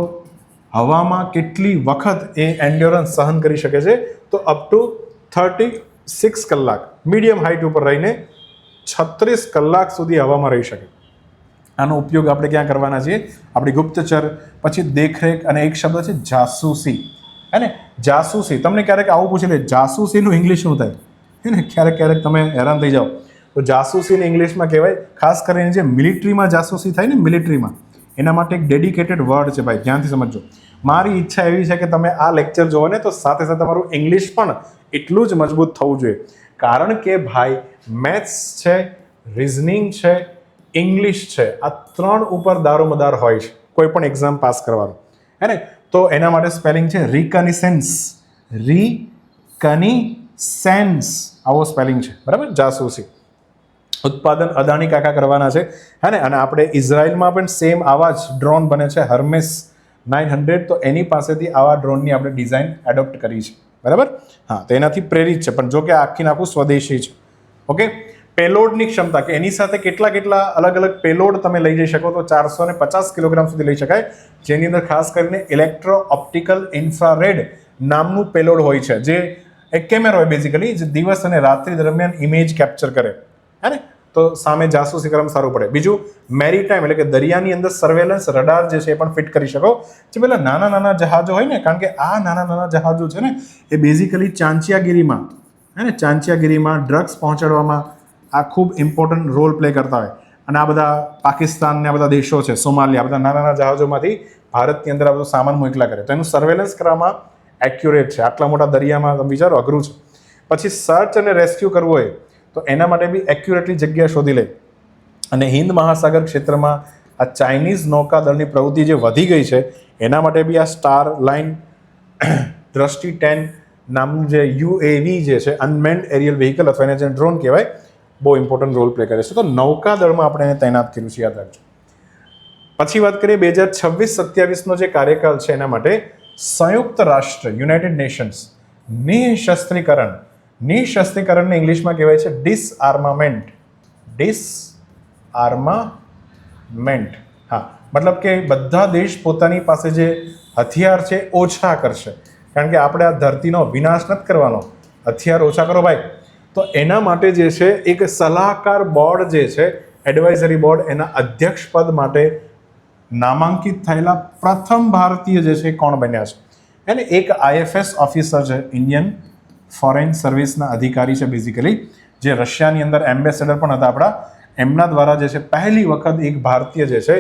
હવામાં કેટલી વખત એ એન્ડ્યોરન્સ સહન કરી શકે છે? તો અપ ટુ 36 કલાક, મીડિયમ હાઇટ ઉપર રહીને 36 કલાક સુધી હવામાં રહી શકે. આનો ઉપયોગ આપણે ક્યાં કરવાના છીએ? આપણી ગુપ્તચર, પછી દેખરેખ, અને એક શબ્દ છે જાસૂસી, હે ને? જાસૂસી. તમને ક્યારેક આવું પૂછી લે, જાસૂસીનું ઇંગ્લિશ શું થાય, હે ને? ક્યારેક તમે હેરાન થઈ જાઓ. તો જાસૂસીને ઇંગ્લિશમાં કહેવાય, ખાસ કરીને જે મિલિટરીમાં જાસૂસી થાય ને, મિલિટરીમાં, એના માટે એક ડેડિકેટેડ વર્ડ છે ભાઈ, ધ્યાનથી સમજો. મારી ઈચ્છા એવી છે કે તમે આ લેક્ચર જોવો ને તો સાથે સાથે તમારું ઇંગ્લિશ પણ એટલું જ મજબૂત થવું જોઈએ, કારણ કે ભાઈ મેથ્સ છે, રિઝનિંગ છે, ઇંગ્લિશ છે, આ 3 ઉપર દારોમદાર હોય છે કોઈ પણ એક્ઝામ પાસ કરવાનું, હે ને? તો એના માટે સ્પેલિંગ છે રિકનિસેન્સ, રિકનિસેન્સ, આવો સ્પેલિંગ છે, બરાબર? જાસૂસી. ઉત્પાદન અદાણી કાકા કરવાના છે, હે ને? અને આપણે ઇઝરાયલમાં પણ સેમ આવા જ ડ્રોન બને છે, હર્મેસ 900, તો એની પાસેથી આવા ડ્રોનની આપણે ડિઝાઇન એડોપ્ટ કરી છે, બરાબર? હા, તો એનાથી પ્રેરિત છે, પણ જો કે આખીને આખું સ્વદેશી છે. ઓકે, પેલોડની ક્ષમતા, કે એની સાથે કેટલા અલગ અલગ પેલોડ તમે લઈ જઈ શકો, તો 450 કિલોગ્રામ સુધી લઈ શકાય, જેની અંદર ખાસ કરીને ઇલેક્ટ્રો ઓપ્ટિકલ ઇન્ફ્રારેડ નામનું પેલોડ હોય છે, જે એક કેમેરા હોય બેઝિકલી, જે દિવસ અને રાત્રિ દરમિયાન ઇમેજ કેપ્ચર કરે, હે ને? તો સામે જાસૂસી કરવામાં સારું પડે. બીજું મેરીટાઈમ, એટલે કે દરિયાની અંદર સર્વેલન્સ રડાર જે છે એ પણ ફિટ કરી શકો, જે પેલા નાના જહાજો હોય ને, કારણ કે આ નાના જહાજો છે ને એ બેઝિકલી ચાંચિયાગીરીમાં, હે ને, ચાંચિયાગીરીમાં ડ્રગ્સ પહોંચાડવામાં આ ખૂબ ઇમ્પોર્ટન્ટ રોલ પ્લે કરતા હોય. અને આ બધા પાકિસ્તાન ને આ બધા દેશો છે, સોમાલિયા, બધા નાના જહાજોમાંથી ભારતની અંદર આ બધો સામાન મોકલા કરે, તો એનું સર્વેલન્સ કરવામાં એક્યુરેટ છે. આટલા મોટા દરિયામાં તમે વિચારો, અઘરું છે. પછી સર્ચ અને રેસ્ક્યુ કરવું હોય તો એના માટે બી એક્યુરેટલી જગ્યા શોધી લે. અને હિન્દ મહાસાગર ક્ષેત્રમાં આ ચાઇનીઝ નૌકાદળની પ્રવૃત્તિ જે વધી ગઈ છે, એના માટે બી આ સ્ટાર લાઇન દ્રષ્ટિ 10 નામનું જે UAV જે છે, અનમેન્ડ એરિયલ વ્હીકલ, અથવા એને જે ડ્રોન કહેવાય, બહુ ઇમ્પોર્ટન્ટ રોલ પ્લે કરે છે. તો નૌકાદળમાં આપણે એને તૈનાત કર્યું છે, યાદ રાખજો. પછી વાત કરીએ 2026-27નો જે કાર્યકાળ છે, એના માટે સંયુક્ત રાષ્ટ્ર, યુનાઇટેડ નેશન્સ, નિઃશસ્ત્રીકરણને ઇંગ્લિશમાં કહેવાય છે ડિસઆર્મામેન્ટ. ડિસઆર્મામેન્ટ, હા, મતલબ કે બધા દેશ પોતાની પાસે જે હથિયાર છે ઓછા કરશે, કારણ કે આપણે આ ધરતીનો વિનાશ નથી કરવાનો, હથિયાર ઓછા કરો ભાઈ. તો એના માટે જે છે એક સલાહકાર બોર્ડ જે છે, એડવાઇઝરી બોર્ડ, એના અધ્યક્ષ પદ માટે નામાંકિત થયેલા પ્રથમ ભારતીય જે છે કોણ બન્યા છે? એને એક IFS ઓફિસર છે, ઇન્ડિયન ફોરેન સર્વિસના અધિકારી છે બેઝિકલી, જે રશિયાની અંદર એમ્બેસેડર પણ હતા આપણા, એમના દ્વારા જે છે પહેલી વખત એક ભારતીય જે છે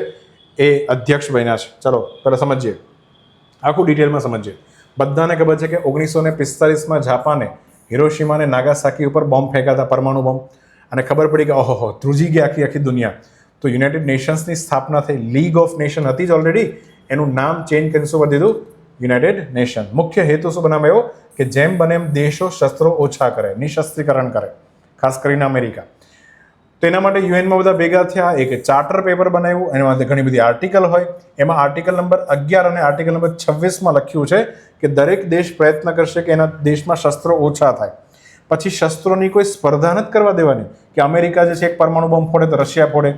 એ અધ્યક્ષ બન્યા છે. ચલો પહેલાં સમજીએ, આખું ડિટેલમાં સમજીએ. બધાને ખબર છે કે 1945માં જાપાને હિરોશિમા અને નાગાસાકી ઉપર બોમ્બ ફેંક્યા હતા, પરમાણુ બોમ્બ, અને ખબર પડી કે ઓહો, ધ્રુજી ગઈ આખી દુનિયા. તો યુનાઇટેડ નેશન્સની સ્થાપના થઈ, લીગ ઓફ નેશન હતી જ ઓલરેડી, એનું નામ ચેન્જ કરીને શું કરી દીધું? United nation. મુખ્ય હેતુ શું બનાવવામાં આવ્યો કે જેમ બને એમ દેશો શસ્ત્રો ઓછા કરે, નિશસ્ત્રીકરણ કરે, ખાસ કરીને અમેરિકા. તો એના માટે યુએનમાં બધા ભેગા થયા, એક ચાર્ટર પેપર બનાવ્યું, એના માટે ઘણી બધી આર્ટિકલ હોય. એમાં આર્ટિકલ નંબર 11 અને આર્ટિકલ નંબર 26 લખ્યું છે કે દરેક દેશ પ્રયત્ન કરશે કે એના દેશમાં શસ્ત્રો ઓછા થાય. પછી શસ્ત્રોની કોઈ સ્પર્ધા નથી કરવા દેવાની કે અમેરિકા જે છે એક પરમાણુ બોમ્બ ફોડે તો રશિયા ફોડે,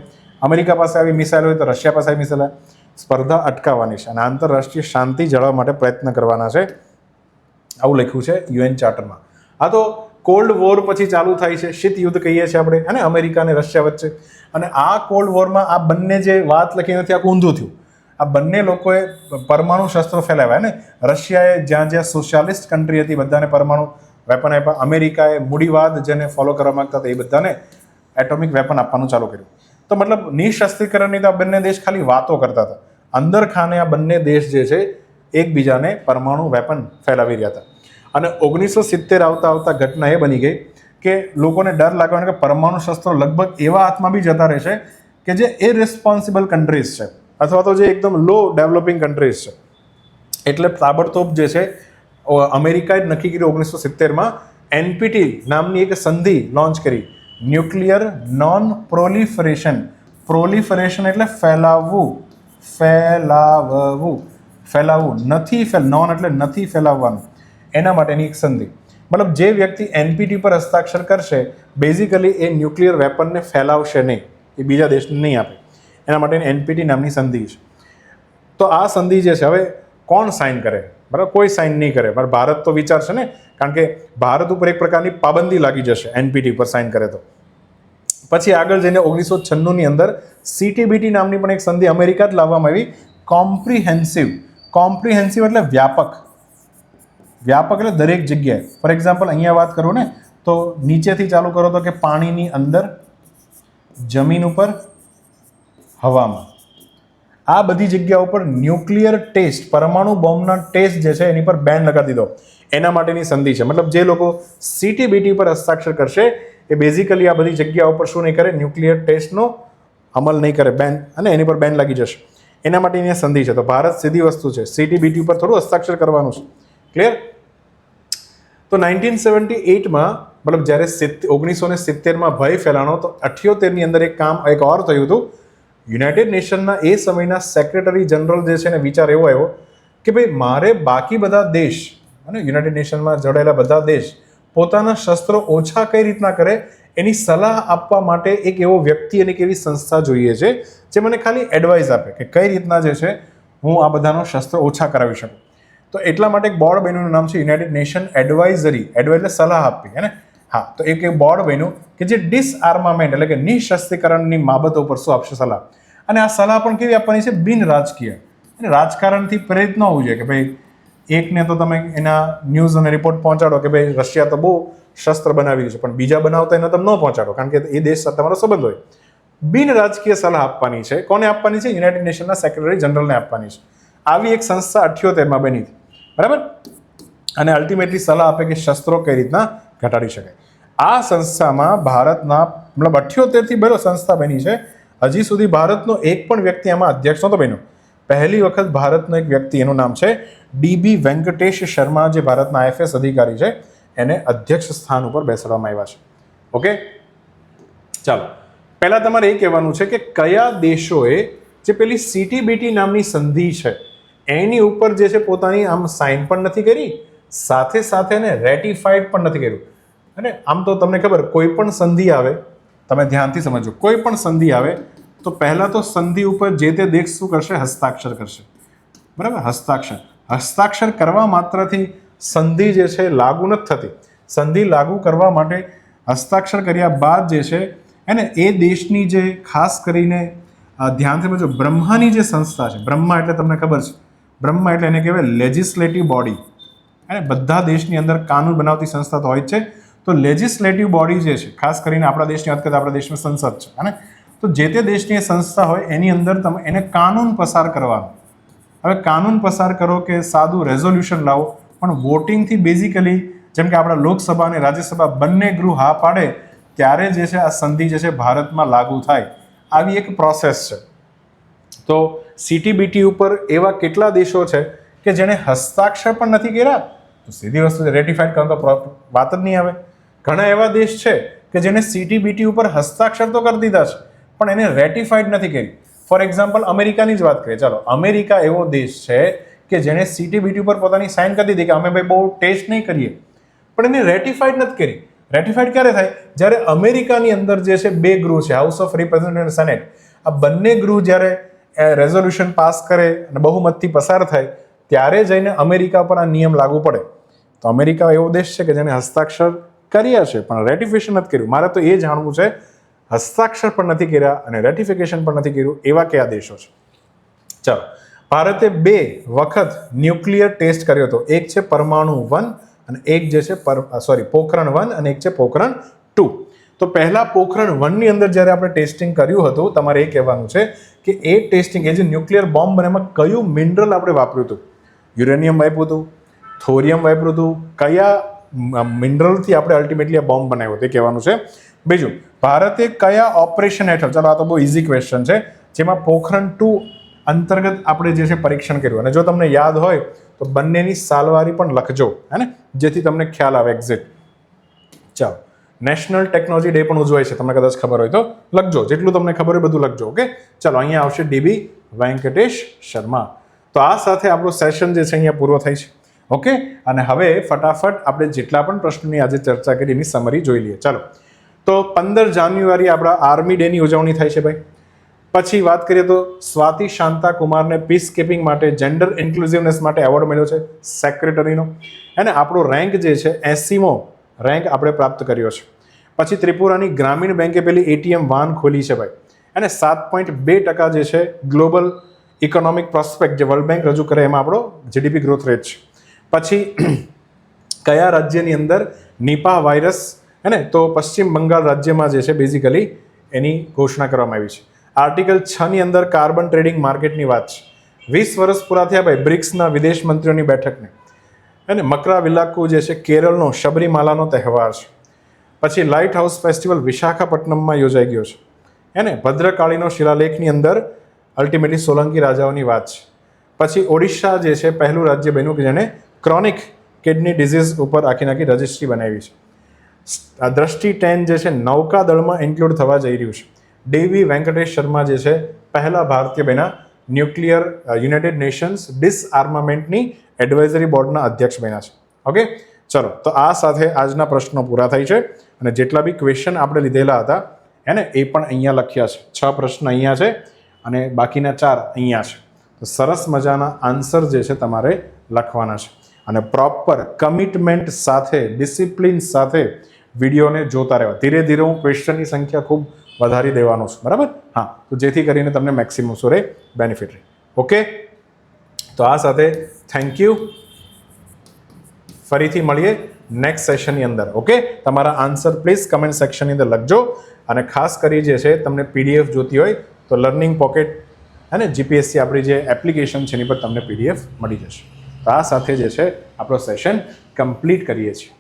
અમેરિકા પાસે આવી મિસાઇલ હોય તો રશિયા પાસે આવી મિસાઇલ. સ્પર્ધા અટકાવવાની છે અને આંતરરાષ્ટ્રીય શાંતિ જાળવવા માટે પ્રયત્ન કરવાના છે, આવું લખ્યું છે યુએન ચાર્ટરમાં. આ તો કોલ્ડ વોર પછી ચાલુ થાય છે, શીત યુદ્ધ કહીએ છીએ આપણે, અને અમેરિકા અને રશિયા વચ્ચે. અને આ કોલ્ડ વોરમાં આ બંને જે વાત લખી નથી, આ ઊંધું થયું. આ બંને લોકોએ પરમાણુ શસ્ત્રો ફેલાવ્યા ને. રશિયાએ જ્યાં જ્યાં સોશિયાલિસ્ટ કન્ટ્રી હતી બધાને પરમાણુ વેપન આપ્યા. અમેરિકાએ મૂડીવાદ જેને ફોલો કરવા માંગતા હતા એ બધાને એટોમિક વેપન આપવાનું ચાલુ કર્યું. તો મતલબ નિશસ્ત્રીકરણની તો આ બંને દેશ ખાલી વાતો કરતા હતા, અંદર ખાને આ બંને દેશ જે છે એકબીજાને પરમાણુ વેપન ફેલાવી રહ્યા હતા. અને 1970 આવતા ઘટના એ બની ગઈ કે લોકોને ડર લાગવાનો કે પરમાણુ શસ્ત્રો લગભગ એવા હાથમાં બી જતા રહેશે કે જે ઇરરિસ્પોન્સિબલ કન્ટ્રીઝ છે અથવા તો જે એકદમ લો ડેવલપિંગ કન્ટ્રીઝ છે. એટલે તાબડતોબ જે છે અમેરિકાએ નક્કી કર્યું 1970માં એનપીટી નામની એક સંધિ લોન્ચ કરી, ન્યુક્લિયર નોન પ્રોલિફરેશન. પ્રોલિફરેશન એટલે ફેલાવવું, નોન એટલે નથી ફેલાવવાનું, એના માટેની એક સંધિ. મતલબ જે વ્યક્તિ એનપીટી પર હસ્તાક્ષર કરશે બેઝિકલી એ ન્યુક્લિયર વેપનને ફેલાવશે નહીં, એ બીજા દેશને નહીં આપે. એના માટેની એનપીટી નામની સંધિ છે. તો આ સંધિ જે છે હવે કોણ સાઇન કરે? બરાબર, કોઈ સાઇન નહીં કરે. બરાબર, ભારત તો વિચારશે ને, કારણ કે ભારત ઉપર એક પ્રકારની પાબંદી લાગી જશે એનપીટી પર સાઇન કરે તો. પછી આગળ જઈને 1996ની અંદર સીટીબીટી નામની પણ એક સંધિ અમેરિકા જ લાવવામાં આવી, કોમ્પ્રિહેન્સિવ. કોમ્પ્રિહેન્સિવ એટલે વ્યાપક. વ્યાપક એટલે દરેક જગ્યાએ. ફોર એક્ઝામ્પલ અહીંયા વાત કરું ને તો નીચેથી ચાલુ કરો તો કે પાણીની અંદર, જમીન ઉપર, હવામાં, આ બધી જગ્યા ઉપર ન્યુક્લિયર ટેસ્ટ, પરમાણુ બોમ્બના ટેસ્ટ જે છે એની પર બેન લગાડી દીધો. એના માટેની સંધિ છે. મતલબ જે લોકો સીટીબીટી પર હસ્તાક્ષર કરશે એ બેઝિકલી આ બધી જગ્યા ઉપર શું નહીં કરે, ન્યુક્લિયર ટેસ્ટનો અમલ નહીં કરે, બેન, અને એની પર બેન લાગી જશે. એના માટેની સંધિ છે. તો ભારત સીધી વસ્તુ છે, સીટીબીટી ઉપર થોડું હસ્તાક્ષર કરવાનું છે. ક્લિયર? તો 1978માં મતલબ જ્યારે 1970માં ભય ફેલાણો તો 78ની અંદર એક ઓર થયું હતું. યુનાઇટેડ નેશનના એ સમયના સેક્રેટરી જનરલ જે છે ને વિચાર એવો આવ્યો કે ભાઈ મારે બાકી બધા દેશ અને યુનાઇટેડ નેશનમાં જોડાયેલા બધા દેશ પોતાના શસ્ત્રો ઓછા કઈ રીતના કરે એની સલાહ આપવા માટે એક એવો વ્યક્તિ અને એક એવી સંસ્થા જોઈએ છે જે મને ખાલી એડવાઇસ આપે કે કઈ રીતના જે છે હું આ બધાનો શસ્ત્રો ઓછા કરાવી શકું. તો એટલા માટે એક બોર્ડ બન્યું, નામ છે યુનાઇટેડ નેશન એડવાઇઝરી. એટલે સલાહ આપવી, હે ને? હા, તો એક બોર્ડ બન્યું કે જે ડિસઆર્મામેન્ટ એટલે કે નિશસ્ત્રીકરણની બાબતો પર શું આપશે સલાહ. અને આ સલાહ પણ કેવી આપવાની છે? બિન રાજકીય. અને રાજકારણથી પ્રેરિત ન હોવું જોઈએ કે ભાઈ એકને તો તમે એના ન્યૂઝ અને રિપોર્ટ પહોંચાડો કે ભાઈ રશિયા તો બહુ શસ્ત્ર બનાવી રહ્યું છે, પણ બીજા બનાવતા એને તમે ન પહોંચાડો કારણ કે એ દેશ સાથે તમારો સંબંધ હોય. બિન રાજકીય સલાહ આપવાની છે. કોને આપવાની છે? યુનાઇટેડ નેશનના સેક્રેટરી જનરલને આપવાની છે. આવી એક સંસ્થા 78માં બની હતી. બરાબર, અને અલ્ટિમેટલી સલાહ આપે કે શસ્ત્રો કઈ રીતના ઘટાડી શકાય. આ સંસ્થામાં ભારતના મતલબ 78થી બરો સંસ્થા બની છે. હજી સુધી ભારતનો એક પણ વ્યક્તિ આમાં અધ્યક્ષ નહોતો બન્યો. પહેલી વખત ભારતનો એક વ્યક્તિ, એનું નામ છે ડીબી વેંકટેશ શર્મા, જે ભારતના આઈએફએસ અધિકારી છે, એને અધ્યક્ષ સ્થાન ઉપર બેસાડવામાં આવ્યા છે. ઓકે, ચાલો પહેલા તમારે એ કહેવાનું છે કે કયા દેશોએ જે પેલી સીટીબીટી નામની સંધિ છે એની ઉપર જે છે પોતાની આમ સાઇન પણ નથી કરી, સાથે સાથે એને રેટિફાઈડ પણ નથી કર્યું. અને આમ તો તમને ખબર, કોઈ પણ સંધિ આવે, તમે ધ્યાનથી સમજો, કોઈ પણ સંધિ આવે તો પહેલાં તો સંધિ ઉપર જે તે દેશ શું કરશે? હસ્તાક્ષર કરશે. બરાબર, હસ્તાક્ષર કરવા માત્રથી સંધિ જે છે લાગુ નથી થતી. સંધિ લાગુ કરવા માટે હસ્તાક્ષર કર્યા બાદ જે છે એને એ દેશની જે ખાસ કરીને ધ્યાનથી સમજો, બ્રહ્માની જે સંસ્થા છે, બ્રહ્મા એટલે તમને ખબર છે, બ્રહ્મા એટલે એને કહેવાય લેજિસ્લેટિવ બોડી. અને બધા દેશની અંદર કાનૂન બનાવતી સંસ્થા તો હોય જ છે. તો લેજિસ્લેટિવ બોડી જે છે, ખાસ કરીને આપણા દેશની વાત કરીએ તો આપણા દેશમાં સંસદ છે, અને તો જે તે દેશની સંસ્થા હોય એની અંદર તમે એને કાનૂન પસાર કરવાનો. હવે કાનૂન પસાર કરો કે સાદું રેઝોલ્યુશન લાવો, પણ વોટિંગથી બેઝિકલી જેમ કે આપણા લોકસભા અને રાજ્યસભા બંને ગૃહ હા પાડે ત્યારે જે છે આ સંધિ જે છે ભારતમાં લાગુ થાય. આવી એક પ્રોસેસ છે. તો સીટીબીટી ઉપર એવા કેટલા દેશો છે કે જેણે હસ્તાક્ષર પણ નથી કર્યા, તો સીધી વસ્તુ રેટિફાઈડ કરવાનો તો વાત જ નહીં આવે. ઘણા એવા દેશ છે કે જેને CTBT ઉપર હસ્તાક્ષર તો કરી દીધા છે પણ એને રેટિફાઈડ નથી કરી. ફોર એક્ઝામ્પલ અમેરિકાની જ વાત કરીએ. ચાલો, અમેરિકા એવો દેશ છે કે જેણે CTBT ઉપર પોતાની સાઇન કરી દીધી કે અમે ભાઈ બહુ ટેસ્ટ નહીં કરીએ, પણ એને રેટિફાઈડ નથી કરી. રેટિફાઈડ ક્યારે થાય? જ્યારે અમેરિકાની અંદર જે છે બે ગૃહ છે, હાઉસ ઓફ રિપ્રેઝેન્ટેટિવ અને સેનેટ, આ બંને ગૃહ જ્યારે રેઝોલ્યુશન પાસ કરે અને બહુમતથી પસાર થાય ત્યારે જઈને અમેરિકા પર આ નિયમ લાગુ પડે. તો અમેરિકા એવો દેશ છે કે જેને હસ્તાક્ષર કર્યા છે પણ રેટિફિકેશન નથી કર્યું. મારે તો એ જાણવું છે, હસ્તાક્ષર પણ નથી કર્યા અને રેટિફિકેશન પણ નથી કર્યું એવા કયા દેશો છે? ચાલો, ભારતે 2 વખત ન્યુક્લિયર ટેસ્ટ કર્યો હતો. એક છે પરમાણુ 1 અને એક જે છે પોખરણ 1 અને એક છે પોખરણ 2. તો પહેલા પોખરણ 1 ની અંદર જ્યારે આપણે ટેસ્ટિંગ કર્યું હતું, તમારે એ કહેવાનું છે કે એ ટેસ્ટિંગ, એ જે ન્યુક્લિયર બોમ્બ બને એમાં કયું મિનરલ આપણે વાપર્યું હતું? યુરેનિયમ વાપર્યું હતું, થોરિયમ વાપર્યું હતું, કયા મિનરલથી આપણે અલ્ટિમેટલી આ બોમ્બ બનાવ્યો તે કહેવાનું છે. બીજું, ભારતે કયા ઓપરેશન હેઠળ, ચાલો આ તો બહુ ઇઝી ક્વેશ્ચન છે, જેમાં પોખરણ 2 અંતર્ગત આપણે જે છે પરીક્ષણ કર્યું. અને જો તમને યાદ હોય તો બંનેની સાલવારી પણ લખજો, હે ને, જેથી તમને ખ્યાલ આવે એક્ઝેક્ટ. ચાલો, નેશનલ ટેકનોલોજી ડે પણ ઉજવાય છે, તમને કદાચ ખબર હોય તો લખજો, જેટલું તમને ખબર હોય બધું લખજો. ઓકે, ચાલો, અહીંયા આવશે DB વેંકટેશ શર્મા. તો આ સાથે આપણું સેશન જે છે અહીંયા પૂરો થાય છે. ઓકે, અને હવે ફટાફટ આપણે જેટલા પણ પ્રશ્નોની આજે ચર્ચા કરી એની સમરી જોઈ લઈએ. ચાલો, તો 15 જાન્યુઆરી આપણા આર્મી ડેની ઉજવણી થાય છે ભાઈ. પછી વાત કરીએ તો સ્વાતિ શાંતા કુમારને પીસ કીપિંગ માટે, જેન્ડર ઇન્ક્લુઝિવનેસ માટે એવોર્ડ મળ્યો છે સેક્રેટરીનો. અને આપણો રેન્ક જે છે 80મો રેન્ક આપણે પ્રાપ્ત કર્યો છે. પછી ત્રિપુરાની ગ્રામીણ બેંકે પેલી ATM વાન ખોલી છે ભાઈ. અને 7.2% જે છે ગ્લોબલ ઇકોનોમિક પ્રોસ્પેક્ટ જે વર્લ્ડ બેંક રજૂ કરે એમાં આપણો GDP ગ્રોથ રેટ છે. પછી કયા રાજ્યની અંદર નિપા વાયરસ, હે ને, તો પશ્ચિમ બંગાળ રાજ્યમાં જે છે બેઝિકલી એની ઘોષણા કરવામાં આવી છે. આર્ટિકલ 6 ની અંદર કાર્બન ટ્રેડિંગ માર્કેટની વાત છે. 20 વર્ષ પૂરા થયા ભાઈ બ્રિક્સના વિદેશ મંત્રીઓની બેઠકને. અને મકરા વિલાક્કુ જે છે કેરળનો શબરીમાલાનો તહેવાર છે. પછી લાઇટ હાઉસ ફેસ્ટિવલ વિશાખાપટ્ટનમમાં યોજાઈ ગયો છે, હે ને. ભદ્રકાળીનો શિલાલેખની અંદર અલ્ટિમેટલી સોલંકી રાજાઓની વાત છે. પછી ઓડિશા જે છે પહેલું રાજ્ય બન્યું કે જેને ક્રોનિક કિડની ડિઝીઝ ઉપર આખી રજિસ્ટ્રી બનાવી છે. દ્રષ્ટિ 10 જે છે નૌકાદળમાં ઇન્ક્લુડ થવા જઈ રહ્યું છે. DB વેંકટેશ શર્મા જે છે પહેલા ભારતીય બન્યા ન્યુક્લિયર યુનાઇટેડ નેશન્સ ડિસઆર્મામેન્ટની એડવાઇઝરી બોર્ડના અધ્યક્ષ બન્યા છે. ઓકે, ચલો, તો આ સાથે આજના પ્રશ્નો પૂરા થાય છે. અને જેટલા બી ક્વેશ્ચન આપણે લીધેલા હતા, હે ને, એ પણ અહીંયા લખ્યા છે. 6 પ્રશ્ન અહીંયા છે અને બાકીના 4 અહીંયા છે. તો સરસ મજાના આન્સર જે છે તમારે લખવાના છે અને પ્રોપર કમિટમેન્ટ સાથે, ડિસિપ્લિન સાથે વિડીયોને જોતા રહેવા. ધીરે ધીરે હું ક્વેશ્ચનની સંખ્યા ખૂબ વધારી દેવાનો છું, બરાબર? હા, તો જેથી કરીને તમને મેક્સિમમ સોરે બેનિફિટ રહે. ઓકે, તો આ સાથે થેન્ક યુ. ફરીથી મળીએ નેક્સ્ટ સેશનની અંદર. ઓકે, તમારા આન્સર પ્લીઝ કમેન્ટ સેક્શનની અંદર લખજો. અને ખાસ કરી જે છે તમને PDF જોતી હોય તો લર્નિંગ પોકેટ અને GPSC આપણી જે એપ્લિકેશન છે એની પર તમને PDF મળી જશે. તો આ સાથે જે છે આપણો સેશન કમ્પ્લીટ કરીએ છીએ.